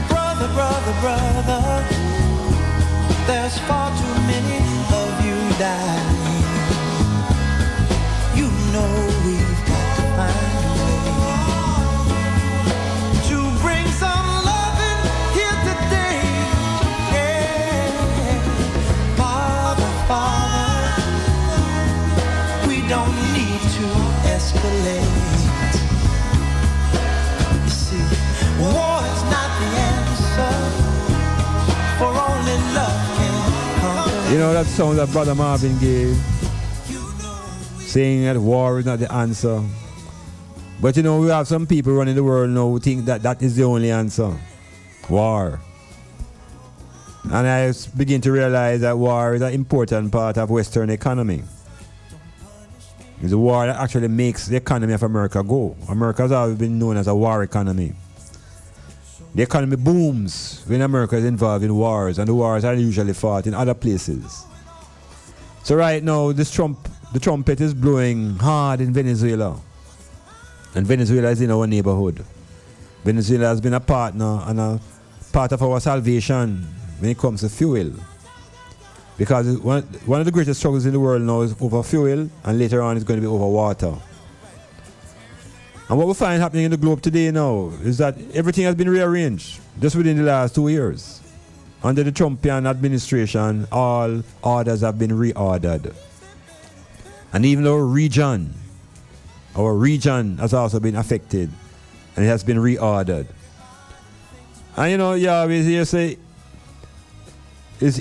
Speaker 7: Brother, brother, brother, there's far too many of you dying. You know we've got to find a way to bring some loving here today. Yeah, Father, Father, we don't need to escalate. You see, war is not the answer, for only love can conquer.
Speaker 5: You know that song that Brother Marvin gave, saying that war is not the answer. But you know, we have some people running the world now who think that that is the only answer. War. And I begin to realize that war is an important part of Western economy. It's a war that actually makes the economy of America go. America has always been known as a war economy. The economy booms when America is involved in wars, and the wars are usually fought in other places. So right now, the trumpet is blowing hard in Venezuela. And Venezuela is in our neighborhood. Venezuela has been a partner and a part of our salvation when it comes to fuel. Because one of the greatest struggles in the world now is over fuel, and later on it's going to be over water. And what we find happening in the globe today now is that everything has been rearranged just within the last 2 years. Under the Trumpian administration, all orders have been reordered. And even our region has also been affected, and it has been reordered. And you know, yeah, we here say, is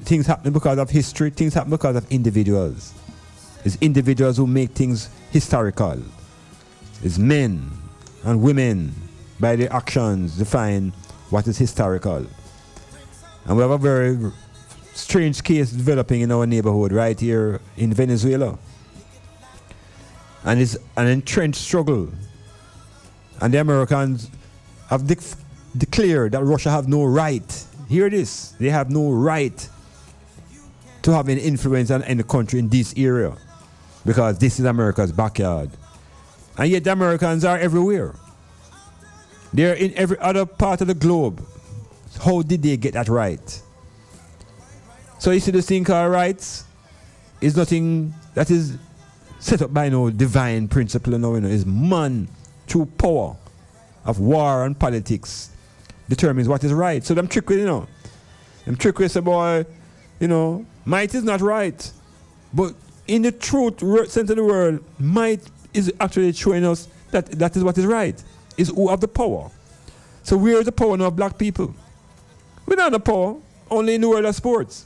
Speaker 5: things happening because of history? Things happen because of individuals. It's individuals who make things historical. It's men and women, by their actions, define what is historical. And we have a very strange case developing in our neighborhood right here in Venezuela. And it's an entrenched struggle. And the Americans have declare that Russia have no right. Hear this. They have no right to have any influence in the country in this area because this is America's backyard. And yet the Americans are everywhere. They're in every other part of the globe. How did they get that right? So you see this thing called rights is nothing that is set up by no divine principle. It's man through power of war and politics determines what is right. So them trickery, them trickery say, boy, might is not right. But in the truth sense of the word, might is actually showing us that is what is right. Is who have the power. So where is the power now of black people? We're not the power, only in the world of sports,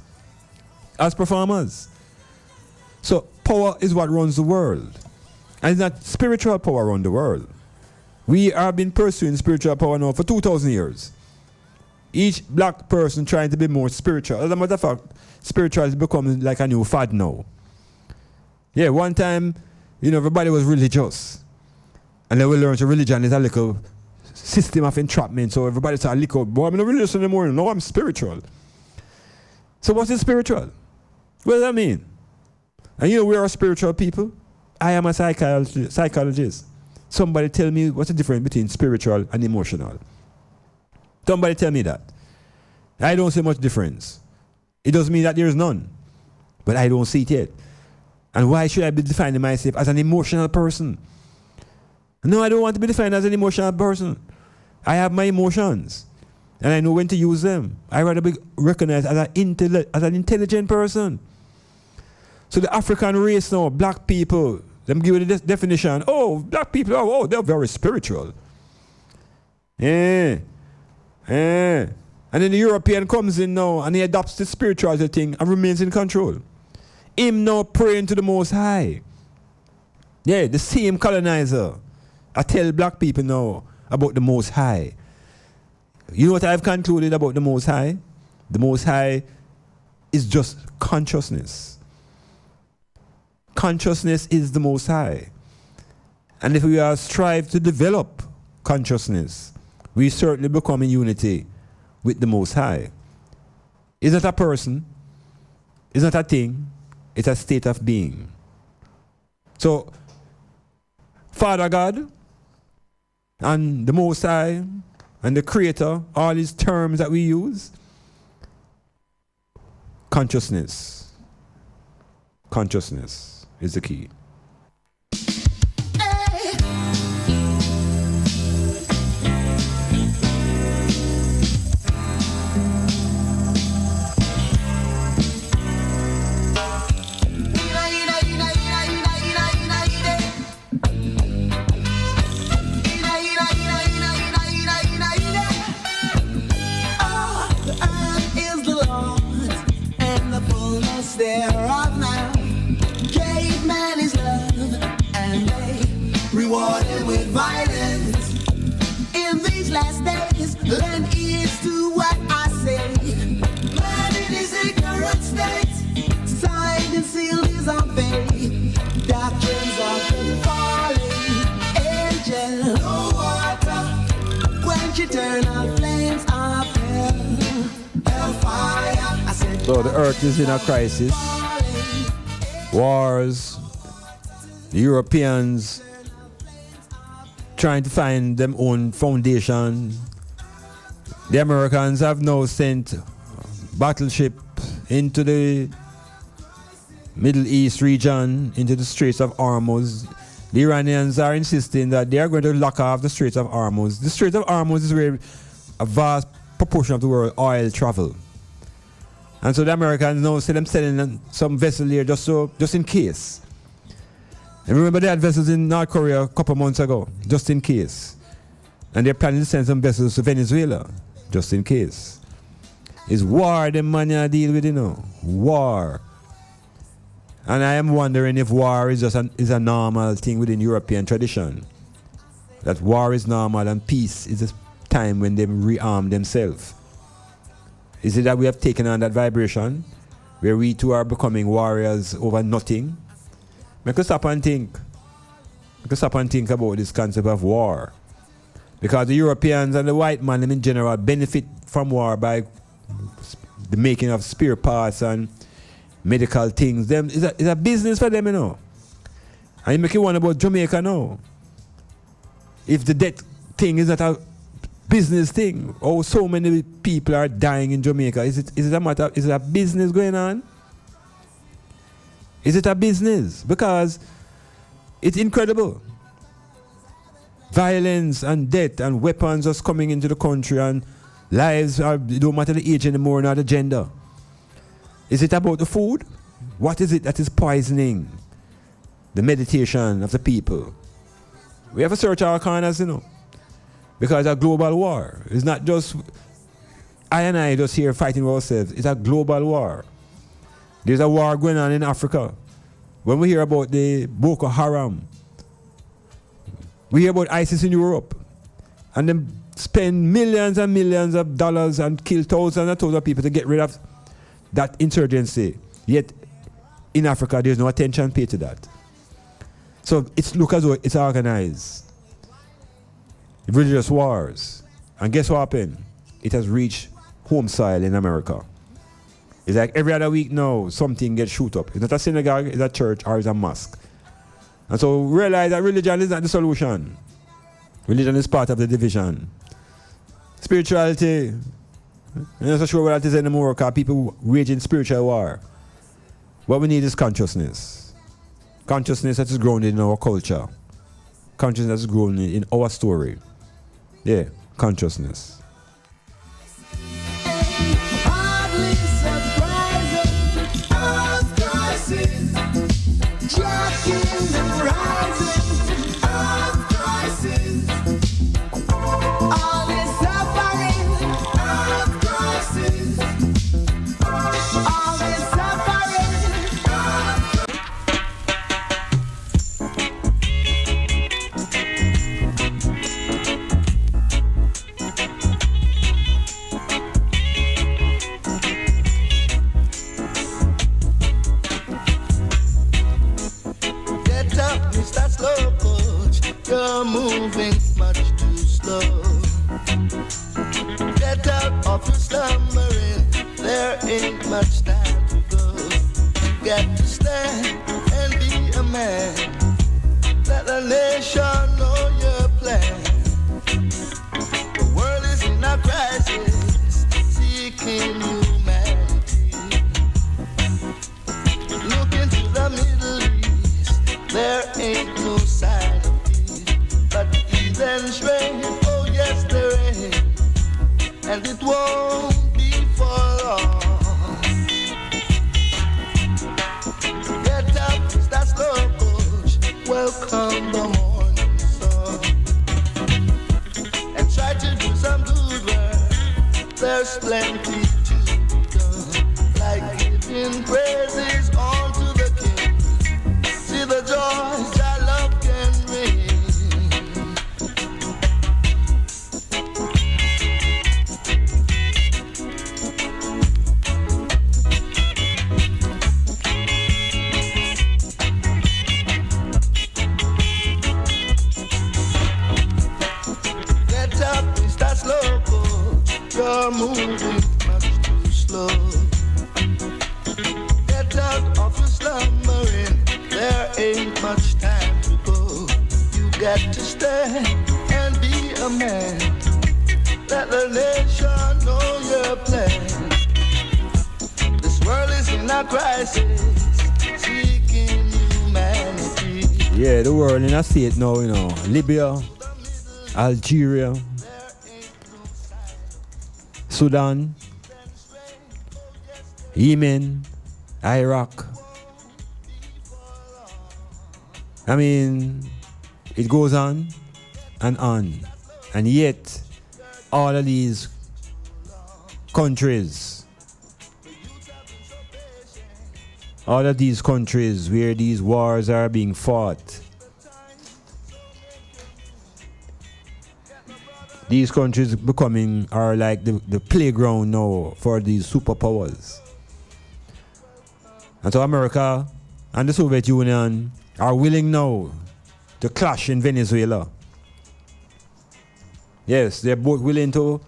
Speaker 5: as performers. So power is what runs the world. And it's not spiritual power run the world. We have been pursuing spiritual power now for 2,000 years. Each black person trying to be more spiritual. As a matter of fact, spiritual is becoming like a new fad now. Yeah, one time, everybody was religious. And then we learned that religion is a little system of entrapment. So everybody said, boy, I'm not religious anymore. No, I'm spiritual. So what is spiritual? What does that mean? And we are spiritual people. I am a psychologist. Somebody tell me what's the difference between spiritual and emotional. Somebody tell me that. I don't see much difference. It doesn't mean that there is none. But I don't see it yet. And why should I be defining myself as an emotional person? No, I don't want to be defined as an emotional person. I have my emotions. And I know when to use them. I rather be recognized as an intelligent person. So the African race now, black people, them give you the definition. Oh, black people, they're very spiritual. Yeah. And then the European comes in now and he adopts the spirituality thing and remains in control. Him now praying to the Most High. Yeah, the same colonizer. I tell black people now about the Most High. You know what I've concluded about the Most High? The Most High is just consciousness. Consciousness is the Most High. And if we are strive to develop consciousness, we certainly become in unity with the Most High. It's not a person. It's not a thing. It's a state of being. So, Father God and the Most High and the Creator, all these terms that we use, consciousness. Consciousness is the key.
Speaker 7: Thereof now gave man his love and they rewarded with violence. In these last days, lend ears to what I say. Man in his ignorant state, signed and sealed his own fate. Doctrines of the falling angel, no water, quench eternal flames of hell, hellfire.
Speaker 5: So the earth is in a crisis. Wars. The Europeans trying to find their own foundation. The Americans have now sent battleship into the Middle East region, into the Straits of Hormuz. The Iranians are insisting that they are going to lock off the Straits of Hormuz. The Straits of Hormuz is where a vast proportion of the world oil travel. And so the Americans now see them selling some vessel here just in case. And remember they had vessels in North Korea a couple months ago, just in case. And they're planning to send some vessels to Venezuela, just in case. It's war the man deal with, war. And I am wondering if war is just is a normal thing within European tradition. That war is normal and peace is a time when they rearm themselves. Is it that we have taken on that vibration where we too are becoming warriors over nothing? Make us stop and think. Make us stop and think about this concept of war. Because the Europeans and the white man in general benefit from war by the making of spare parts and medical things. Them it's a business for them, you know. And you make you one about Jamaica now. If the death thing is not a business thing, or so many people are dying in Jamaica, is it a matter? Is it a business going on? Is it a business? Because it's incredible. Violence and death and weapons just coming into the country, and lives don't matter the age anymore, not the gender. Is it about the food? What is it that is poisoning the meditation of the people? We have to search our corners, you know. Because a global war. It's not just I and I just here fighting ourselves. It's a global war. There's a war going on in Africa. When we hear about the Boko Haram, we hear about ISIS in Europe. And them spend millions and millions of dollars and kill thousands and thousands of people to get rid of that insurgency. Yet in Africa, there's no attention paid to that. So look as though it's organized. Religious wars. And guess what happened? It has reached home soil in America. It's like every other week now, something gets shoot up. It's not a synagogue, it's a church, or it's a mosque. And so realize that religion is not the solution. Religion is part of the division. Spirituality, I'm not so sure what that is anymore, because people waging spiritual war. What we need is consciousness. Consciousness that is grounded in our culture. Consciousness that is grounded in our story. Yeah, consciousness.
Speaker 7: Hardly surprising, earth crisis, jacking and rising, earth crisis, all this suffering, earth crisis, all this
Speaker 15: You're moving much too slow. Get out of your slumbering. There ain't much time to go. You got to stand and be a man. Let the nation know your plan. The world is in a crisis, seeking humanity. Look into the Middle East. There ain't no sign of but heathens reign, oh yes there is, and it won't be for long. Get up, start slow coach, welcome the morning sun, and try to do some good work, there's plenty to be done, like giving praises unto the King, see the joys that love can bring. You're moving much too slow. Get out of your slumbering. There ain't much time to go. You got to stand and be a man. Let the nation know your plan. This world is in a crisis, seeking humanity.
Speaker 5: Yeah, the world in a state now, you know. Libya, Algeria, Sudan, Yemen, Iraq. I mean, it goes on and on. And yet, all of these countries, where these wars are being fought, these countries are like the playground now for these superpowers. And so America and the Soviet Union are willing now to clash in Venezuela. Yes, they're both willing to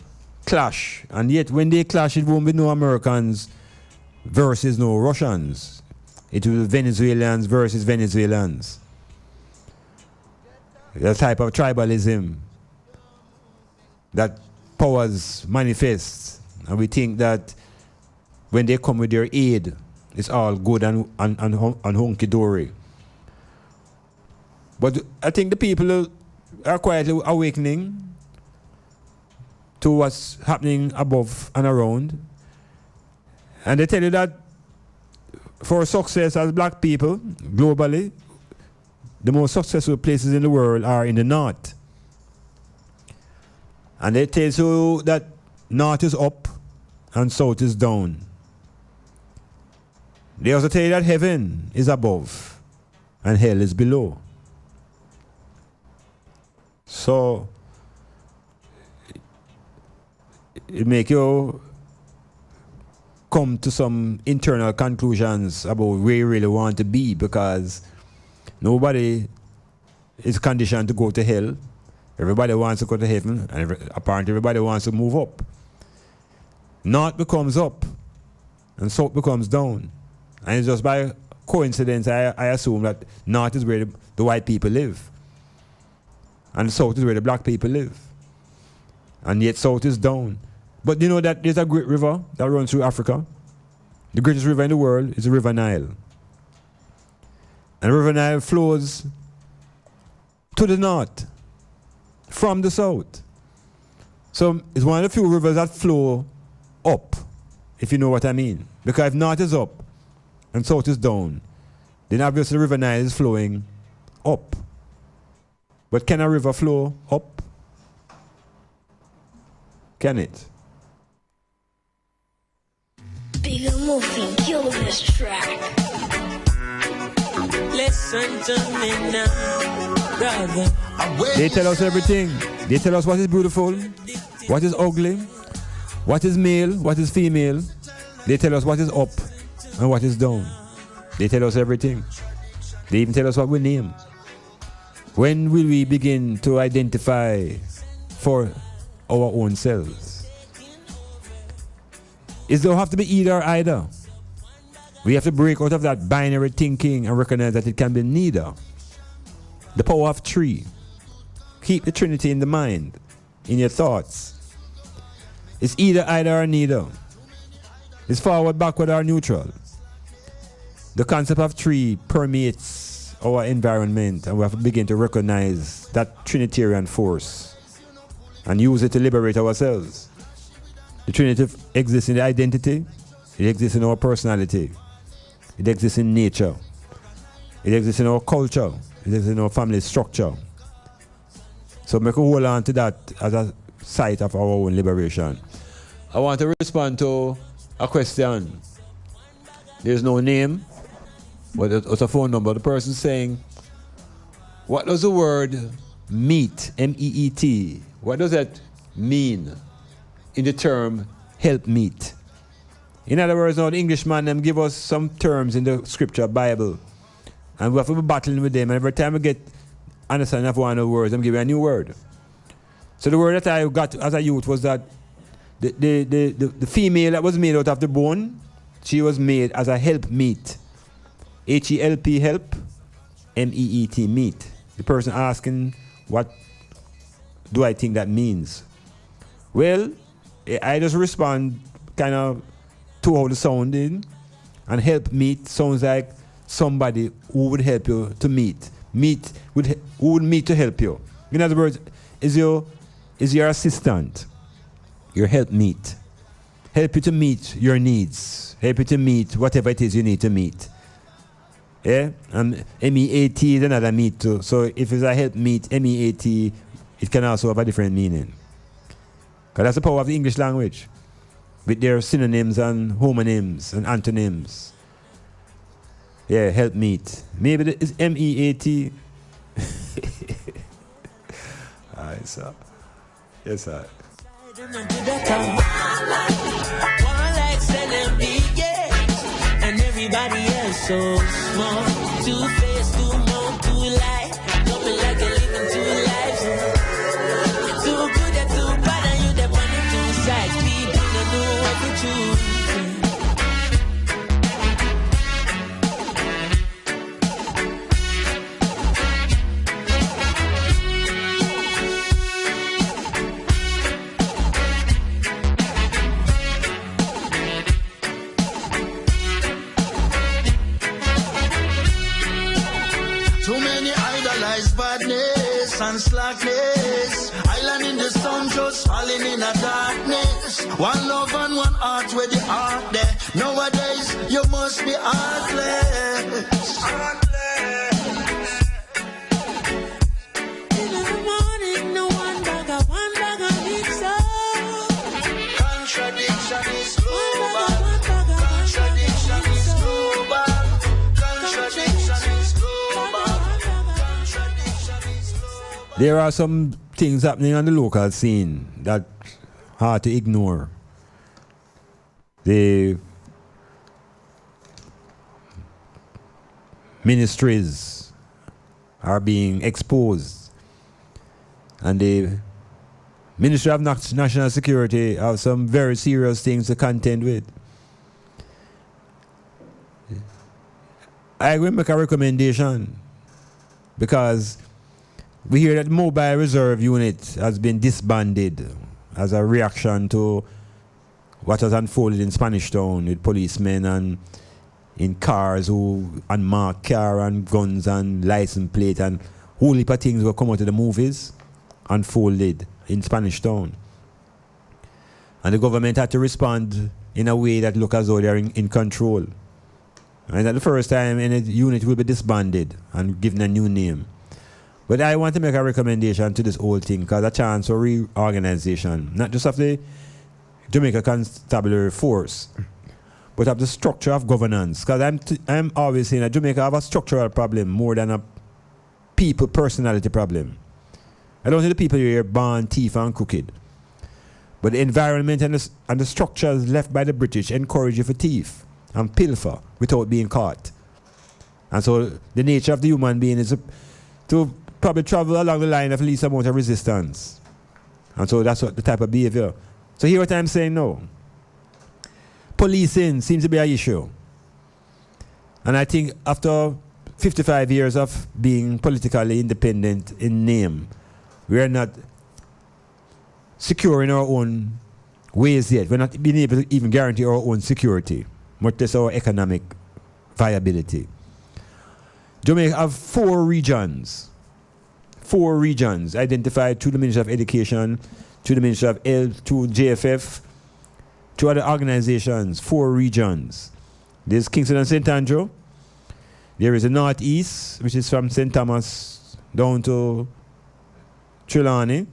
Speaker 5: clash. And yet when they clash, it won't be no Americans versus no Russians. It will be Venezuelans versus Venezuelans. The type of tribalism that powers manifest. And we think that when they come with their aid, it's all good and hunky-dory. But I think the people are quietly awakening to what's happening above and around. And they tell you that for success as black people, globally, the most successful places in the world are in the north. And they tell you that north is up and south is down. They also tell you that heaven is above and hell is below. So it make you come to some internal conclusions about where you really want to be, because nobody is conditioned to go to hell. Everybody wants to go to heaven, and apparently everybody wants to move up. North becomes up and south becomes down. And it's just by coincidence I assume that north is where the white people live and south is where the black people live. And yet south is down. But you know that there's a great river that runs through Africa. The greatest river in the world is the River Nile. And the River Nile flows to the north from the south. So it's one of the few rivers that flow up, if you know what I mean. Because if north is up and south is down, then obviously the River Nile is flowing up. But can a river flow up? Can it?
Speaker 19: Bigger moving, kill this track. Listen to me now, brother.
Speaker 5: They tell us everything. They tell us what is beautiful, what is ugly, what is male, what is female. They tell us what is up and what is down. They tell us everything. They even tell us what we name. When will we begin to identify for our own selves? It don't have to be either or either. We have to break out of that binary thinking and recognize that it can be neither. The power of three. Keep the Trinity in the mind, in your thoughts. It's either, either, or neither. It's forward, backward, or neutral. The concept of three permeates our environment, and we have to begin to recognize that Trinitarian force and use it to liberate ourselves. The Trinity exists in the identity, it exists in our personality, it exists in nature, it exists in our culture, it exists in our family structure. So make a hold on to that as a site of our own liberation. I want to respond to a question. There's no name, but it's a phone number. The person saying, what does the word meet, M-E-E-T, what does that mean in the term help meet? In other words, now the Englishman them give us some terms in the scripture, Bible, and we have to be battling with them, and every time we get understanding of one of the words, I'm giving a new word. So the word that I got as a youth was that the female that was made out of the bone, she was made as a help meet. H-E-L-P, help, M-E-E-T, meet. The person asking, what do I think that means? Well, I just respond kind of to how the sound is, and help meet sounds like somebody who would help you to meet. Who would meet to help you. In other words, is your assistant, your helpmeet. Help you to meet your needs. Help you to meet whatever it is you need to meet. Yeah? And M-E-A-T is another meet too. So if it's a helpmeet, M-E-A-T, it can also have a different meaning. Because that's the power of the English language, with their synonyms and homonyms and antonyms. Yeah, help meet. Maybe it's M-E-A-T. Alright, sir. Yes, sir.
Speaker 19: And everybody else so small. Too fast, too more, too light. Coming like a living two lives. Too good at
Speaker 8: and slackness. Island in the sun just falling in a darkness. One love and one heart where the heart there. Nowadays you must be heartless.
Speaker 7: In the morning, no one bag of pizza.
Speaker 8: Contradiction is global. Contradiction is global. Contradiction is global.
Speaker 5: There are some things happening on the local scene that hard to ignore. The ministries are being exposed, and the Ministry of National Security have some very serious things to contend with. I will make a recommendation because we hear that Mobile Reserve Unit has been disbanded as a reaction to what has unfolded in Spanish Town with policemen and in cars who unmarked car and guns and license plate and whole heap of things will come out of the movies unfolded in Spanish Town. And the government had to respond in a way that looked as though they're in control. And at the first time, any unit will be disbanded and given a new name. But I want to make a recommendation to this whole thing because a chance for reorganization, not just of the Jamaica Constabulary Force, but of the structure of governance. Because I'm always saying that Jamaica have a structural problem more than a people personality problem. I don't think the people here are born thief and crooked. But the environment and the structures left by the British encourage you to thief and pilfer without being caught. And so the nature of the human being is to probably travel along the line of least amount of resistance. And so that's what the type of behavior. So hear what I'm saying now. Policing seems to be an issue. And I think after 55 years of being politically independent in name, we are not secure in our own ways yet. We're not being able to even guarantee our own security, much less our economic viability. Jamaica have four regions identified through the Ministry of Education, through the Ministry of Health, through JFF, through other organizations, 4 regions. There's Kingston and St. Andrew. There is the Northeast, which is from St. Thomas down to Trelawney.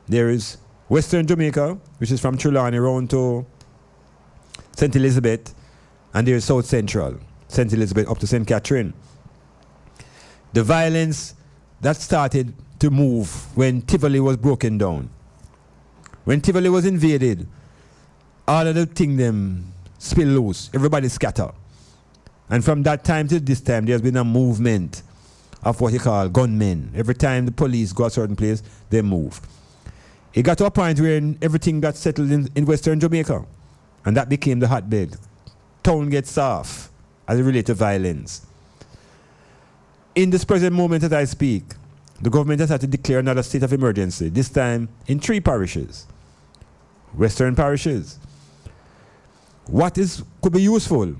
Speaker 5: There is Western Jamaica, which is from Trelawney round to St. Elizabeth. And there is South Central, St. Elizabeth up to St. Catherine. The violence that started to move when Tivoli was broken down. When Tivoli was invaded, all of the thing them spill loose. Everybody scatter. And from that time to this time, there's been a movement of what you call gunmen. Every time the police go a certain place, they move. It got to a point where everything got settled in Western Jamaica. And that became the hotbed. Town gets soft as it relates to violence. In this present moment that I speak, the government has had to declare another state of emergency, this time in 3 parishes, Western parishes. What could be useful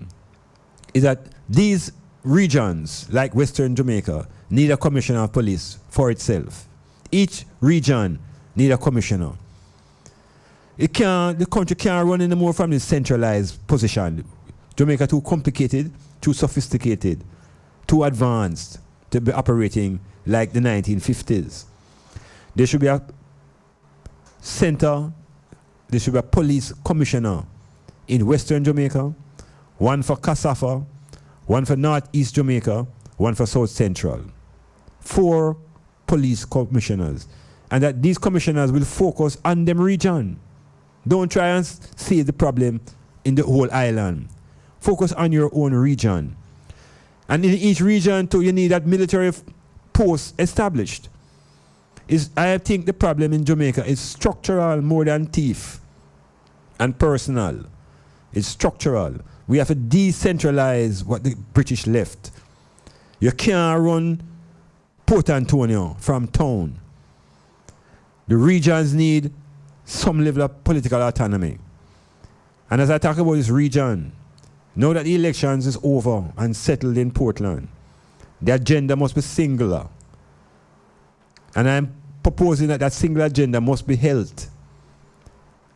Speaker 5: is that these regions, like Western Jamaica, need a commissioner of police for itself. Each region need a commissioner. The country can't run anymore from this centralized position. Jamaica too complicated, too sophisticated, too advanced to be operating like the 1950s. There should be a center, there should be a police commissioner in Western Jamaica, one for Kassafa, one for Northeast Jamaica, one for South Central. 4 police commissioners. And that these commissioners will focus on them region. Don't try and see the problem in the whole island. Focus on your own region. And in each region too, you need that military post established. I think the problem in Jamaica is structural more than thief and personal. It's structural. We have to decentralize what the British left. You can't run Port Antonio from town. The regions need some level of political autonomy. And as I talk about this region, now that the elections is over and settled in Portland, the agenda must be singular. And I'm proposing that single agenda must be health.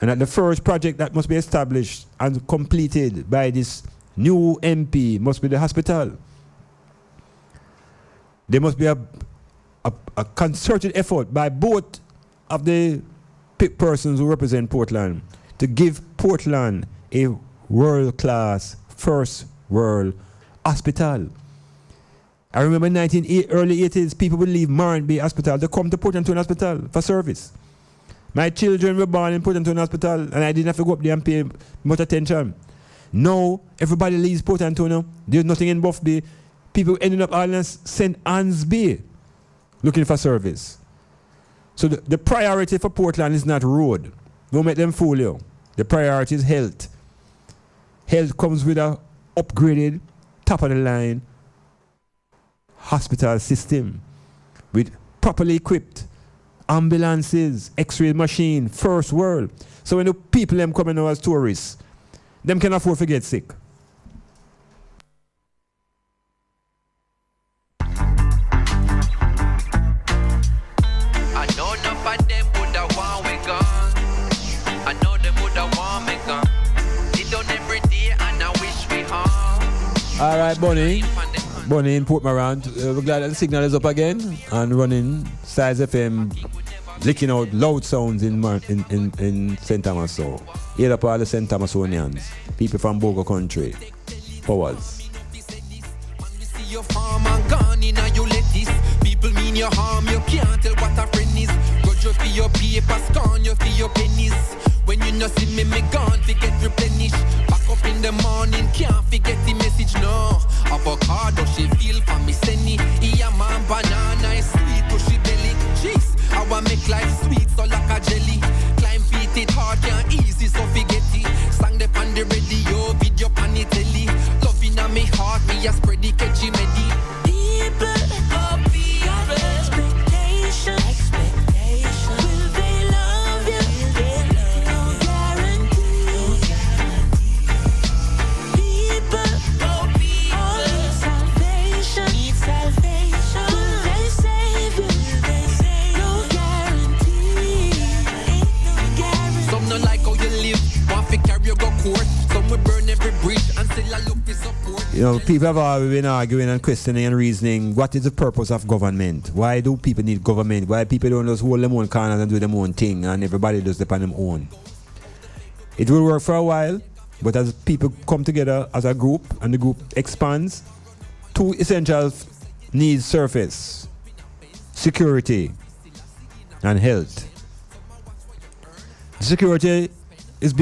Speaker 5: And that the first project that must be established and completed by this new MP must be the hospital. There must be a concerted effort by both of the persons who represent Portland to give Portland a world-class, first world hospital. I remember in early 80s, people would leave Marnby Hospital to come to Portland Hospital for service. My children were born in Portland Hospital, and I didn't have to go up there and pay much attention. Now, everybody leaves Port Antonio. There's nothing in Buffby. People ended up all in St. Anne's Bay looking for service. So the priority for Portland is not road. Don't make them fool you. The priority is health. Health comes with a upgraded, top-of-the-line hospital system with properly equipped ambulances, x-ray machine, first world. So when the people them coming now as tourists, them can afford to get sick.
Speaker 19: I know enough of them woulda want we gone. I know them woulda want me gone. Sit down every day and I wish we harm.
Speaker 5: All right, Bonnie in Port Morant. We're glad that the signal is up again and running Size FM, licking out loud sounds in St. Thomas. So, hear up all the St. Thomasonians, people from Bogo country. Powers.
Speaker 14: Your farm and gone in and you let this people mean your harm. You can't tell what a friend is. Grudge you for your paper, scorn you for your pennies. When you not see me gone, forget replenish. Back up in the morning, can't forget the message, no. Avocado, she feel for me, Senny. Yeah, man, banana is sweet to she belly. Jeez, I want make life sweet, so like a jelly. Climb feet, it hard, can't easy, so forget it. Sang the pan the radio, video pan the telly. Loving on me heart, me a spread the catchy medi.
Speaker 7: People, oh people, expectation. Will they love you? No guarantee. People, oh people, salvation. Need salvation. Will they save you? No guarantee. Ain't no guarantee.
Speaker 14: Some no like how you live, want to carry you go court. Some will burn every bridge and still I look for support.
Speaker 5: You know, people have always been arguing and questioning and reasoning, what is the purpose of government? Why do people need government? Why people don't just hold them own corners and do their own thing and everybody does depend on them own? It will work for a while, but as people come together as a group and the group expands, two essential needs surface: security and health. Security is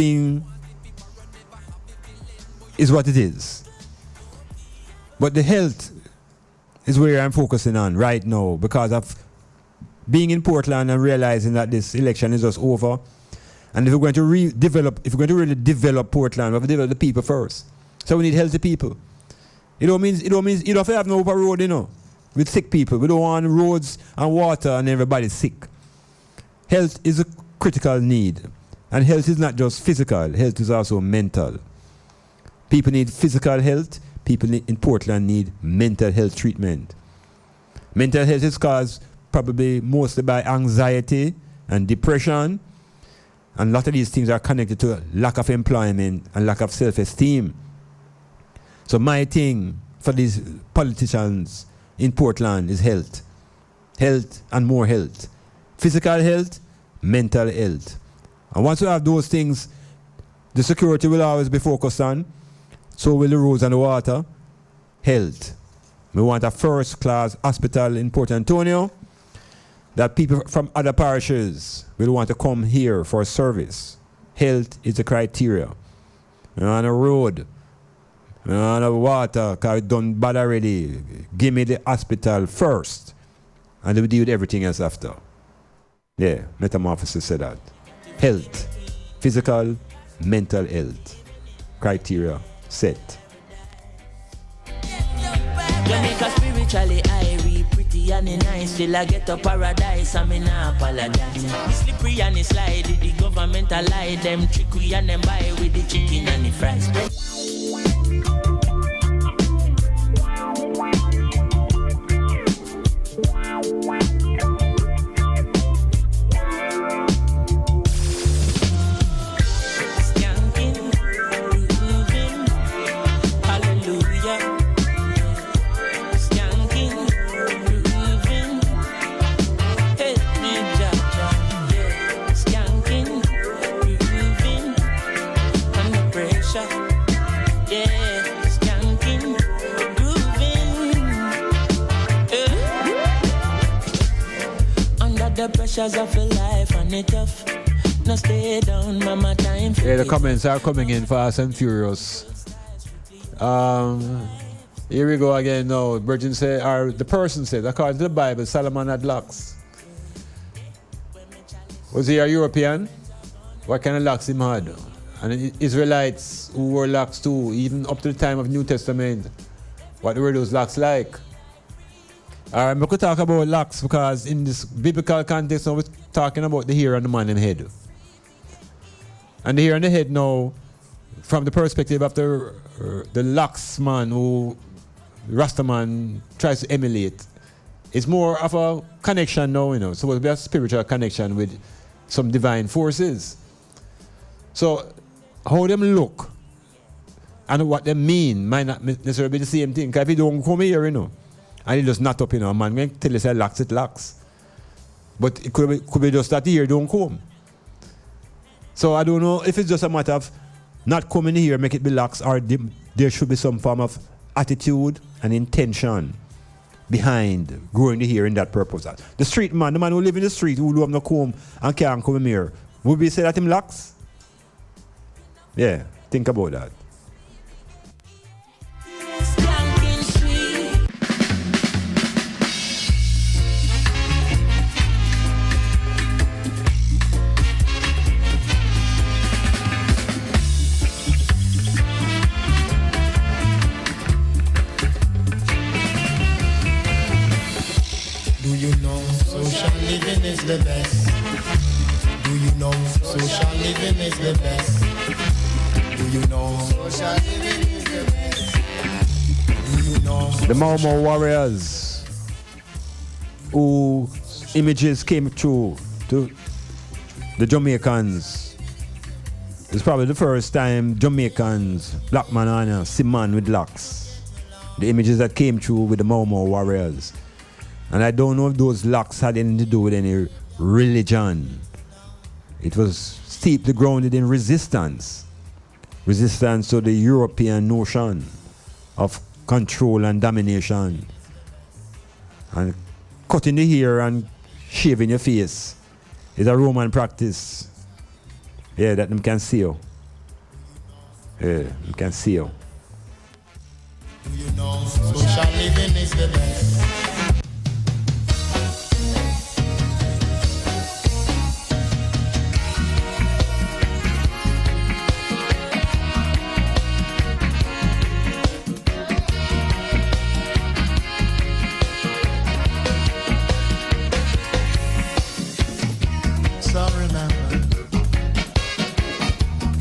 Speaker 5: what it is. But the health is where I'm focusing on right now because of being in Portland and realizing that this election is just over. And if we're going to really develop Portland, we have to develop the people first. So we need healthy people. It don't mean you don't have to have no open road, you know, with sick people. We don't want roads and water and everybody's sick. Health is a critical need. And health is not just physical, health is also mental. People need physical health. People in Portland need mental health treatment. Mental health is caused probably mostly by anxiety and depression. And a lot of these things are connected to lack of employment and lack of self-esteem. So my thing for these politicians in Portland is health. Health and more health. Physical health, mental health. And once we have those things, the security will always be focused on. So will the roads and the water. Health. We want a first-class hospital in Port Antonio that people from other parishes will want to come here for service. Health is the criteria. We want a road. We want a water, because it's done bad already. Give me the hospital first. And then we deal with everything else after. Yeah, Metamorphosis said that. Health. Physical, mental health. Criteria. Set.
Speaker 7: Jamaica spiritually irie, pretty and nice. Till I get to paradise, I mean I apologize. Slippery and slide, the government a lie. Them trickery and them buy with the chicken and the fries. pressures of your life and it tough. No stay down, mama, time for
Speaker 5: the comments are coming in fast and furious. Here we go again now. Virgin said, or the person said, according to the Bible, Solomon had locks. Was he a European? What kind of locks he had? And Israelites who wore locks too, even up to the time of New Testament. What were those locks like? Alright, we could talk about locks because in this biblical context, now we're talking about the hair on the man's head. And the hair on the head now, from the perspective of the locks man who Rastaman tries to emulate, it's more of a connection now, you know. So it'll be a spiritual connection with some divine forces. So how them look and what they mean might not necessarily be the same thing. Because if you don't come here, you know, and it just not up, you know, man, when tell you say locks, it locks. But it could be just that here don't come. So I don't know if it's just a matter of not coming here, make it be locks, or there should be some form of attitude and intention behind growing the hair in that purpose. The street man, the man who live in the street, who don't have no comb and can't come here, would we say that him locks? Yeah, think about that.
Speaker 6: Do you know social living is the best? Do you know social living is the best? Do you know social living is the best? Do you know
Speaker 5: the Mau Mau warriors who images came through to the Jamaicans. It's probably the first time Jamaicans, black man and see man with locks. The images that came through with the Mau Mau warriors. And I don't know if those locks had anything to do with any religion. It was steeply grounded in resistance. Resistance to the European notion of control and domination. And cutting the hair and shaving your face is a Roman practice. Yeah, that them can see you. Yeah, them can see you.
Speaker 6: Do you know social living is the best? So remember,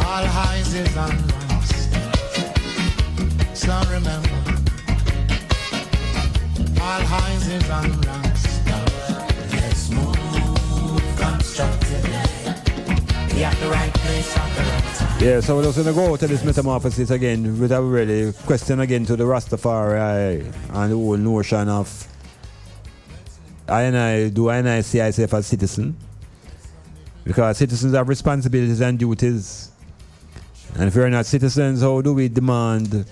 Speaker 6: all highs is unlost. So remember, all highs is unlost. Let's move constructively. Be at the right place at the right time.
Speaker 5: Yeah, so we're just going to go to this metamorphosis again with a really question again to the Rastafari and the whole notion of I see myself as citizen? Because citizens have responsibilities and duties. And if we're not citizens, how do we demand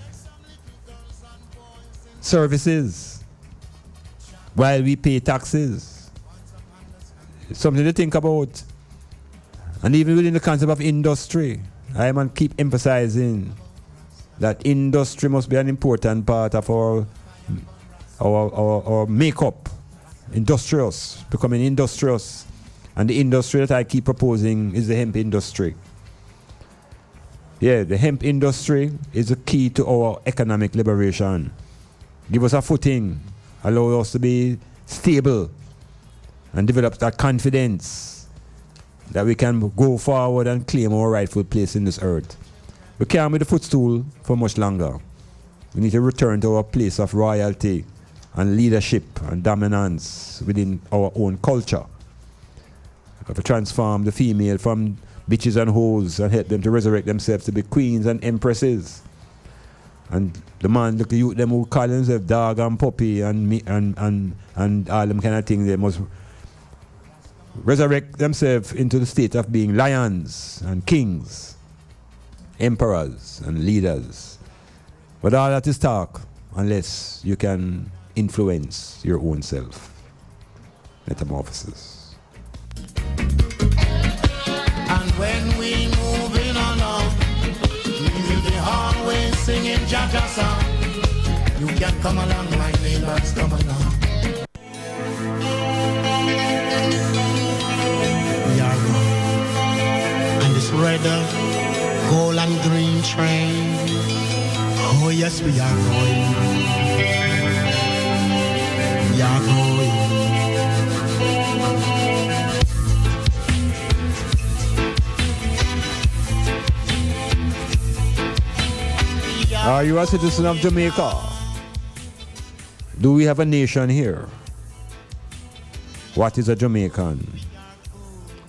Speaker 5: services while we pay taxes? It's something to think about. And even within the concept of industry, I am keep emphasizing that industry must be an important part of our makeup. Industrious, becoming industrious. And the industry that I keep proposing is the hemp industry. Yeah, the hemp industry is the key to our economic liberation. Give us a footing, allow us to be stable and develop that confidence that we can go forward and claim our rightful place in this earth. We can't be the footstool for much longer. We need to return to our place of royalty and leadership and dominance within our own culture. We have to transform the female from bitches and hoes and help them to resurrect themselves to be queens and empresses. And the man, look at you, them who call themselves dog and puppy and all them kind of things, they must resurrect themselves into the state of being lions and kings, emperors and leaders. But all that is talk unless you can influence your own self. Metamorphosis.
Speaker 6: African, come along, my neighbors, come along. We are going on this red, gold and green train. Oh yes, we are going. We are going.
Speaker 5: Are you a citizen of Jamaica? Do we have a nation here? What is a Jamaican?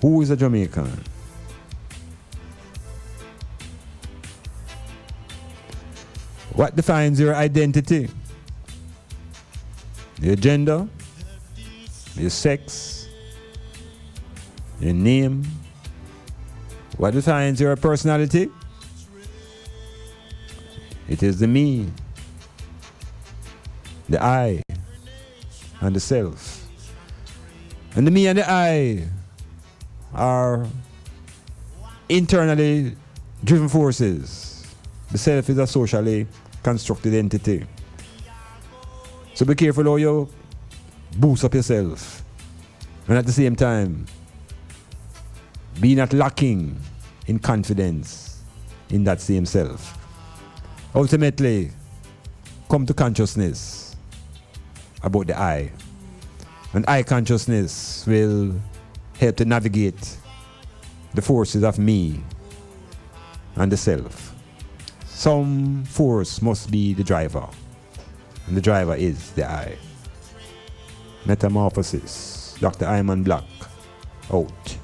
Speaker 5: Who is a Jamaican? What defines your identity? Your gender, your sex, your name. What defines your personality? It is the me, the I, and the self. And the me and the I are internally driven forces. The self is a socially constructed entity. So be careful how you boost up yourself. And at the same time, be not lacking in confidence in that same self. Ultimately, come to consciousness about the I. And I consciousness will help to navigate the forces of me and the self. Some force must be the driver, and the driver is the I. Metamorphosis, Dr. Iman Blak, out.